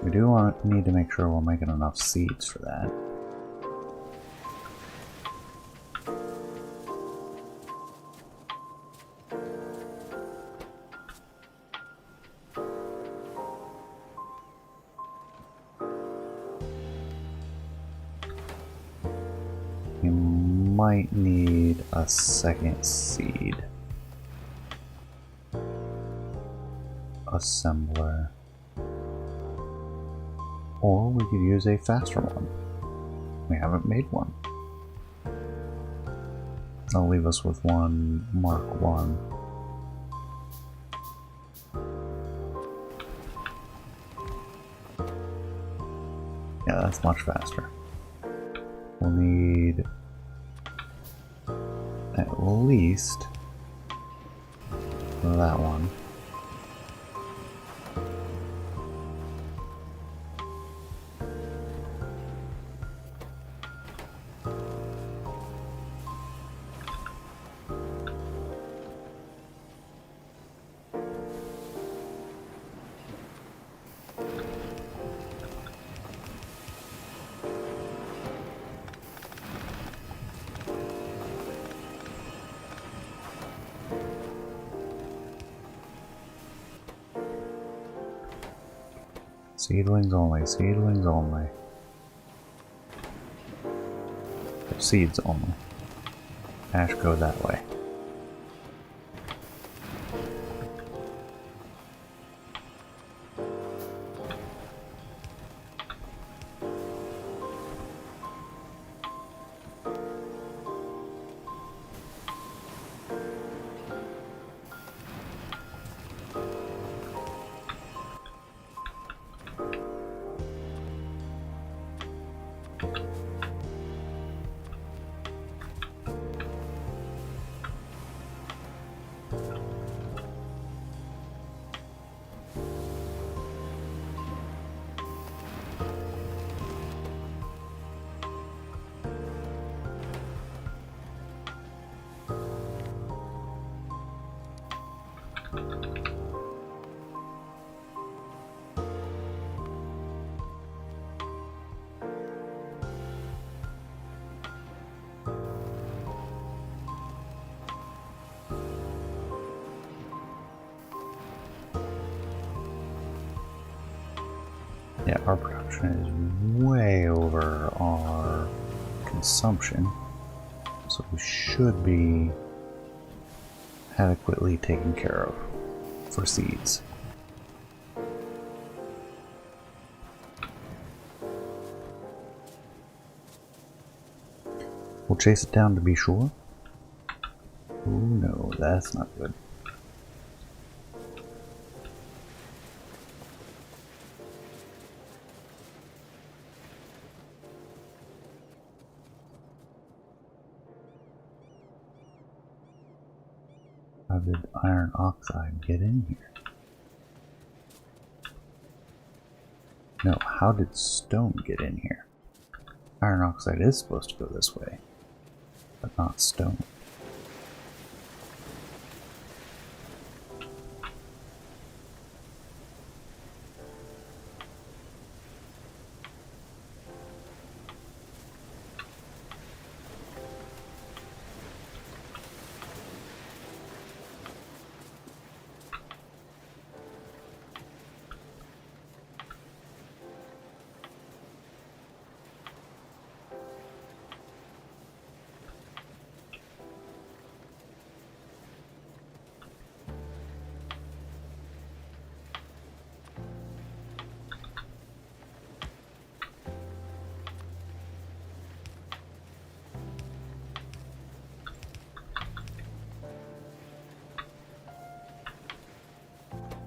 We do need to make sure we're making enough seeds for that. You might need a second seed assembler. Or we could use a faster one. We haven't made one. That'll leave us with one Mark 1. Yeah, that's much faster. We'll need at least that one. Seedlings only, seedlings only. Seeds only. Ash, go that way. Yeah, our production is way over our consumption, so we should be adequately taken care of for seeds. We'll chase it down to be sure. Oh no, that's not good. How did iron oxide get in here? No, how did stone get in here? Iron oxide is supposed to go this way, but not stone.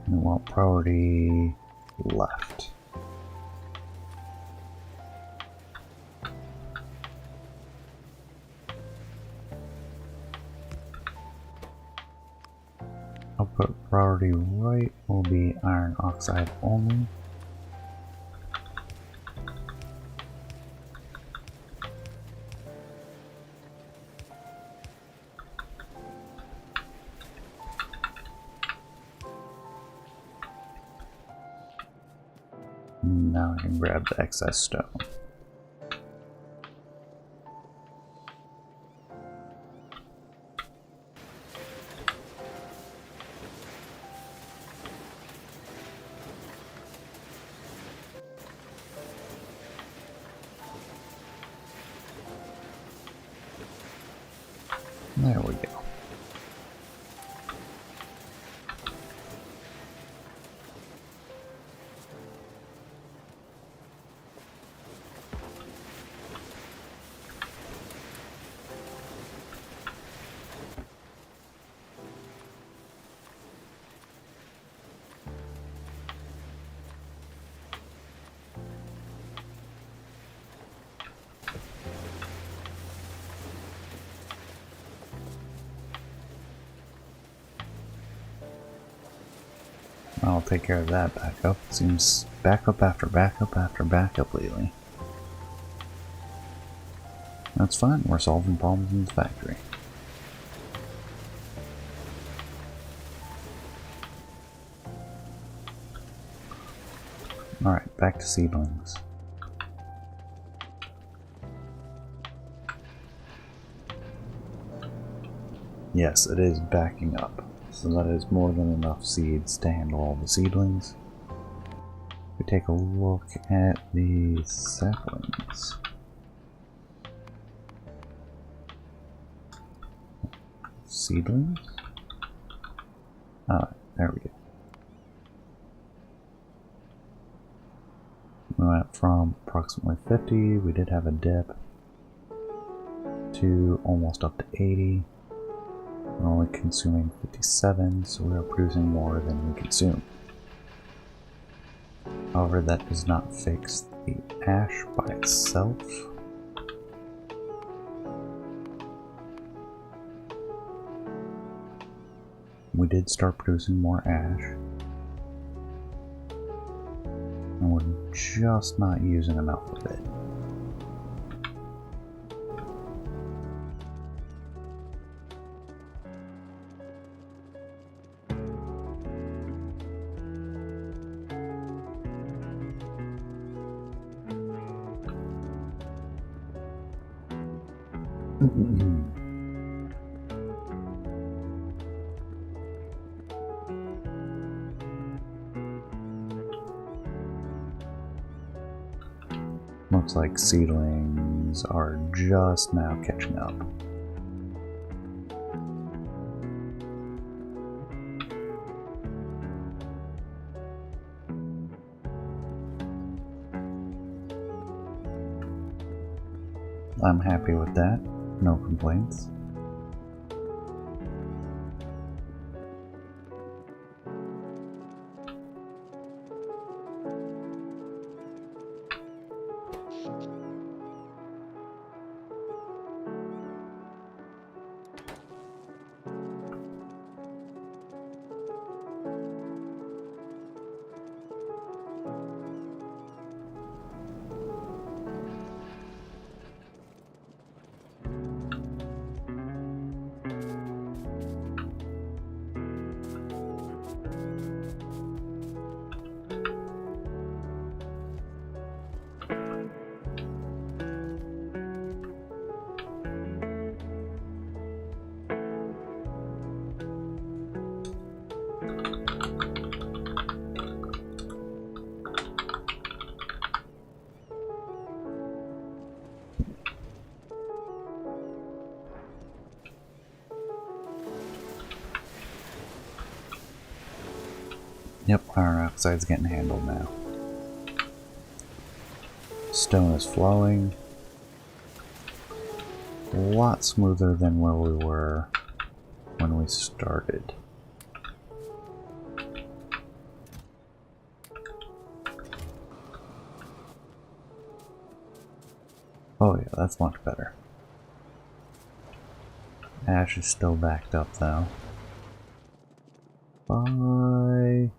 We want priority left. Output priority right will be iron oxide only. Now I can grab the excess stone. There we go. I'll take care of that backup. It seems backup after backup after backup lately. That's fine, we're solving problems in the factory. Alright, back to seedlings. Yes, it is backing up. So that is more than enough seeds to handle all the seedlings. We take a look at the saplings. Seedlings? Ah, there we go. We went from approximately 50, we did have a dip, to almost up to 80. We're only consuming 57, so we are producing more than we consume. However, that does not fix the ash by itself. We did start producing more ash, and we're just not using enough of it. looks like seedlings are just now catching up. I'm happy with that. No complaints. Yep, iron oxide's getting handled now. Stone is flowing. A lot smoother than where we were when we started. Oh yeah, that's much better. Ash is still backed up though. By...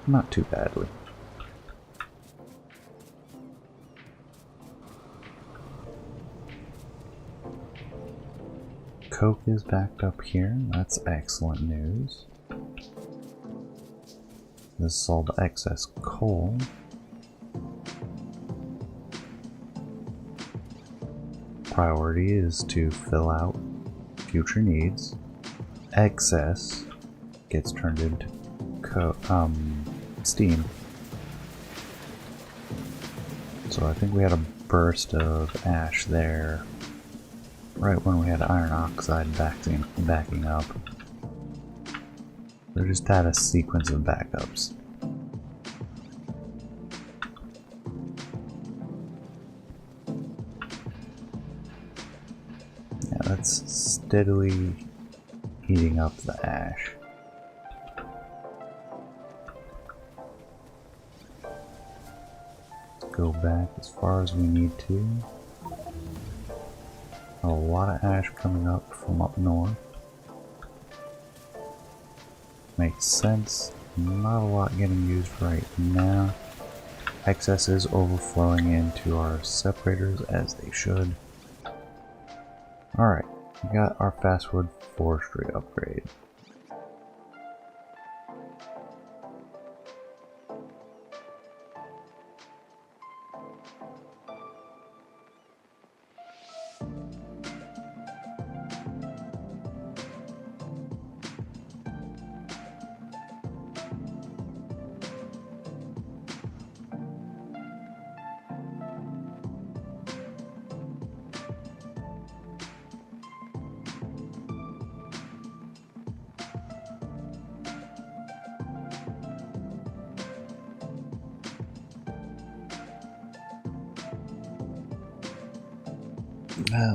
not too badly. Coke is backed up here. That's excellent news. This is all the excess coal. Priority is to fill out future needs. Excess gets turned into steam. So I think we had a burst of ash there right when we had iron oxide backing up. We just had a sequence of backups. Yeah, that's steadily heating up the ash. Go back as far as we need to. A lot of ash coming up from up north. Makes sense. Not a lot getting used right now. Excess is overflowing into our separators as they should. Alright, we got our fastwood forestry upgrade.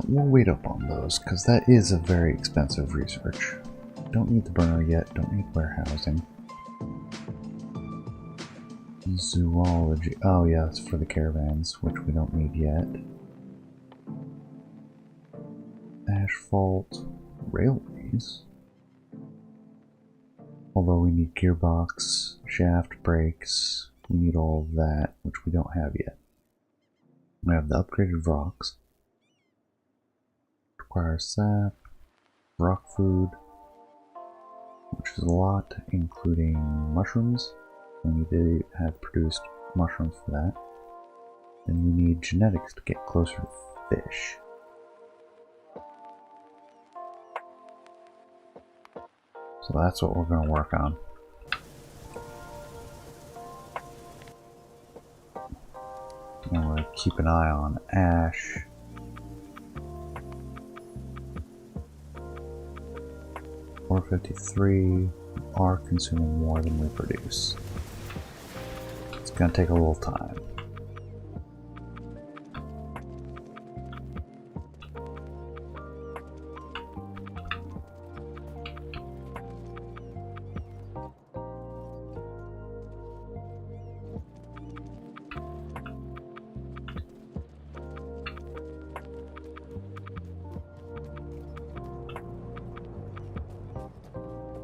We'll wait up on those, because that is a very expensive research. Don't need the burner yet, don't need warehousing. Zoology. Oh yeah, it's for the caravans, which we don't need yet. Asphalt. Railways. Although we need gearbox, shaft, brakes, we need all of that, which we don't have yet. We have the upgraded rocks. Requires sap, rock food, which is a lot, including mushrooms. We need to have produced mushrooms for that. Then we need genetics to get closer to fish. So that's what we're going to work on. keep an eye on ash. $453 are consuming more than we produce. It's gonna take a little time.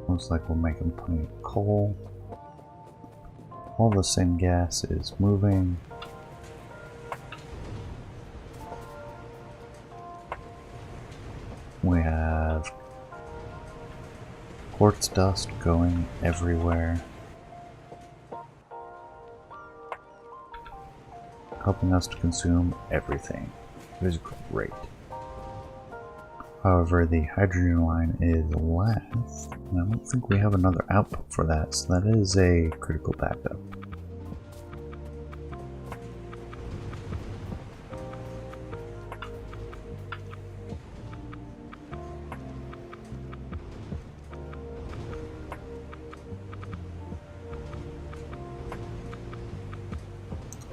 Looks like we're making plenty of coal. All the syngas is moving. We have quartz dust going everywhere, helping us to consume everything. It is great. However, the hydrogen line is last, and I don't think we have another output for that, so that is a critical backup.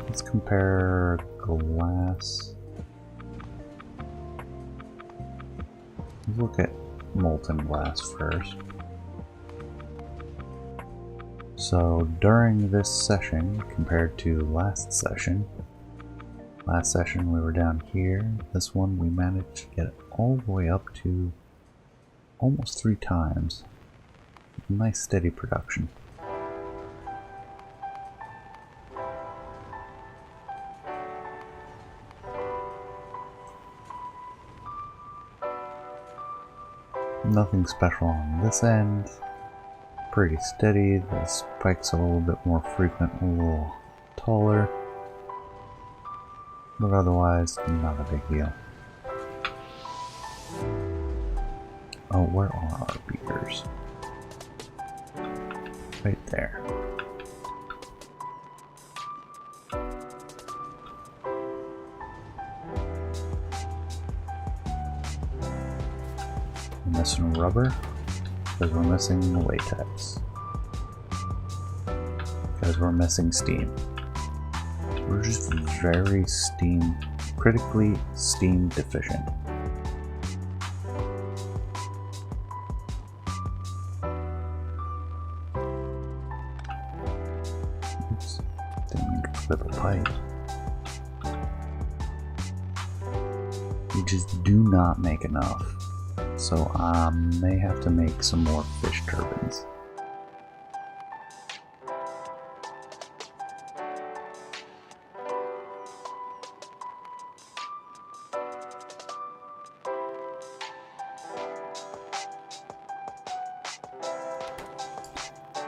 Let's compare glass. Let's look at molten glass first. So during this session, compared to last session we were down here. This one we managed to get all the way up to almost 3 times. Nice steady production. Nothing special on this end. Pretty steady. The spike's a little bit more frequent, a little taller. But otherwise, not a big deal. Oh, where are our beakers? Right there. We're missing rubber because we're missing the latex. Because we're missing steam. We're just very critically steam deficient. Oops, didn't mean to flip a pipe. We just do not make enough. So I may have to make some more fish turbines.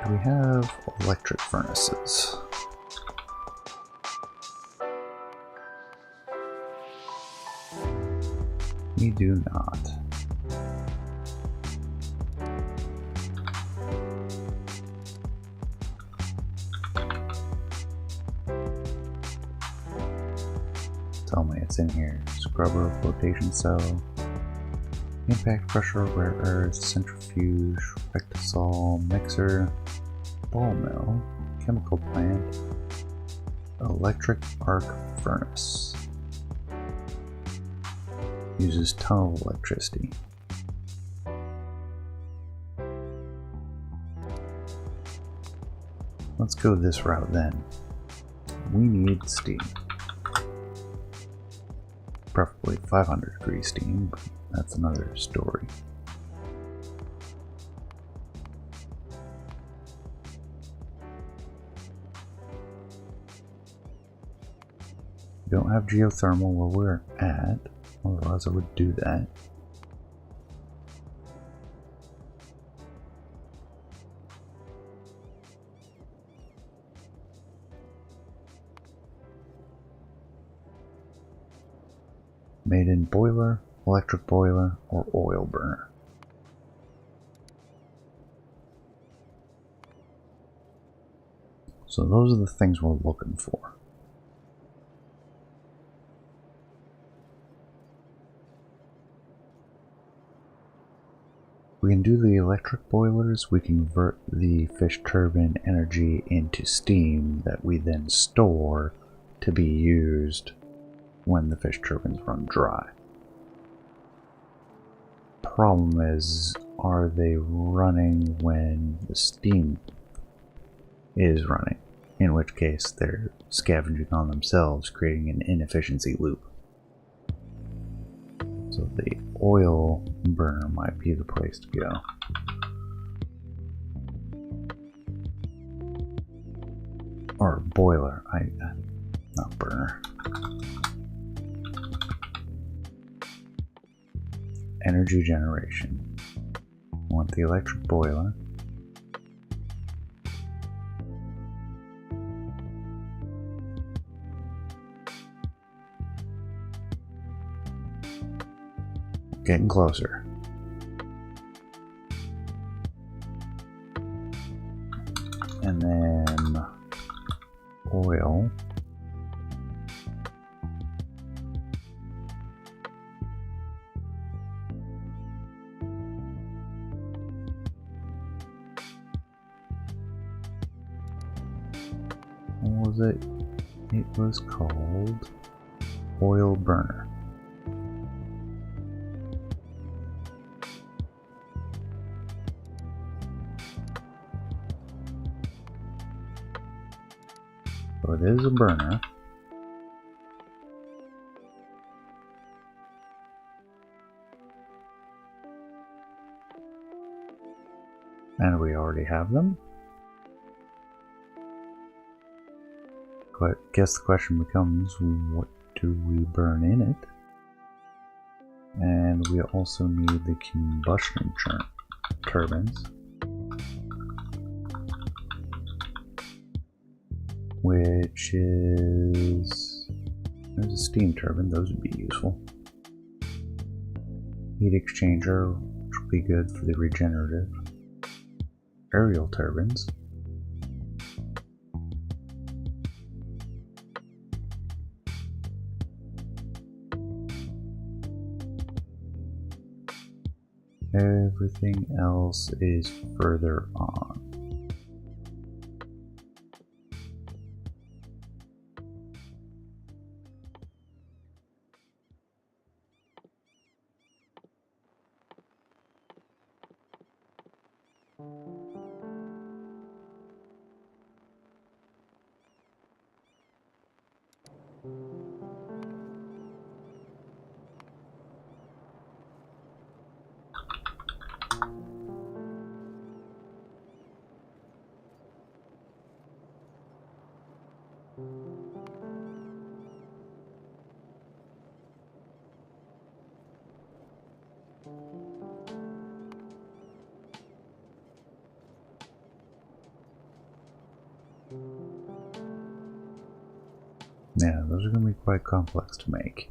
Do we have electric furnaces? We do not. Tell me it's in here. Scrubber, flotation cell, impact pressure, rare earth, centrifuge, rectisol, mixer, ball mill, chemical plant, electric arc furnace. Uses ton of electricity. Let's go this route then. We need steam. Preferably 500 degree steam, but that's another story. We don't have geothermal where we're at, otherwise I would do that. Made in boiler, electric boiler, or oil burner. So those are the things we're looking for. We can do the electric boilers. We convert the fish turbine energy into steam that we then store to be used when the fish turbines run dry. Problem is, are they running when the steam is running? In which case they're scavenging on themselves, creating an inefficiency loop. So the oil burner might be the place to go. Or boiler, not burner. Energy generation. Want the electric boiler. Getting closer. And then oil. What was it? It was called oil burner. So it is a burner. And we already have them. But I guess the question becomes, what do we burn in it? And we also need the combustion turbines, which is, there's a steam turbine, those would be useful. Heat exchanger, which will be good for the regenerative. Aerial turbines. Everything else is further on. Yeah, those are going to be quite complex to make.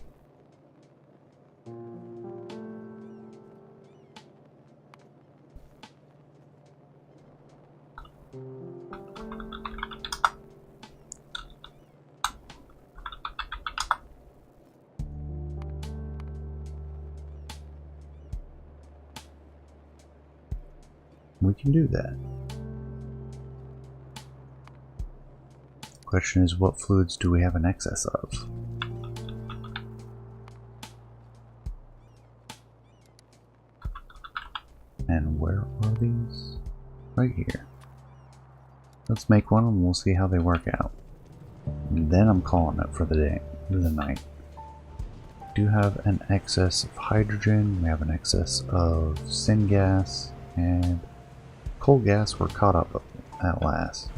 We can do that. Question is, what fluids do we have an excess of? And where are these? Right here. Let's make one and we'll see how they work out. And then I'm calling it for the day, for the night. We do have an excess of hydrogen, we have an excess of syngas, and coal gas we're caught up at last.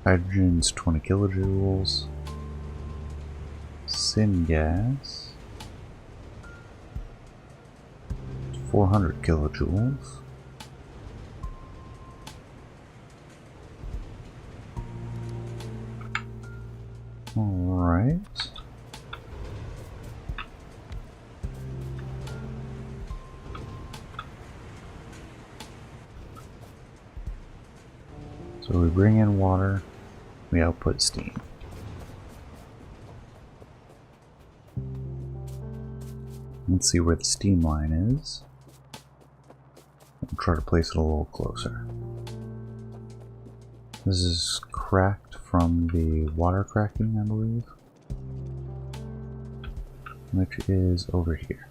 Hydrogen's 20 kilojoules. Syngas 400 kilojoules. Alright. So we bring in water, we output steam. Let's see where the steam line is. We'll try to place it a little closer. This is cracked from the water cracking, I believe, which is over here.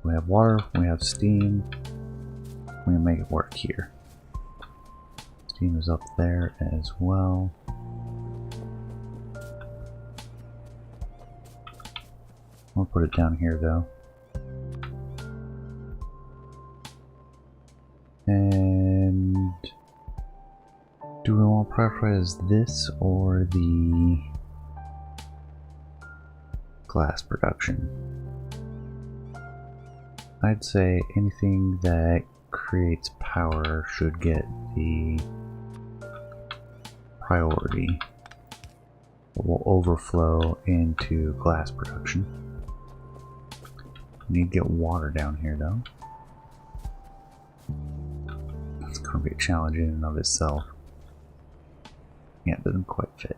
We have water, we have steam, we can make it work here. Steam is up there as well. I'll put it down here though. And do we want to prioritize this or the glass production? I'd say anything that creates power should get the priority. It will overflow into glass production. We need to get water down here though. That's going to be a challenge in and of itself. Yeah, it doesn't quite fit.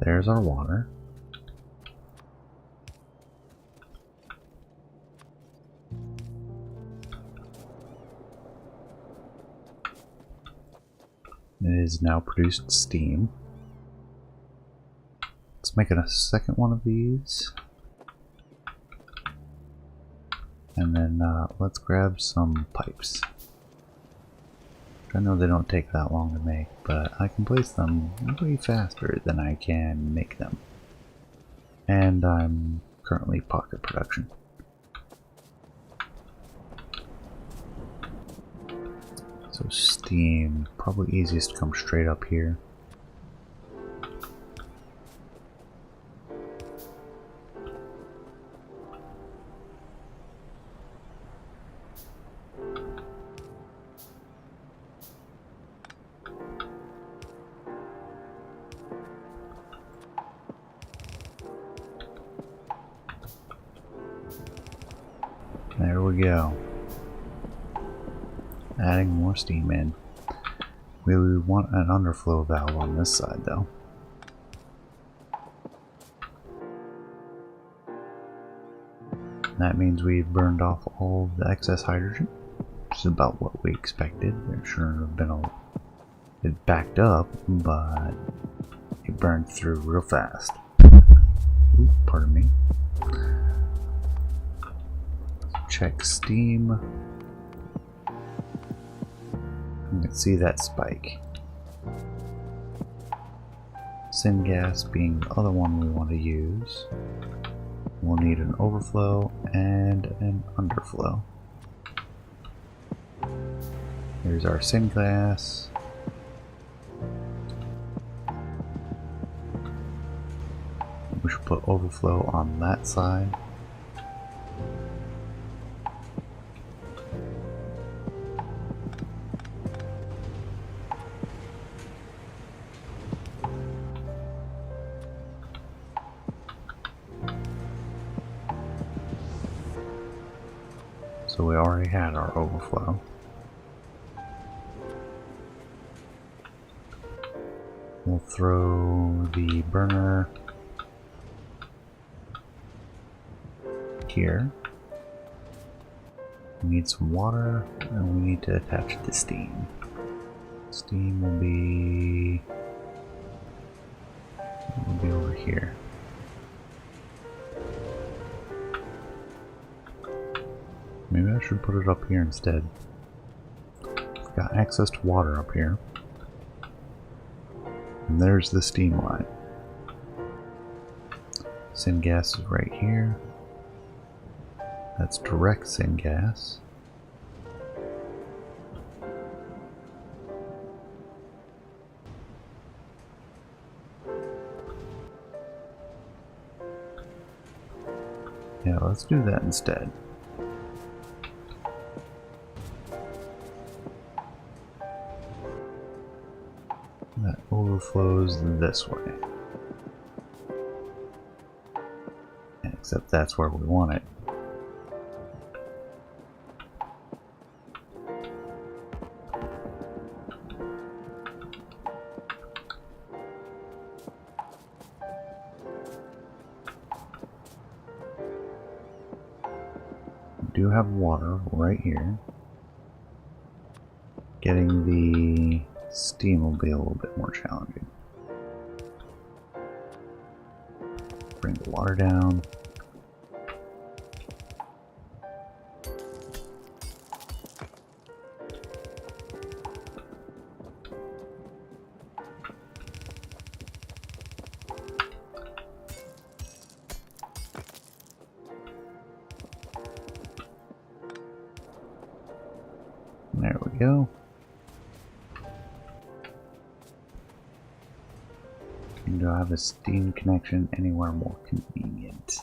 There's our water. It is now produced steam. Let's make it a second one of these. And then let's grab some pipes. I know they don't take that long to make, but I can place them way faster than I can make them. And I'm currently pocket production. So steam, probably easiest to come straight up here. There we go. Adding more steam in. We want an underflow valve on this side though. That means we've burned off all the excess hydrogen, which is about what we expected. There shouldn't have been it backed up, but it burned through real fast. Ooh, pardon me. Check steam. You can see that spike. Syngas being the other one we want to use. We'll need an overflow and an underflow. Here's our syngas. We should put overflow on that side. So we already had our overflow. We'll throw the burner here. We need some water, and we need to attach the steam. Steam will be over here. Maybe I should put it up here instead. We've got access to water up here. And there's the steam line. Syngas is right here. That's direct syngas. Yeah, let's do that instead. That overflows this way. Except that's where we want it. We do have water right here. Getting the steam will be a little bit more challenging. Bring the water down. There we go. And do I have a steam connection anywhere more convenient?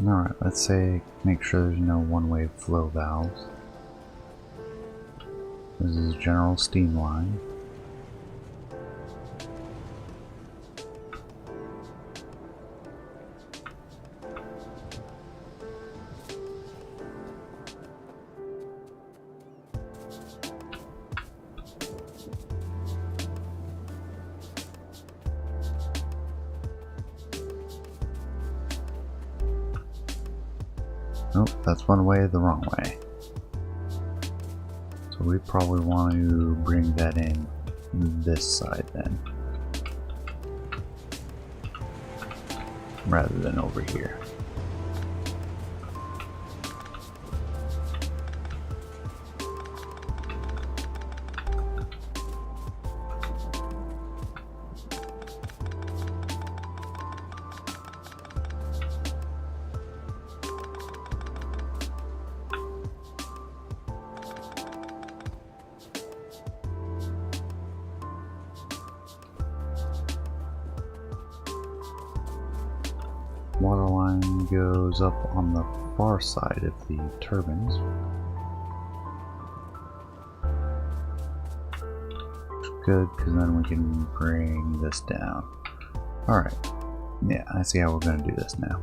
Alright, let's say make sure there's no one-way flow valves. This is general steam line. Nope, that's one way the wrong way. So we probably want to bring that in this side then, rather than over here. Water line goes up on the far side of the turbines. Which is good, because then we can bring this down. Alright. Yeah, I see how we're going to do this now.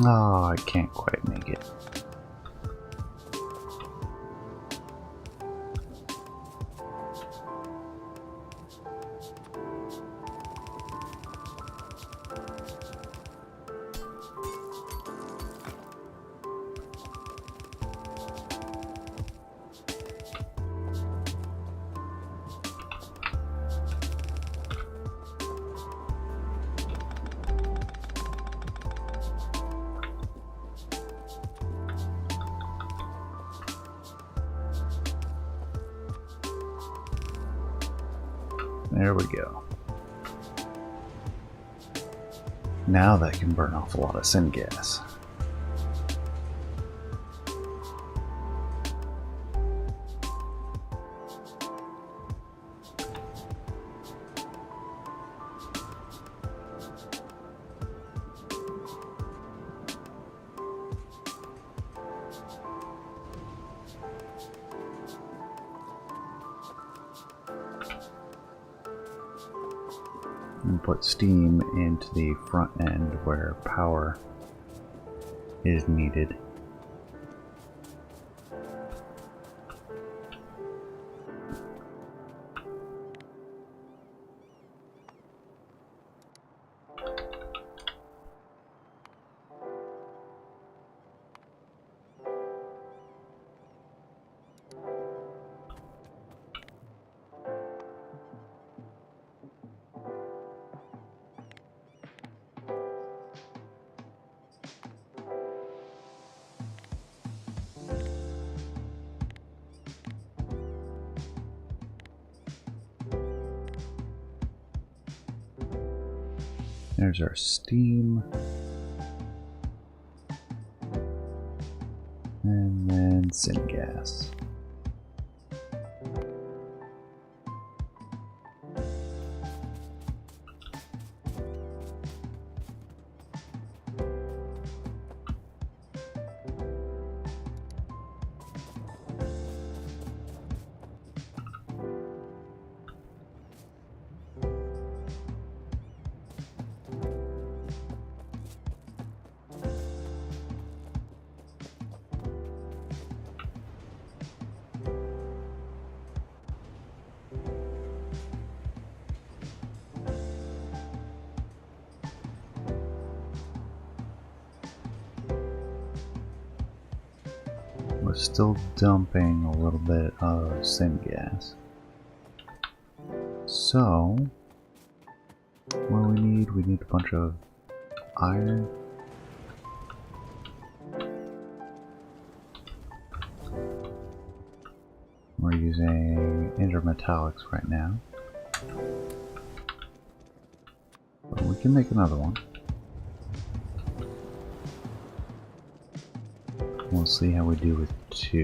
Oh, I can't quite make it. There we go. Now that can burn off a lot of syngas. And put steam into the front end where power is needed. There's our steam. And then syngas. We're still dumping a little bit of syngas. So, what do we need? We need a bunch of iron. We're using intermetallics right now. But we can make another one. We'll see how we do with 2.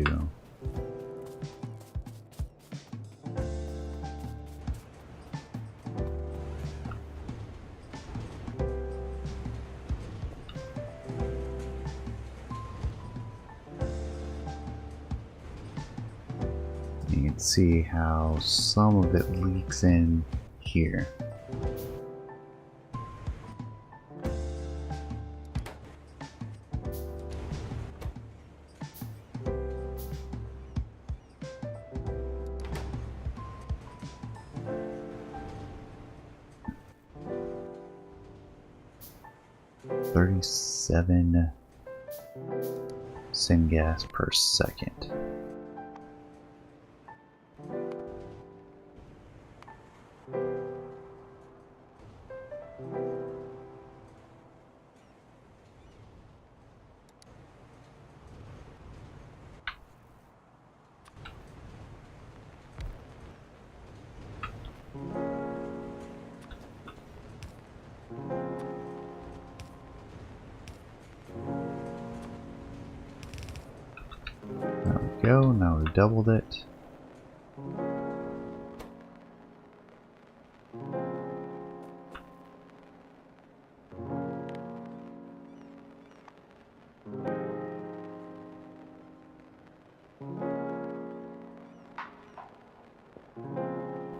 You can see how some of it leaks in here. .37 syngas per second. Go, now we've doubled it.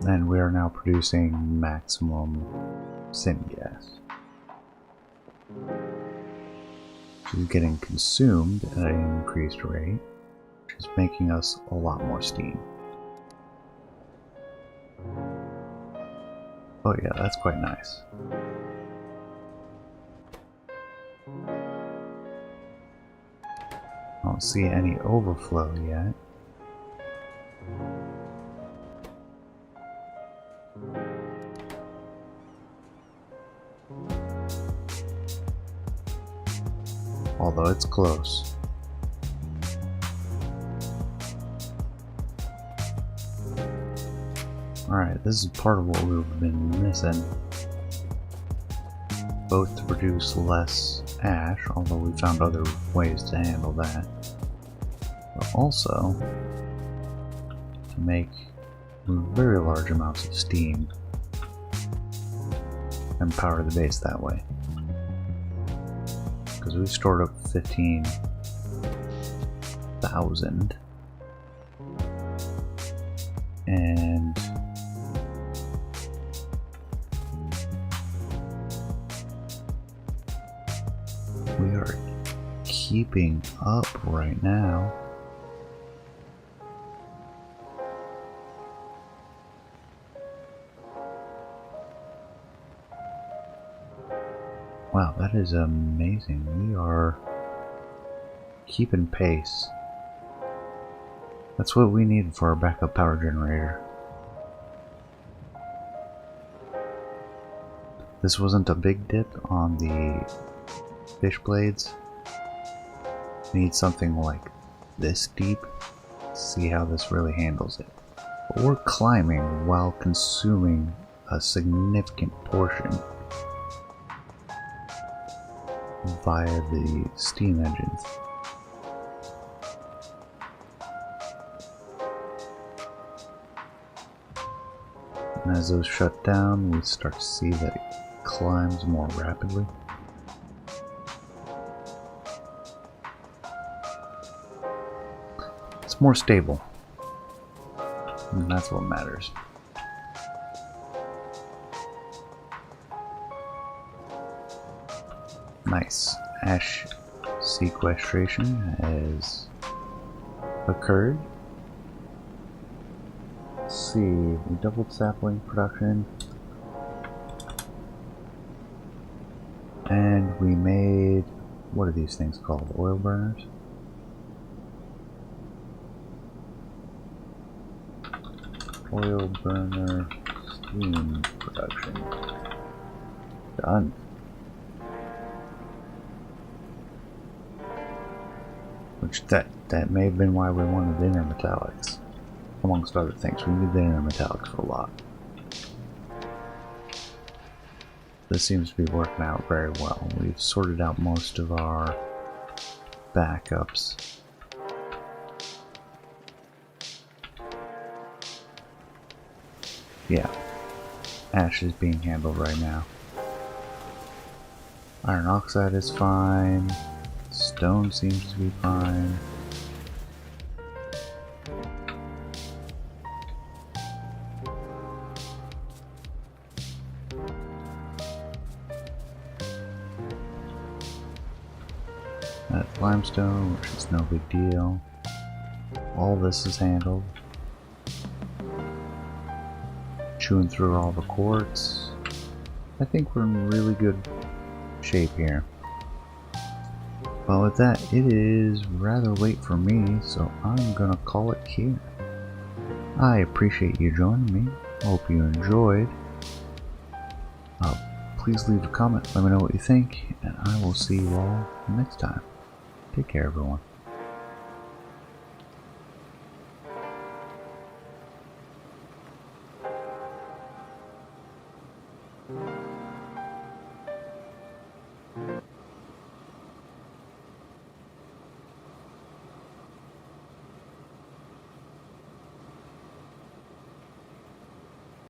And we are now producing maximum syngas. is getting consumed at an increased rate, which is making us a lot more steam. Oh yeah, that's quite nice. I don't see any overflow yet. Although it's close. Alright, this is part of what we've been missing. Both to produce less ash, although we found other ways to handle that. But also to make very large amounts of steam and power the base that way. Because we stored up 15,000 and we are keeping up right now. Wow, that is amazing. We are keeping pace. That's what we need for our backup power generator. This wasn't a big dip on the fish blades. We need something like this deep to see how this really handles it. But we're climbing while consuming a significant portion via the steam engines. And as those shut down, we start to see that it climbs more rapidly. It's more stable, and that's what matters. Nice. Ash sequestration has occurred. Let's see, we doubled sapling production. And we made, what are these things called? Oil burners? Oil burner steam production. Done. Which that may have been why we wanted inner metallics. Amongst other things, we need the inner metallics for a lot. This seems to be working out very well. We've sorted out most of our backups. Yeah, ash is being handled right now. Iron oxide is fine. Stone seems to be fine. That's limestone, which is no big deal. All this is handled. Chewing through all the quartz. I think we're in really good shape here. Well, with that, it is rather late for me, so I'm gonna call it here. I appreciate you joining me. Hope you enjoyed. Please leave a comment, let me know what you think, and I will see you all next time. Take care, everyone.